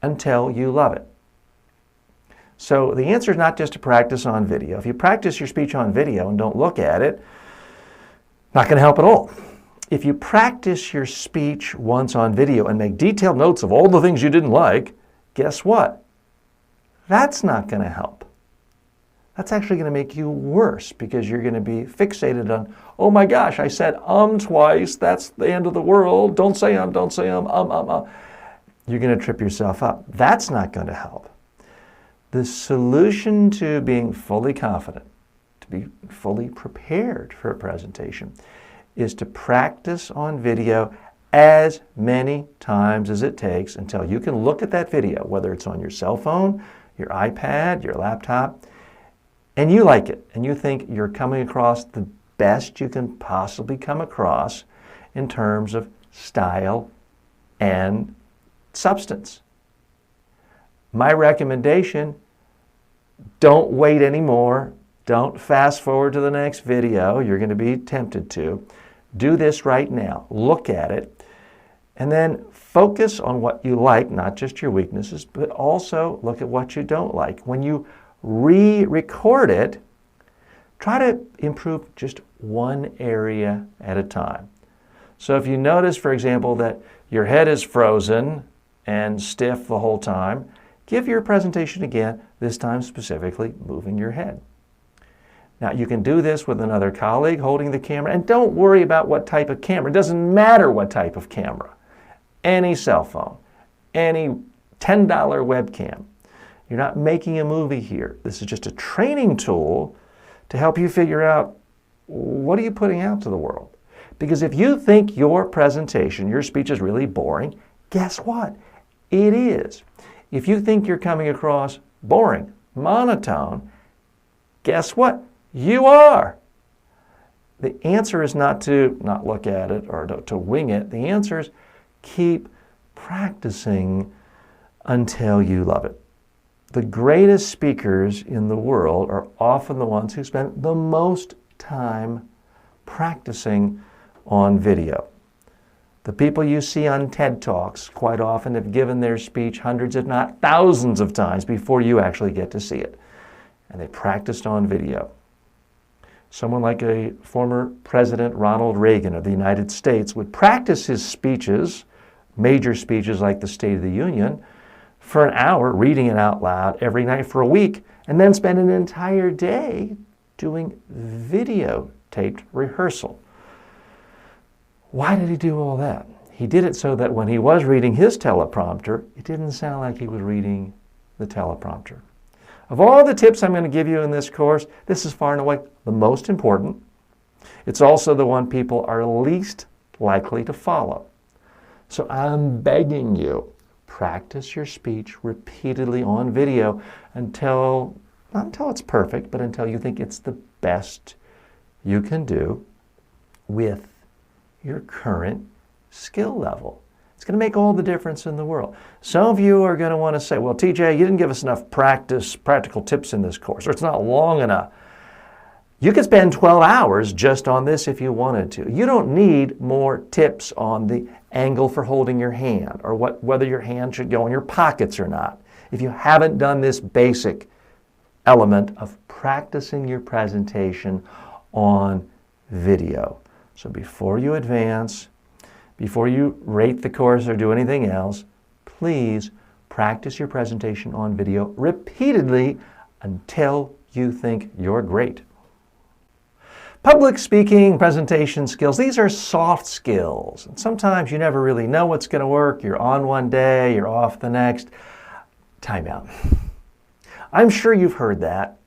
until you love it. So the answer is not just to practice on video. If you practice your speech on video and don't look at it, not going to help at all. If you practice your speech once on video and make detailed notes of all the things you didn't like, guess what? That's not going to help. That's actually going to make you worse because you're going to be fixated on, oh my gosh, I said twice, that's the end of the world, don't say don't say You're going to trip yourself up. That's not going to help. The solution to being fully confident, to be fully prepared for a presentation, is to practice on video as many times as it takes until you can look at that video, whether it's on your cell phone, your iPad, your laptop, and you like it, and you think you're coming across the best you can possibly come across in terms of style and substance. My recommendation, don't wait anymore. Don't fast forward to the next video. You're going to be tempted to. Do this right now. Look at it. And then focus on what you like, not just your weaknesses, but also look at what you don't like. When you re-record it, try to improve just one area at a time. So if you notice, for example, that your head is frozen and stiff the whole time, give your presentation again, this time specifically moving your head. Now, you can do this with another colleague holding the camera, and don't worry about what type of camera. It doesn't matter what type of camera. Any cell phone, any $10 webcam. You're not making a movie here. This is just a training tool to help you figure out, what are you putting out to the world? Because if you think your presentation, your speech is really boring, guess what? It is. If you think you're coming across boring, monotone, guess what? You are. The answer is not to not look at it or to wing it. The answer is keep practicing until you love it. The greatest speakers in the world are often the ones who spend the most time practicing on video. The people you see on TED Talks quite often have given their speech hundreds, if not thousands of times before you actually get to see it. And they practiced on video. Someone like a former President Ronald Reagan of the United States would practice his speeches, major speeches like the State of the Union, for an hour, reading it out loud every night for a week, and then spend an entire day doing videotaped rehearsal. Why did he do all that? He did it so that when he was reading his teleprompter, it didn't sound like he was reading the teleprompter. Of all the tips I'm going to give you in this course, this is far and away the most important. It's also the one people are least likely to follow. So I'm begging you, practice your speech repeatedly on video until, not until it's perfect, but until you think it's the best you can do with your current skill level. It's going to make all the difference in the world. Some of you are going to want to say, well, TJ, you didn't give us enough practical tips in this course, or it's not long enough. You could spend 12 hours just on this if you wanted to. You don't need more tips on the angle for holding your hand or whether your hand should go in your pockets or not. If you haven't done this basic element of practicing your presentation on video. So before you advance, before you rate the course or do anything else, please practice your presentation on video repeatedly until you think you're great. Public speaking, presentation skills, these are soft skills. And sometimes you never really know what's going to work. You're on one day, you're off the next. Time out. I'm sure you've heard that.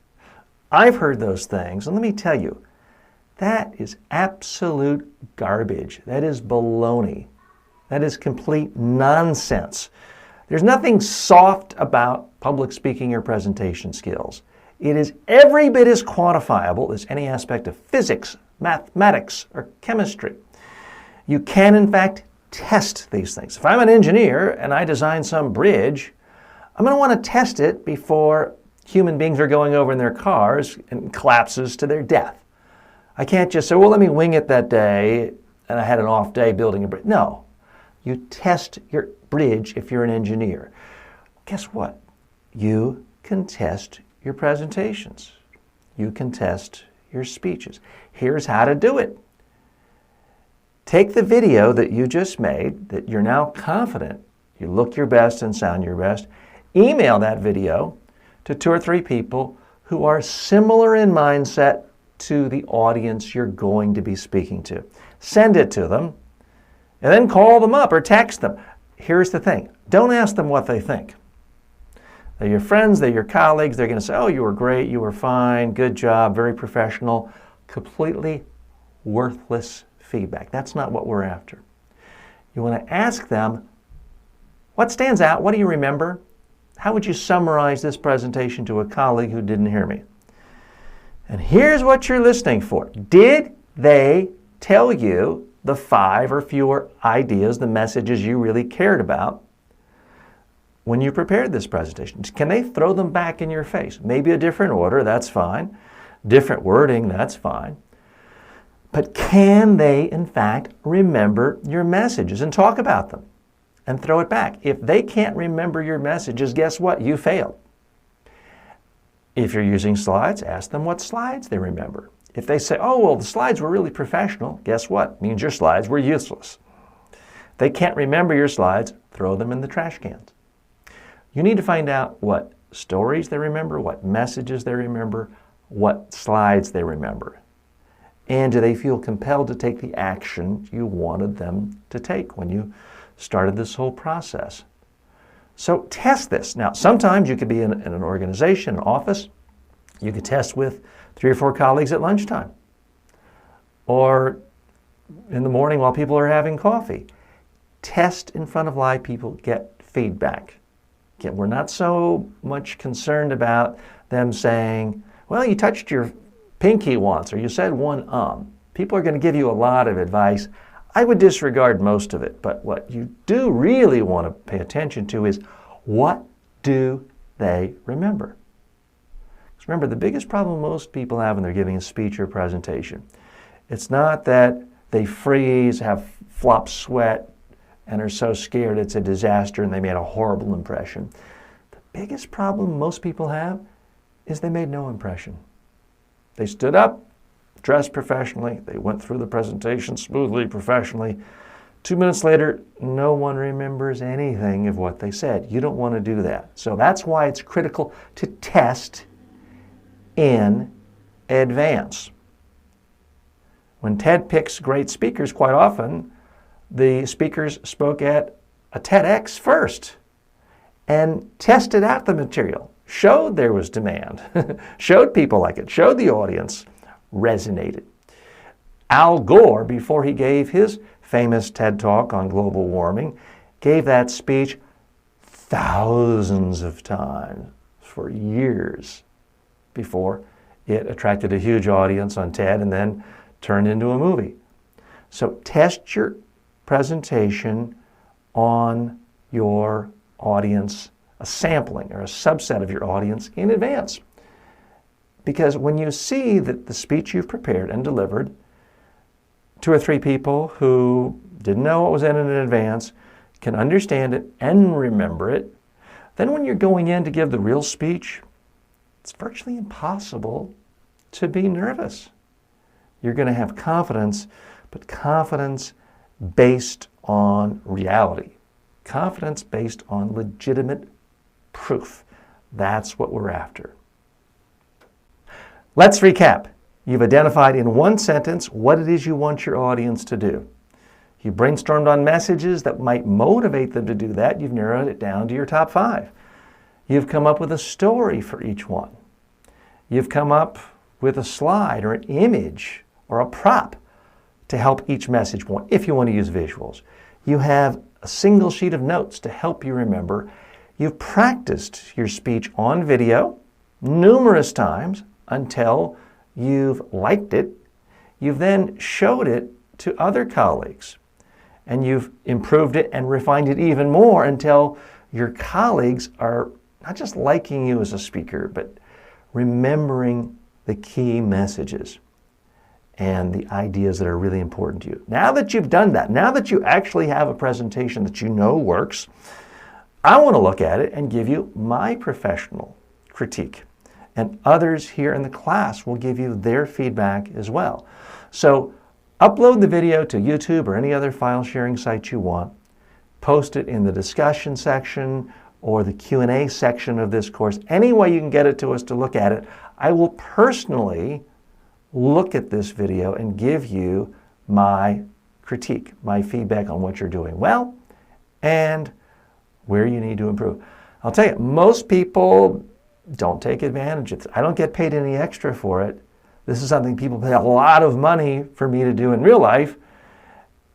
I've heard those things. And let me tell you, that is absolute garbage. That is baloney. That is complete nonsense. There's nothing soft about public speaking or presentation skills. It is every bit as quantifiable as any aspect of physics, mathematics, or chemistry. You can, in fact, test these things. If I'm an engineer and I design some bridge, I'm going to want to test it before human beings are going over in their cars and collapses to their death. I can't just say, well, let me wing it that day, and I had an off day building a bridge. No. You test your bridge if you're an engineer. Guess what? You can test your presentations. You can test your speeches. Here's how to do it. Take the video that you just made, that you're now confident you look your best and sound your best. Email that video to 2 or 3 people who are similar in mindset to the audience you're going to be speaking to. Send it to them, and then call them up or text them. Here's the thing. Don't ask them what they think. They're your friends, they're your colleagues. They're going to say, oh, you were great, you were fine, good job, very professional. Completely worthless feedback. That's not what we're after. You want to ask them, what stands out? What do you remember? How would you summarize this presentation to a colleague who didn't hear me? And here's what you're listening for. Did they tell you the 5 or fewer ideas, the messages you really cared about when you prepared this presentation? Can they throw them back in your face? Maybe a different order, that's fine. Different wording, that's fine. But can they, in fact, remember your messages and talk about them and throw it back? If they can't remember your messages, guess what? You failed. If you're using slides, ask them what slides they remember. If they say, oh, well, the slides were really professional, guess what? It means your slides were useless. If they can't remember your slides, throw them in the trash cans. You need to find out what stories they remember, what messages they remember, what slides they remember. And do they feel compelled to take the action you wanted them to take when you started this whole process? So test this. Now, sometimes you could be in an organization, an office. You could test with 3 or 4 colleagues at lunchtime or in the morning while people are having coffee. Test in front of live people, get feedback. Again, we're not so much concerned about them saying, well, you touched your pinky once or you said one. People are going to give you a lot of advice. I would disregard most of it, but what you do really want to pay attention to is what do they remember? Because remember, the biggest problem most people have when they're giving a speech or presentation, it's not that they freeze, have flop sweat, and are so scared it's a disaster and they made a horrible impression. The biggest problem most people have is they made no impression. They stood up, dressed professionally, they went through the presentation smoothly, professionally. 2 minutes later, no one remembers anything of what they said. You don't want to do that. So that's why it's critical to test in advance. When TED picks great speakers, quite often, the speakers spoke at a TEDx first and tested out the material. showed there was demand, showed people like it, showed the audience, resonated. Al Gore, before he gave his famous TED Talk on global warming, gave that speech thousands of times for years before it attracted a huge audience on TED and then turned into a movie. So test your presentation on your audience, a sampling or a subset of your audience in advance. Because when you see that the speech you've prepared and delivered, 2 or 3 people who didn't know what was in it in advance can understand it and remember it, then when you're going in to give the real speech, it's virtually impossible to be nervous. You're going to have confidence, but confidence based on reality. Confidence based on legitimate proof. That's what we're after. Let's recap. You've identified in one sentence what it is you want your audience to do. You brainstormed on messages that might motivate them to do that. You've narrowed it down to your top 5. You've come up with a story for each one. You've come up with a slide or an image or a prop to help each message point, if you want to use visuals. You have a single sheet of notes to help you remember. You've practiced your speech on video numerous times until you've liked it. You've then showed it to other colleagues, and you've improved it and refined it even more until your colleagues are not just liking you as a speaker, but remembering the key messages and the ideas that are really important to you. Now that you've done that, now that you actually have a presentation that you know works, I want to look at it and give you my professional critique. And others here in the class will give you their feedback as well. So upload the video to YouTube or any other file sharing site you want. Post it in the discussion section or the Q&A section of this course. Any way you can get it to us to look at it, I will personally look at this video and give you my critique, my feedback on what you're doing well and where you need to improve. I'll tell you, most people don't take advantage of it. I don't get paid any extra for it. This is something people pay a lot of money for me to do in real life,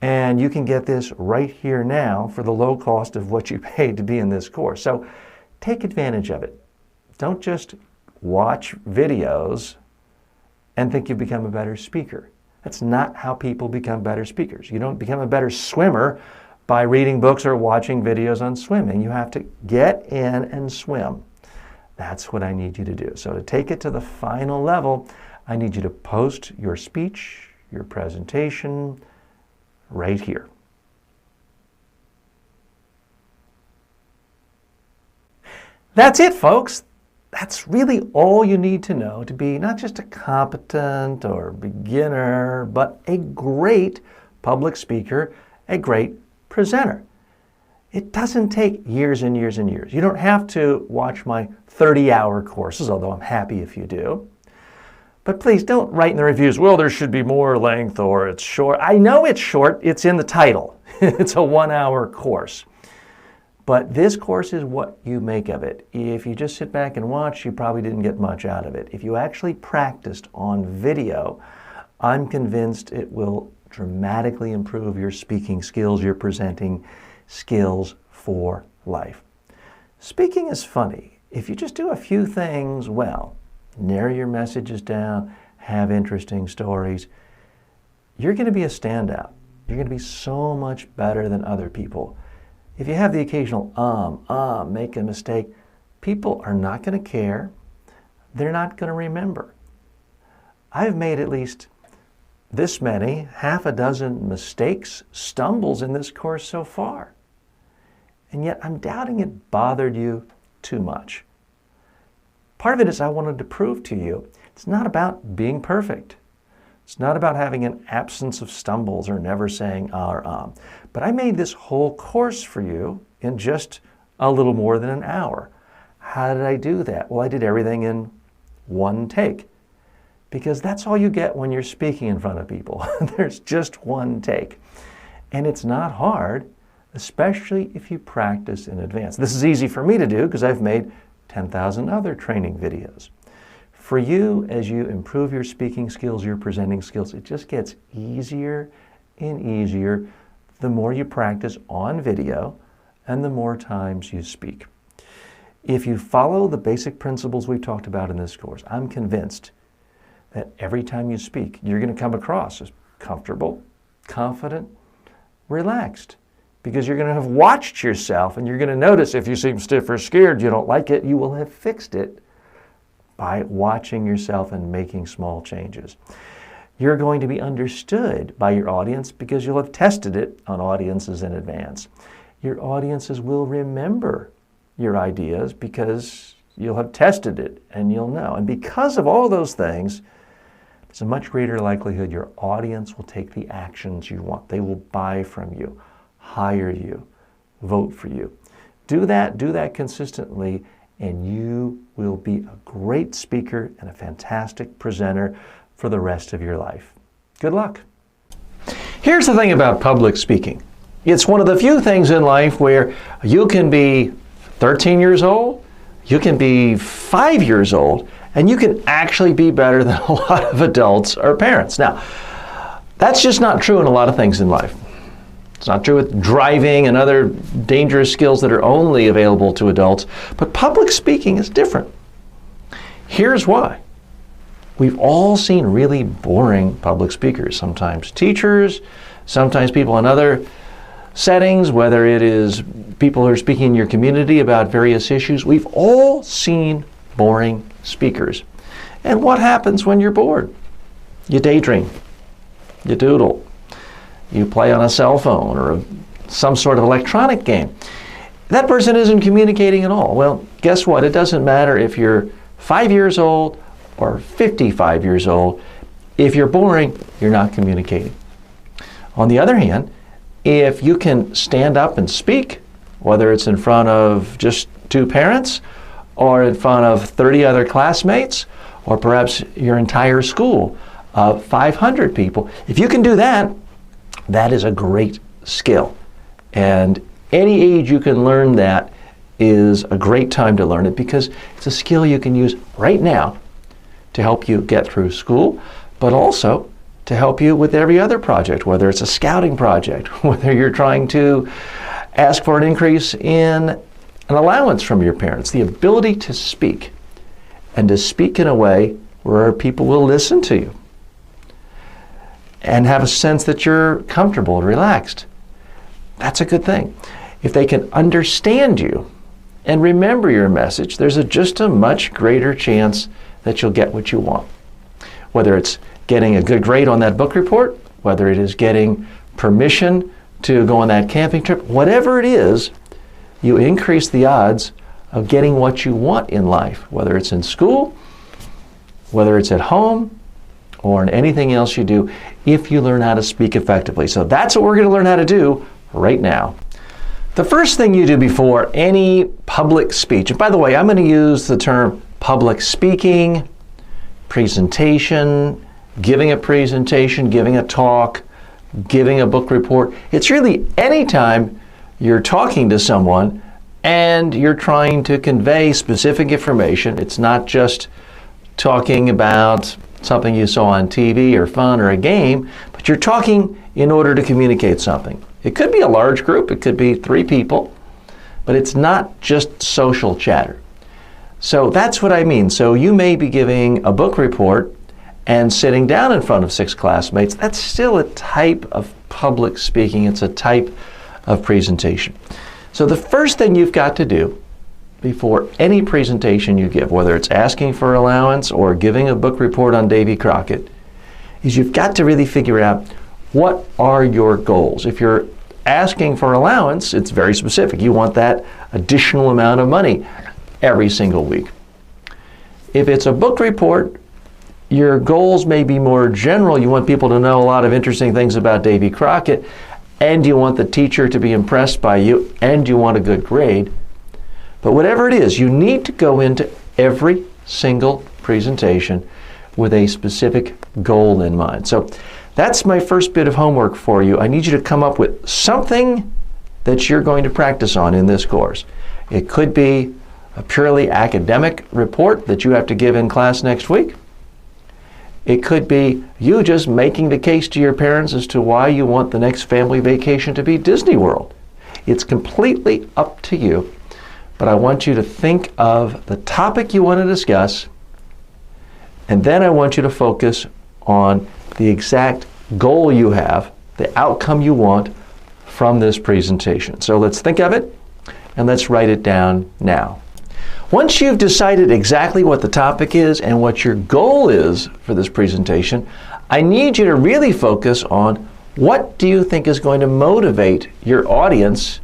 and you can get this right here now for the low cost of what you paid to be in this course. So take advantage of it. Don't just watch videos and think you've become a better speaker. That's not how people become better speakers. You don't become a better swimmer by reading books or watching videos on swimming. You have to get in and swim. That's what I need you to do. So to take it to the final level, I need you to post your speech, your presentation, right here. That's it, folks. That's really all you need to know to be not just a competent or beginner, but a great public speaker, a great presenter. It doesn't take years and years and years. You don't have to watch my 30-hour courses, although I'm happy if you do. But please don't write in the reviews, well, there should be more length or it's short. I know it's short. It's in the title. It's a 1-hour course. But this course is what you make of it. If you just sit back and watch, you probably didn't get much out of it. If you actually practiced on video, I'm convinced it will dramatically improve your speaking skills, your presenting skills for life. Speaking is funny. If you just do a few things well, narrow your messages down, have interesting stories, you're going to be a standout. You're going to be so much better than other people. If you have the occasional make a mistake, people are not going to care. They're not going to remember. I've made at least this many, half a dozen mistakes, stumbles in this course so far. And yet I'm doubting it bothered you too much. Part of it is I wanted to prove to you it's not about being perfect. It's not about having an absence of stumbles or never saying or But I made this whole course for you in just a little more than an hour. How did I do that? Well, I did everything in one take. Because that's all you get when you're speaking in front of people. There's just one take. And it's not hard, especially if you practice in advance. This is easy for me to do because I've made 10,000 other training videos. For you, as you improve your speaking skills, your presenting skills, it just gets easier and easier the more you practice on video and the more times you speak. If you follow the basic principles we've talked about in this course, I'm convinced that every time you speak, you're going to come across as comfortable, confident, relaxed, because you're going to have watched yourself and you're going to notice if you seem stiff or scared, you don't like it, you will have fixed it by watching yourself and making small changes. You're going to be understood by your audience because you'll have tested it on audiences in advance. Your audiences will remember your ideas because you'll have tested it and you'll know. And because of all those things, there's a much greater likelihood your audience will take the actions you want. They will buy from you, hire you, vote for you. Do that consistently, and you will be a great speaker and a fantastic presenter for the rest of your life. Good luck. Here's the thing about public speaking. It's one of the few things in life where you can be 13 years old, you can be 5 years old, and you can actually be better than a lot of adults or parents. Now, that's just not true in a lot of things in life. It's not true with driving and other dangerous skills that are only available to adults, but public speaking is different. Here's why. We've all seen really boring public speakers, sometimes teachers, sometimes people in other settings, whether it is people who are speaking in your community about various issues. We've all seen boring speakers. And what happens when you're bored? You daydream, you doodle, you play on a cell phone or some sort of electronic game. That person isn't communicating at all. Well, guess what? It doesn't matter if you're 5 years old or 55 years old. If you're boring, you're not communicating. On the other hand, if you can stand up and speak, whether it's in front of just 2 parents or in front of 30 other classmates or perhaps your entire school of 500 people, if you can do that, that is a great skill. And any age you can learn that is a great time to learn it because it's a skill you can use right now to help you get through school, but also to help you with every other project, whether it's a scouting project, whether you're trying to ask for an increase in an allowance from your parents. The ability to speak, and to speak in a way where people will listen to you and have a sense that you're comfortable and relaxed. That's a good thing. If they can understand you and remember your message, there's just a much greater chance that you'll get what you want. Whether it's getting a good grade on that book report, whether it is getting permission to go on that camping trip, whatever it is, you increase the odds of getting what you want in life, whether it's in school, whether it's at home, or in anything else you do, if you learn how to speak effectively. So that's what we're going to learn how to do right now. The first thing you do before any public speech, and by the way, I'm going to use the term public speaking, presentation, giving a presentation, giving a talk, giving a book report. It's really any time you're talking to someone and you're trying to convey specific information. It's not just talking about something you saw on TV or fun or a game, but you're talking in order to communicate something. It could be a large group, it could be 3 people, but it's not just social chatter. So that's what I mean. So you may be giving a book report and sitting down in front of 6 classmates. That's still a type of public speaking. It's a type of presentation. So the first thing you've got to do before any presentation you give, whether it's asking for allowance or giving a book report on Davy Crockett, is you've got to really figure out what are your goals. If you're asking for allowance, it's very specific. You want that additional amount of money every single week. If it's a book report, your goals may be more general. You want people to know a lot of interesting things about Davy Crockett, and you want the teacher to be impressed by you, and you want a good grade. But whatever it is, you need to go into every single presentation with a specific goal in mind. So that's my first bit of homework for you. I need you to come up with something that you're going to practice on in this course. It could be a purely academic report that you have to give in class next week. It could be you just making the case to your parents as to why you want the next family vacation to be Disney World. It's completely up to you, but I want you to think of the topic you want to discuss, and then I want you to focus on the exact goal you have, the outcome you want from this presentation. So let's think of it, and let's write it down now. Once you've decided exactly what the topic is and what your goal is for this presentation, I need you to really focus on what do you think is going to motivate your audience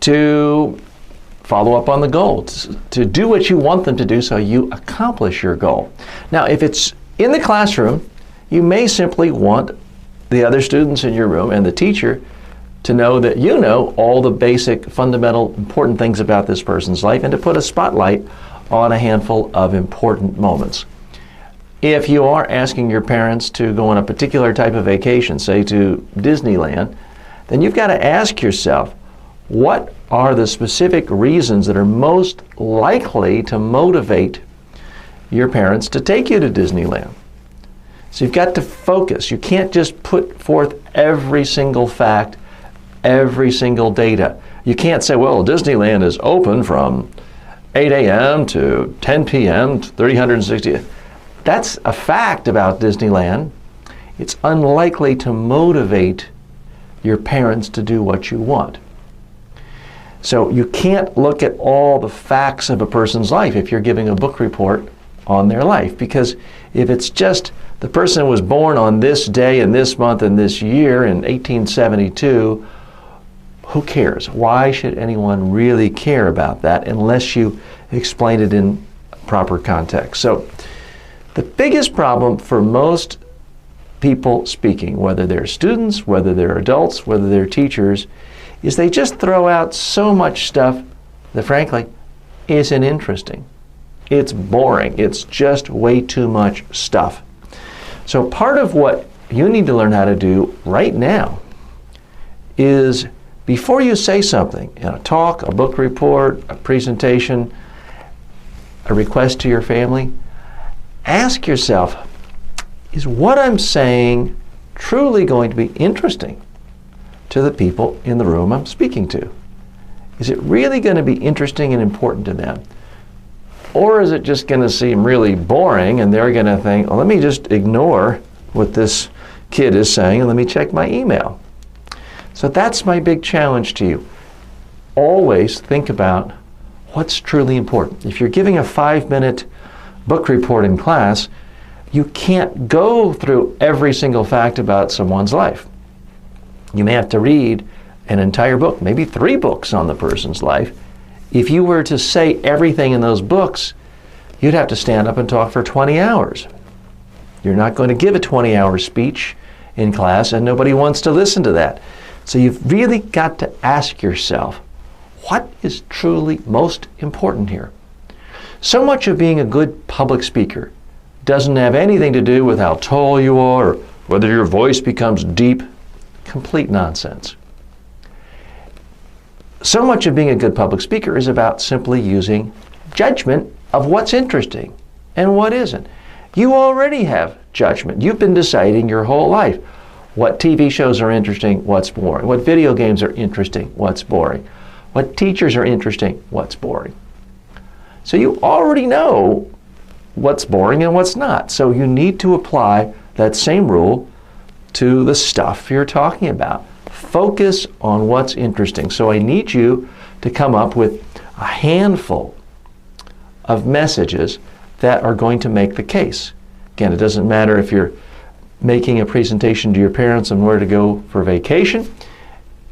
to follow up on the goal, to do what you want them to do so you accomplish your goal. Now, if it's in the classroom, you may simply want the other students in your room and the teacher to know that you know all the basic, fundamental, important things about this person's life and to put a spotlight on a handful of important moments. If you are asking your parents to go on a particular type of vacation, say to Disneyland, then you've got to ask yourself, what are the specific reasons that are most likely to motivate your parents to take you to Disneyland? So you've got to focus. You can't just put forth every single fact, every single data. You can't say, well, Disneyland is open from 8 a.m. to 10 p.m. to 360. That's a fact about Disneyland. It's unlikely to motivate your parents to do what you want. So you can't look at all the facts of a person's life if you're giving a book report on their life, because if it's just the person was born on this day and this month and this year in 1872, who cares? Why should anyone really care about that unless you explain it in proper context? So the biggest problem for most people speaking, whether they're students, whether they're adults, whether they're teachers, is they just throw out so much stuff that frankly isn't interesting. It's boring. It's just way too much stuff. So part of what you need to learn how to do right now is, before you say something in a talk, a book report, a presentation, a request to your family, ask yourself, is what I'm saying truly going to be interesting to the people in the room I'm speaking to? Is it really going to be interesting and important to them? Or is it just going to seem really boring and they're going to think, well, let me just ignore what this kid is saying and let me check my email? So that's my big challenge to you. Always think about what's truly important. If you're giving a 5-minute book report in class, you can't go through every single fact about someone's life. You may have to read an entire book, maybe 3 books on the person's life. If you were to say everything in those books, you'd have to stand up and talk for 20 hours. You're not going to give a 20-hour speech in class, and nobody wants to listen to that. So you've really got to ask yourself, what is truly most important here? So much of being a good public speaker doesn't have anything to do with how tall you are or whether your voice becomes deep. Complete nonsense. So much of being a good public speaker is about simply using judgment of what's interesting and what isn't. You already have judgment. You've been deciding your whole life what TV shows are interesting, what's boring, what video games are interesting, what's boring, what teachers are interesting, what's boring. So you already know what's boring and what's not. So you need to apply that same rule to the stuff you're talking about. Focus on what's interesting. So I need you to come up with a handful of messages that are going to make the case. Again, it doesn't matter if you're making a presentation to your parents on where to go for vacation.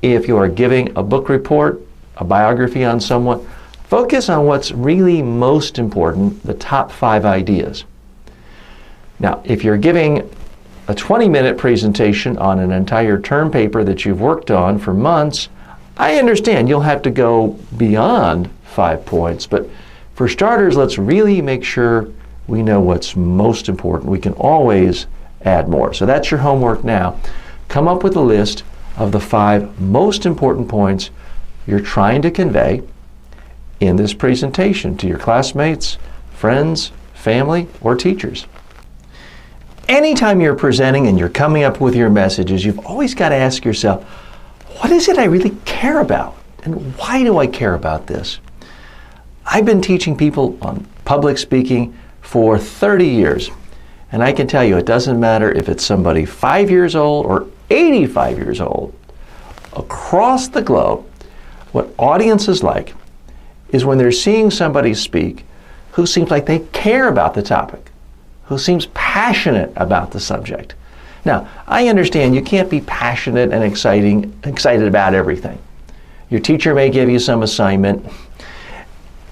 If you are giving a book report, a biography on someone, focus on what's really most important, the top 5 ideas. Now, if you're giving a 20-minute presentation on an entire term paper that you've worked on for months, I understand you'll have to go beyond 5 points, but for starters, let's really make sure we know what's most important. We can always add more. So that's your homework now. Come up with a list of the 5 most important points you're trying to convey, in this presentation to your classmates, friends, family, or teachers. Anytime you're presenting and you're coming up with your messages, you've always got to ask yourself, what is it I really care about? And why do I care about this? I've been teaching people on public speaking for 30 years. And I can tell you, it doesn't matter if it's somebody 5 years old or 85 years old. Across the globe, what audiences like is when they're seeing somebody speak who seems like they care about the topic, who seems passionate about the subject. Now, I understand you can't be passionate and excited about everything. Your teacher may give you some assignment,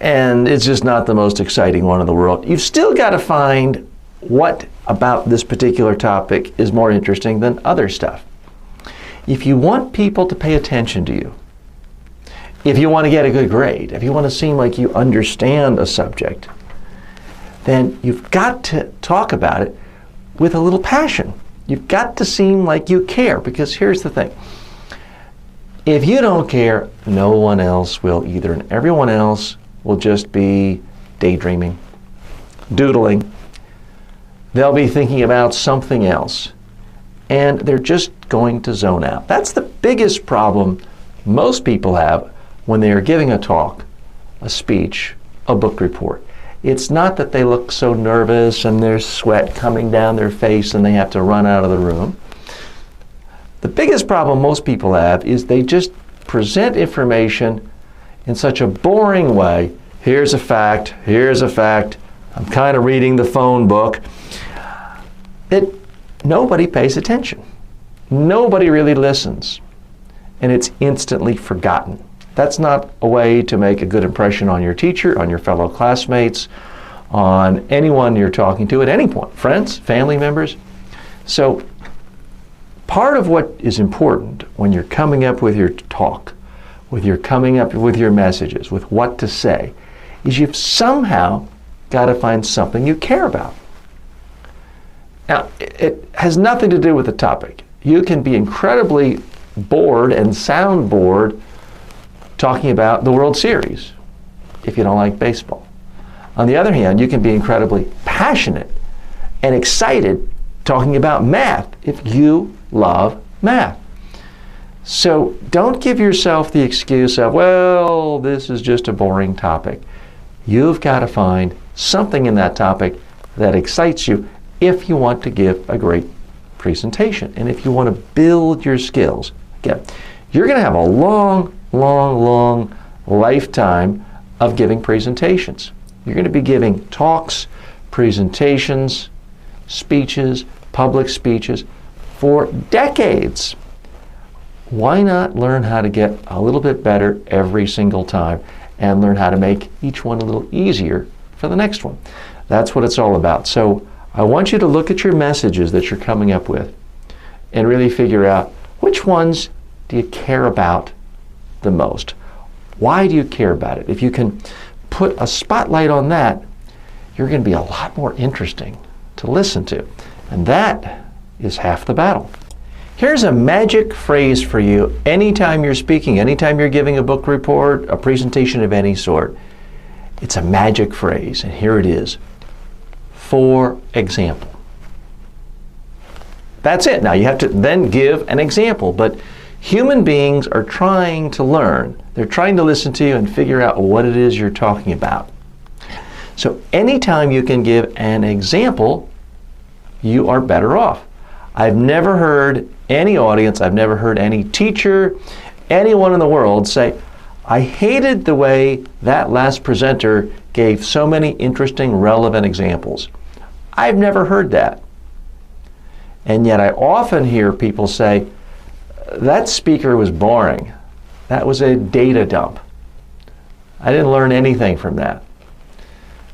and it's just not the most exciting one in the world. You've still got to find what about this particular topic is more interesting than other stuff. If you want people to pay attention to you, if you want to get a good grade, if you want to seem like you understand a subject, then you've got to talk about it with a little passion. You've got to seem like you care, because here's the thing. If you don't care, no one else will either, and everyone else will just be daydreaming, doodling. They'll be thinking about something else, and they're just going to zone out. That's the biggest problem most people have when they are giving a talk, a speech, a book report. It's not that they look so nervous and there's sweat coming down their face and they have to run out of the room. The biggest problem most people have is they just present information in such a boring way. Here's a fact, I'm kind of reading the phone book. That nobody pays attention. Nobody really listens. And it's instantly forgotten. That's not a way to make a good impression on your teacher, on your fellow classmates, on anyone you're talking to at any point, friends, family members. So part of what is important when you're coming up with your talk, when you're coming up with your messages, with what to say, is you've somehow got to find something you care about. Now, it has nothing to do with the topic. You can be incredibly bored and sound bored talking about the World Series if you don't like baseball. On the other hand, you can be incredibly passionate and excited talking about math if you love math. So don't give yourself the excuse of, well, this is just a boring topic. You've got to find something in that topic that excites you if you want to give a great presentation and if you want to build your skills. Again, you're going to have a long lifetime of giving presentations. You're going to be giving talks, presentations, speeches, public speeches for decades. Why not learn how to get a little bit better every single time and learn how to make each one a little easier for the next one? That's what it's all about. So I want you to look at your messages that you're coming up with and really figure out which ones do you care about the most. Why do you care about it? If you can put a spotlight on that, you're going to be a lot more interesting to listen to. And that is half the battle. Here's a magic phrase for you anytime you're speaking, anytime you're giving a book report, a presentation of any sort. It's a magic phrase, and here it is. For example. That's it. Now you have to then give an example, but human beings are trying to learn. They're trying to listen to you and figure out what it is you're talking about. So anytime you can give an example, you are better off. I've never heard any audience, I've never heard any teacher, anyone in the world say, I hated the way that last presenter gave so many interesting, relevant examples. I've never heard that. And yet I often hear people say, that speaker was boring. That was a data dump. I didn't learn anything from that.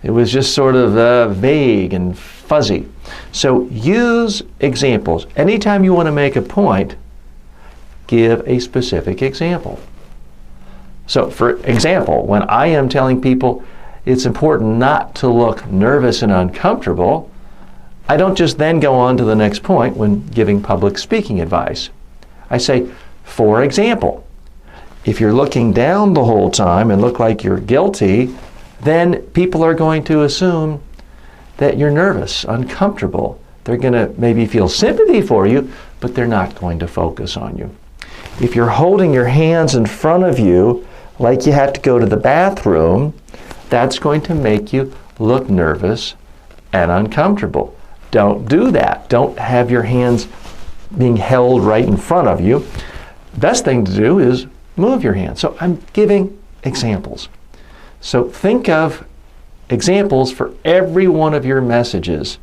It was just sort of vague and fuzzy. So use examples. Anytime you want to make a point, give a specific example. So for example, when I am telling people it's important not to look nervous and uncomfortable, I don't just then go on to the next point when giving public speaking advice. I say, for example, If you're looking down the whole time and look like you're guilty, then people are going to assume that you're nervous, uncomfortable. They're going to maybe feel sympathy for you, but they're not going to focus on you. If you're holding your hands in front of you like you have to go to the bathroom, that's going to make you look nervous and uncomfortable. Don't do that. Don't have your hands being held right in front of you. Best thing to do is move your hands. So I'm giving examples. So think of examples for every one of your messages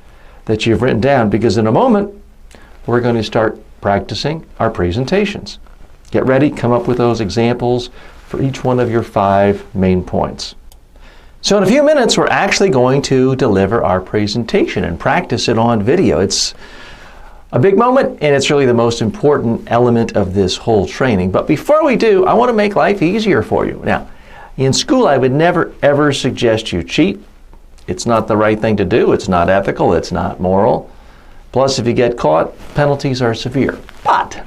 that you've written down, because in a moment we're going to start practicing our presentations. Get ready, come up with those examples for each one of your 5 main points. So in a few minutes we're actually going to deliver our presentation and practice it on video. It's a big moment, and it's really the most important element of this whole training. But before we do, I want to make life easier for you. Now, in school, I would never ever suggest you cheat. It's not the right thing to do. It's not ethical. It's not moral. Plus, if you get caught, penalties are severe. But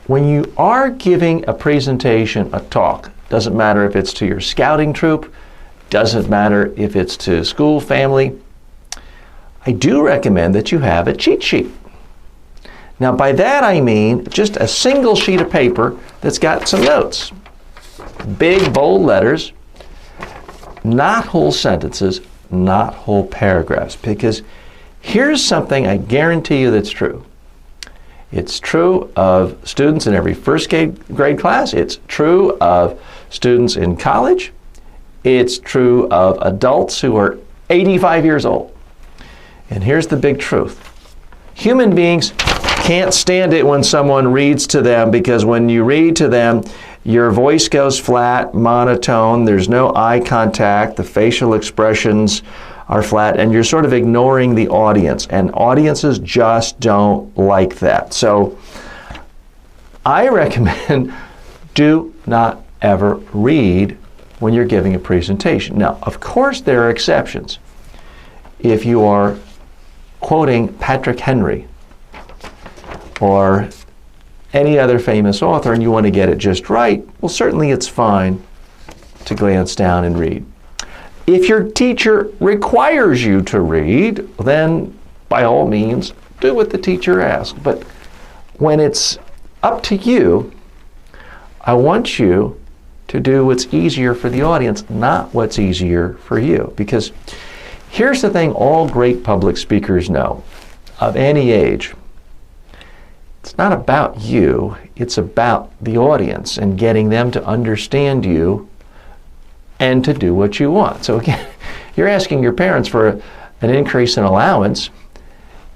when you are giving a presentation, a talk, doesn't matter if it's to your scouting troop, doesn't matter if it's to school, family, I do recommend that you have a cheat sheet. Now, by that I mean just a single sheet of paper that's got some notes. Big, bold letters, not whole sentences, not whole paragraphs. Because here's something I guarantee you that's true. It's true of students in every first grade class. It's true of students in college. It's true of adults who are 85 years old. And here's the big truth. Human beings can't stand it when someone reads to them, because when you read to them, your voice goes flat, monotone, there's no eye contact, the facial expressions are flat, and you're sort of ignoring the audience. And audiences just don't like that. So I recommend do not ever read when you're giving a presentation. Now, of course, there are exceptions. If you are quoting Patrick Henry or any other famous author and you want to get it just right, well, certainly it's fine to glance down and read. If your teacher requires you to read, then by all means, do what the teacher asks. But when it's up to you, I want you to do what's easier for the audience, not what's easier for you. Because here's the thing all great public speakers know, of any age. It's not about you, it's about the audience and getting them to understand you and to do what you want. So again, you're asking your parents for an increase in allowance.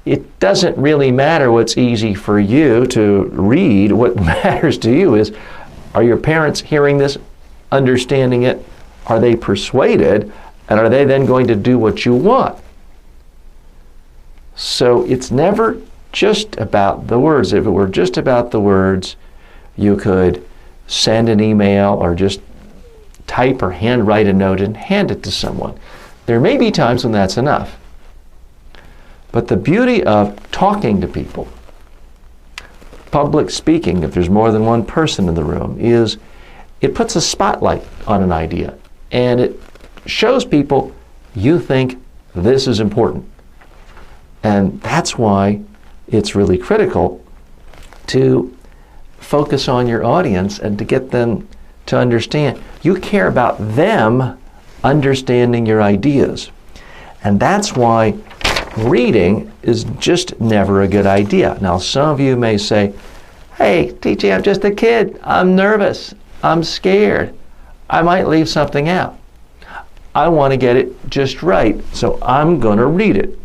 It doesn't really matter what's easy for you to read. What matters to you is, are your parents hearing this, understanding it? Are they persuaded? And are they then going to do what you want? So it's never just about the words. If it were just about the words, you could send an email or just type or handwrite a note and hand it to someone. There may be times when that's enough. But the beauty of talking to people, public speaking, if there's more than one person in the room, is it puts a spotlight on an idea. And it shows people you think this is important. And that's why it's really critical to focus on your audience and to get them to understand. You care about them understanding your ideas. And that's why reading is just never a good idea. Now, some of you may say, hey, TJ, I'm just a kid. I'm nervous. I'm scared. I might leave something out. I want to get it just right, so I'm going to read it.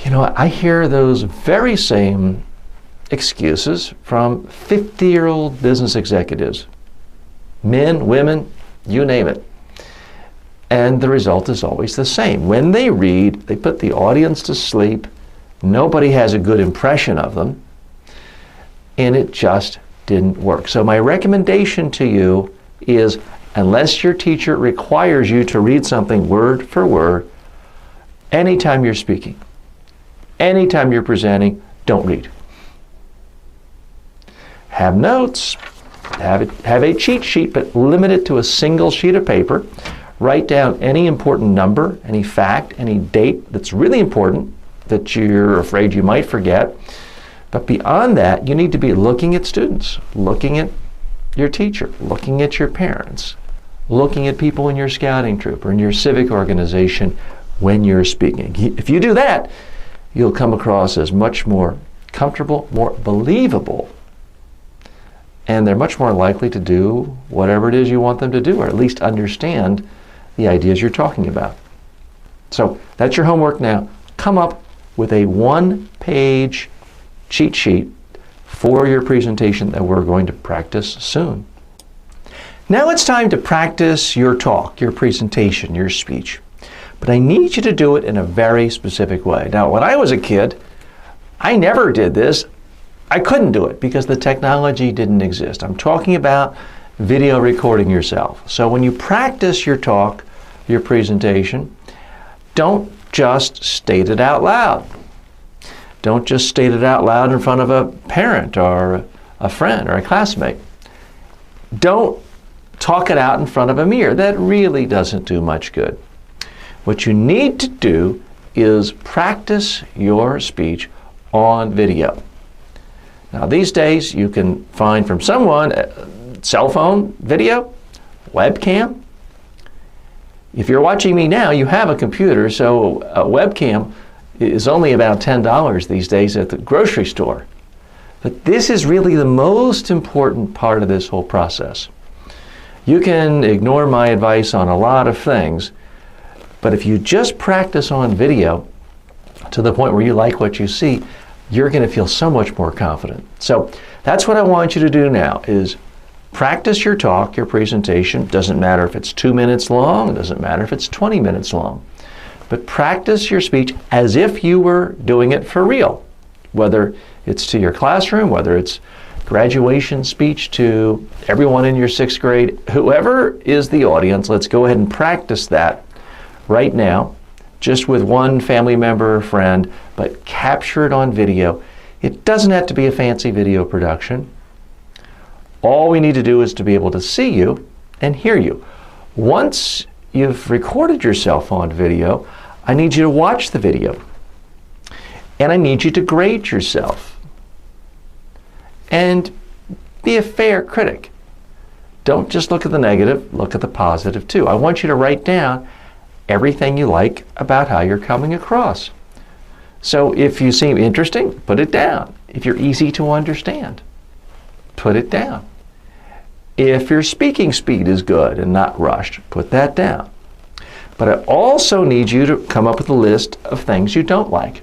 You know, I hear those very same excuses from 50-year-old business executives. Men, women, you name it. And the result is always the same. When they read, they put the audience to sleep. Nobody has a good impression of them. And it just didn't work. So my recommendation to you is, unless your teacher requires you to read something word for word, anytime you're speaking, anytime you're presenting, don't read. have notes, have a cheat sheet, but limit it to a single sheet of paper. Write down any important number, any fact, any date that's really important that you're afraid you might forget. But beyond that, you need to be looking at students, looking at your teacher, looking at your parents, looking at people in your scouting troop or in your civic organization when you're speaking. If you do that, you'll come across as much more comfortable, more believable, and they're much more likely to do whatever it is you want them to do, or at least understand the ideas you're talking about. So that's your homework now. Come up with a one-page cheat sheet for your presentation that we're going to practice soon. Now it's time to practice your talk, your presentation, your speech. But I need you to do it in a very specific way. Now, when I was a kid, I never did this. I couldn't do it because the technology didn't exist. I'm talking about video recording yourself. So when you practice your talk, your presentation, don't just state it out loud. Don't just state it out loud in front of a parent or a friend or a classmate. Don't talk it out in front of a mirror. That really doesn't do much good. What you need to do is practice your speech on video. Now these days you can find from someone a cell phone video, webcam. If you're watching me now, you have a computer, so a webcam is only about $10 these days at the grocery store. But this is really the most important part of this whole process. You can ignore my advice on a lot of things, but if you just practice on video to the point where you like what you see, you're going to feel so much more confident. So that's what I want you to do now, is practice your talk, your presentation. Doesn't matter if it's 2 minutes long, it doesn't matter if it's 20 minutes long. But practice your speech as if you were doing it for real, whether it's to your classroom, whether it's graduation speech to everyone in your 6th grade, whoever is the audience. Let's go ahead and practice that right now, just with one family member or friend, but capture it on video. It doesn't have to be a fancy video production. All we need to do is to be able to see you and hear you. Once you've recorded yourself on video, I need you to watch the video. And I need you to grade yourself. And be a fair critic. Don't just look at the negative, look at the positive too. I want you to write down everything you like about how you're coming across. So if you seem interesting, put it down. If you're easy to understand, put it down. If your speaking speed is good and not rushed, put that down. But I also need you to come up with a list of things you don't like.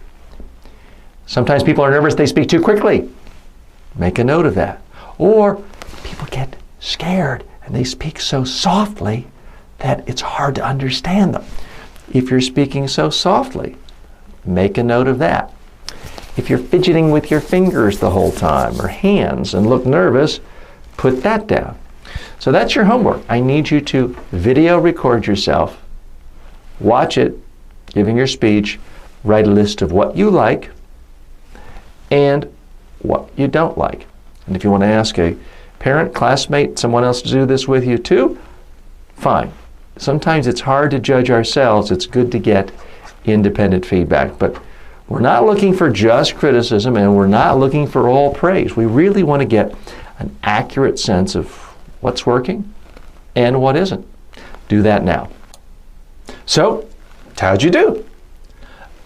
Sometimes people are nervous they speak too quickly. Make a note of that. Or people get scared and they speak so softly that it's hard to understand them. If you're speaking so softly, make a note of that. If you're fidgeting with your fingers the whole time or hands and look nervous, put that down. So that's your homework. I need you to video record yourself, watch it, giving your speech, write a list of what you like and what you don't like. And if you want to ask a parent, classmate, someone else to do this with you too, fine. Sometimes it's hard to judge ourselves. It's good to get independent feedback. But we're not looking for just criticism and we're not looking for all praise. We really want to get an accurate sense of what's working and what isn't. Do that now. So, how'd you do?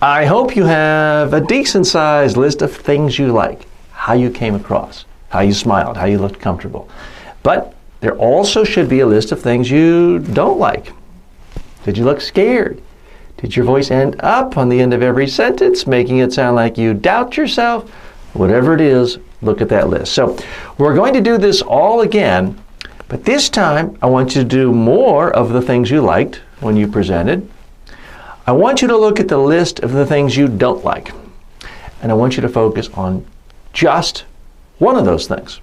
I hope you have a decent sized list of things you like, how you came across, how you smiled, how you looked comfortable. But there also should be a list of things you don't like. Did you look scared? Did your voice end up on the end of every sentence, making it sound like you doubt yourself? Whatever it is, look at that list. So we're going to do this all again, but this time I want you to do more of the things you liked when you presented. I want you to look at the list of the things you don't like. And I want you to focus on just one of those things.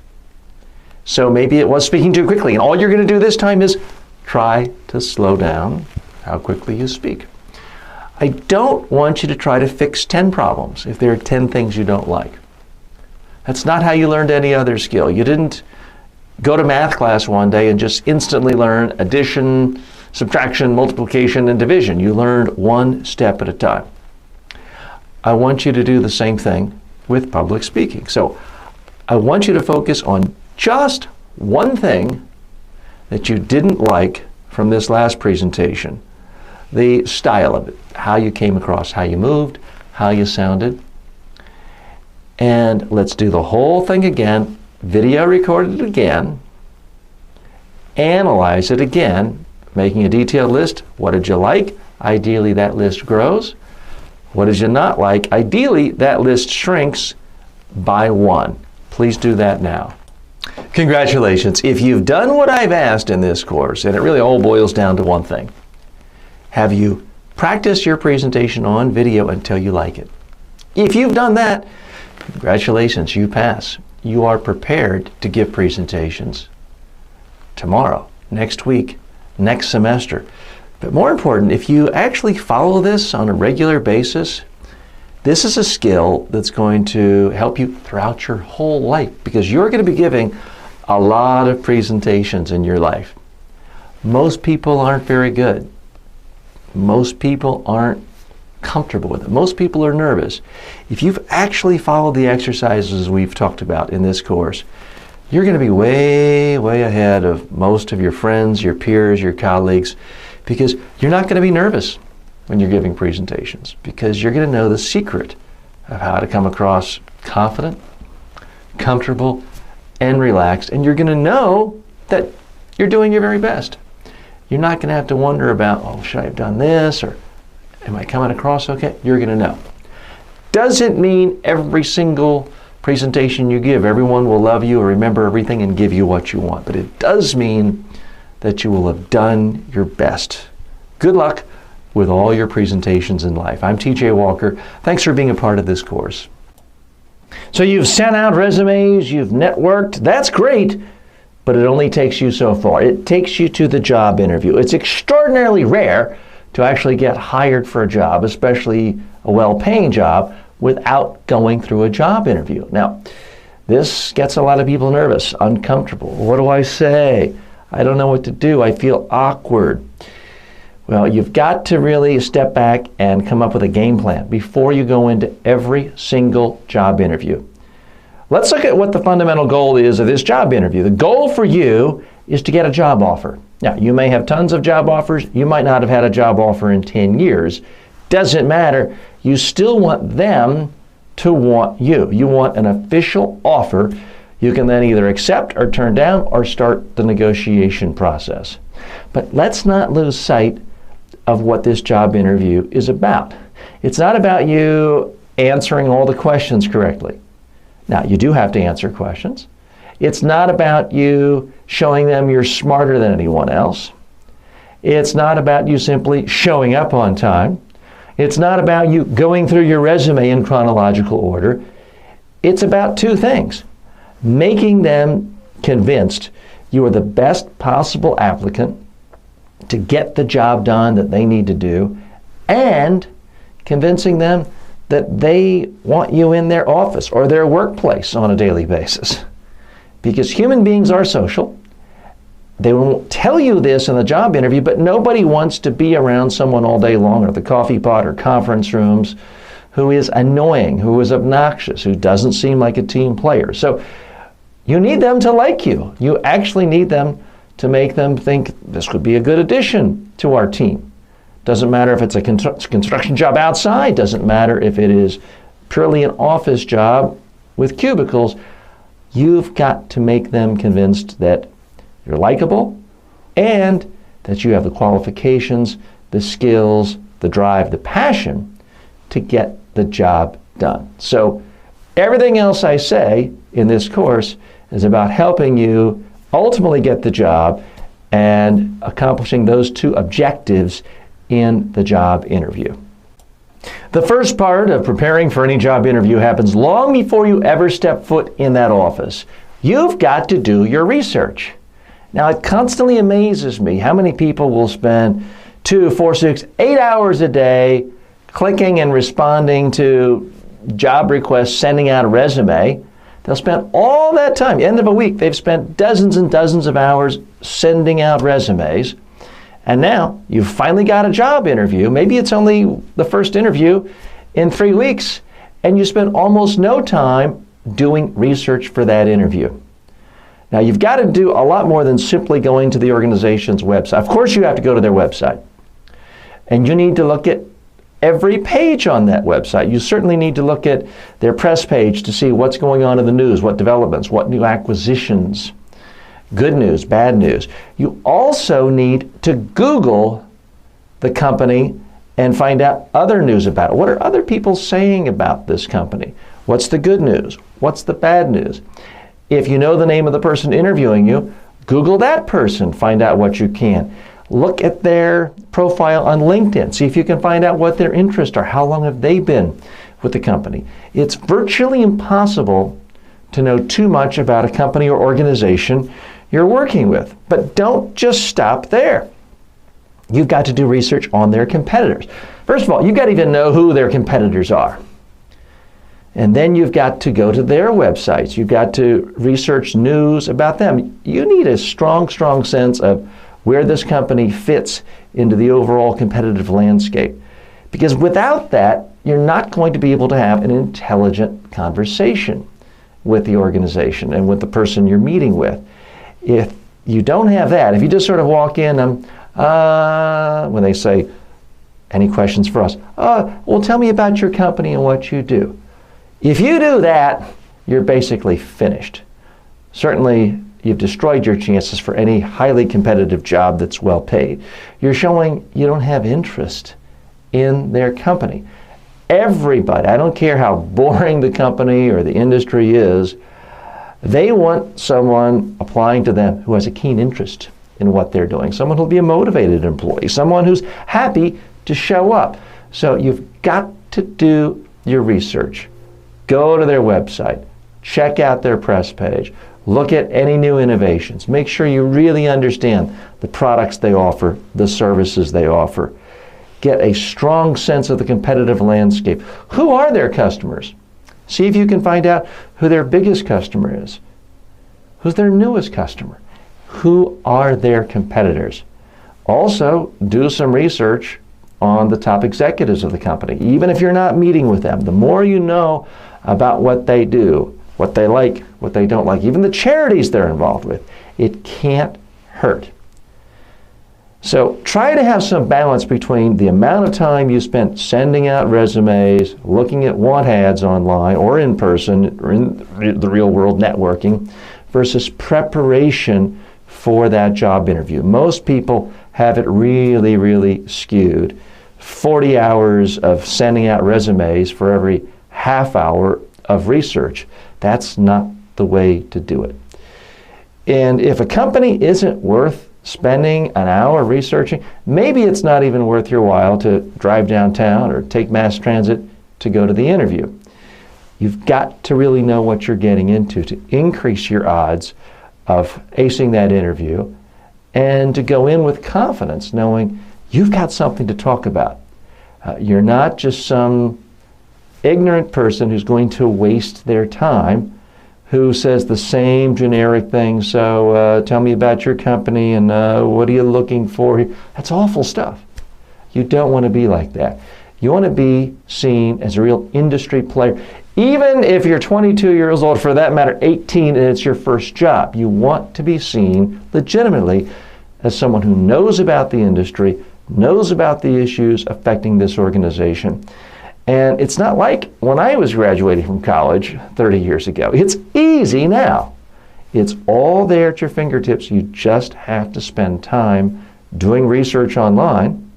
So maybe it was speaking too quickly, and all you're going to do this time is try to slow down how quickly you speak. I don't want you to try to fix 10 problems if there are 10 things you don't like. That's not how you learned any other skill. You didn't go to math class one day and just instantly learn addition, subtraction, multiplication, and division. You learned one step at a time. I want you to do the same thing with public speaking. So I want you to focus on just one thing that you didn't like from this last presentation. The style of it, how you came across, how you moved, how you sounded. And let's do the whole thing again, video recorded again, analyze it again, making a detailed list. What did you like? Ideally, that list grows. What did you not like? Ideally, that list shrinks by 1. Please do that now. Congratulations. If you've done what I've asked in this course, and it really all boils down to one thing, have you practiced your presentation on video until you like it? If you've done that, congratulations, you pass. You are prepared to give presentations tomorrow, next week, next semester. But more important, if you actually follow this on a regular basis, this is a skill that's going to help you throughout your whole life, because you're going to be giving a lot of presentations in your life. Most people aren't very good. Most people aren't comfortable with it. Most people are nervous. If you've actually followed the exercises we've talked about in this course, you're going to be way, way ahead of most of your friends, your peers, your colleagues, because you're not going to be nervous when you're giving presentations, because you're going to know the secret of how to come across confident, comfortable, and relaxed, and you're going to know that you're doing your very best. You're not going to have to wonder about, oh, should I have done this, or am I coming across okay? You're going to know. Doesn't mean every single presentation you give, everyone will love you or remember everything and give you what you want, but it does mean that you will have done your best. Good luck with all your presentations in life. I'm TJ Walker. Thanks for being a part of this course. So you've sent out resumes, you've networked, that's great, but it only takes you so far. It takes you to the job interview. It's extraordinarily rare to actually get hired for a job, especially a well-paying job, without going through a job interview. Now, this gets a lot of people nervous, uncomfortable. What do I say? I don't know what to do. I feel awkward. Well, you've got to really step back and come up with a game plan before you go into every single job interview. Let's look at what the fundamental goal is of this job interview. The goal for you is to get a job offer. Now, you may have tons of job offers. You might not have had a job offer in 10 years. Doesn't matter. You still want them to want you. You want an official offer. You can then either accept or turn down or start the negotiation process. But let's not lose sight of what this job interview is about. It's not about you answering all the questions correctly. Now, you do have to answer questions. It's not about you showing them you're smarter than anyone else. It's not about you simply showing up on time. It's not about you going through your resume in chronological order. It's about two things: making them convinced you are the best possible applicant to get the job done that they need to do, and convincing them that they want you in their office or their workplace on a daily basis. Because human beings are social. They won't tell you this in the job interview, but nobody wants to be around someone all day long at the coffee pot or conference rooms who is annoying, who is obnoxious, who doesn't seem like a team player. So you need them to like you. You actually need them to make them think this would be a good addition to our team. Doesn't matter if it's a construction job outside, doesn't matter if it is purely an office job with cubicles. You've got to make them convinced that you're likable and that you have the qualifications, the skills, the drive, the passion to get the job done. So everything else I say in this course is about helping you ultimately get the job and accomplishing those two objectives in the job interview. The first part of preparing for any job interview happens long before you ever step foot in that office. You've got to do your research. Now, it constantly amazes me how many people will spend 2, 4, 6, 8 hours a day clicking and responding to job requests, sending out a resume. They'll spend all that time, end of a week, they've spent dozens and dozens of hours sending out resumes. And now you've finally got a job interview. Maybe it's only the first interview in 3 weeks, and you spend almost no time doing research for that interview. Now, you've got to do a lot more than simply going to the organization's website. Of course, you have to go to their website. And you need to look at every page on that website. You certainly need to look at their press page to see what's going on in the news, what developments, what new acquisitions, good news, bad news. You also need to Google the company and find out other news about it. What are other people saying about this company? What's the good news? What's the bad news? If you know the name of the person interviewing you, Google that person, find out what you can. Look at their profile on LinkedIn. See if you can find out what their interests are. How long have they been with the company? It's virtually impossible to know too much about a company or organization you're working with. But don't just stop there. You've got to do research on their competitors. First of all, you've got to even know who their competitors are. And then you've got to go to their websites. You've got to research news about them. You need a strong sense of where this company fits into the overall competitive landscape. Because without that, you're not going to be able to have an intelligent conversation with the organization and with the person you're meeting with. If you don't have that, if you just sort of walk in, when they say, any questions for us? Well, tell me about your company and what you do. If you do that, you're basically finished. Certainly, you've destroyed your chances for any highly competitive job that's well paid. You're showing you don't have interest in their company. Everybody, I don't care how boring the company or the industry is, they want someone applying to them who has a keen interest in what they're doing, someone who'll be a motivated employee, someone who's happy to show up. So you've got to do your research. Go to their website, check out their press page, look at any new innovations. Make sure you really understand the products they offer, the services they offer. Get a strong sense of the competitive landscape. Who are their customers? See if you can find out who their biggest customer is. Who's their newest customer? Who are their competitors? Also, do some research on the top executives of the company, even if you're not meeting with them. The more you know about what they do, what they like, what they don't like, even the charities they're involved with, it can't hurt. So try to have some balance between the amount of time you spent sending out resumes, looking at want ads online or in person or in the real world networking, versus preparation for that job interview. Most people have it really skewed. 40 hours of sending out resumes for every half hour of research. That's not the way to do it. And if a company isn't worth spending an hour researching, maybe it's not even worth your while to drive downtown or take mass transit to go to the interview. You've got to really know what you're getting into to increase your odds of acing that interview and to go in with confidence, knowing you've got something to talk about. You're not just some ignorant person who's going to waste their time, who says the same generic thing. So tell me about your company and what are you looking for here? That's awful stuff. You don't want to be like that. You want to be seen as a real industry player. Even if you're 22 years old, for that matter, 18, and it's your first job, you want to be seen legitimately as someone who knows about the industry, knows about the issues affecting this organization. And it's not like when I was graduating from college 30 years ago. It's easy now. It's all there at your fingertips. You just have to spend time doing research online.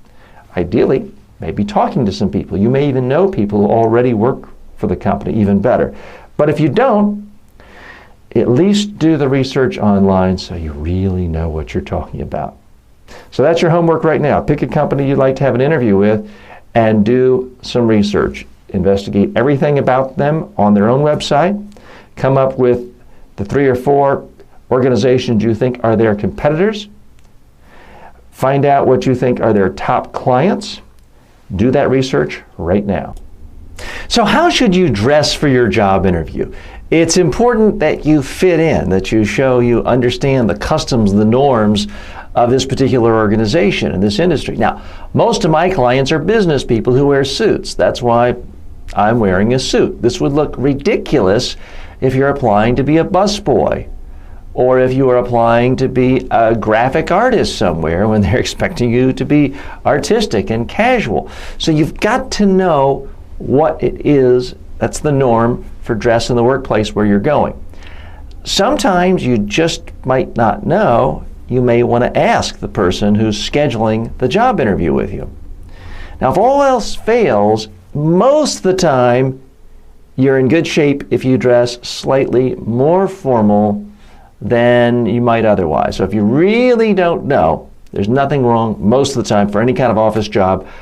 Ideally, maybe talking to some people. You may even know people who already work for the company, even better. But if you don't, at least do the research online so you really know what you're talking about. So that's your homework right now. Pick a company you'd like to have an interview with and do some research. Investigate everything about them on their own website. Come up with the 3 or 4 organizations you think are their competitors. Find out what you think are their top clients. Do that research right now. So how should you dress for your job interview? It's important that you fit in, that you show you understand the customs, the norms of this particular organization in this industry. Now, most of my clients are business people who wear suits. That's why I'm wearing a suit. This would look ridiculous if you're applying to be a busboy, or if you are applying to be a graphic artist somewhere when they're expecting you to be artistic and casual. So you've got to know what it is that's the norm for dress in the workplace where you're going. Sometimes you just might not know. You may want to ask the person who's scheduling the job interview with you. Now, if all else fails, most of the time you're in good shape if you dress slightly more formal than you might otherwise. So if you really don't know, there's nothing wrong most of the time for any kind of office job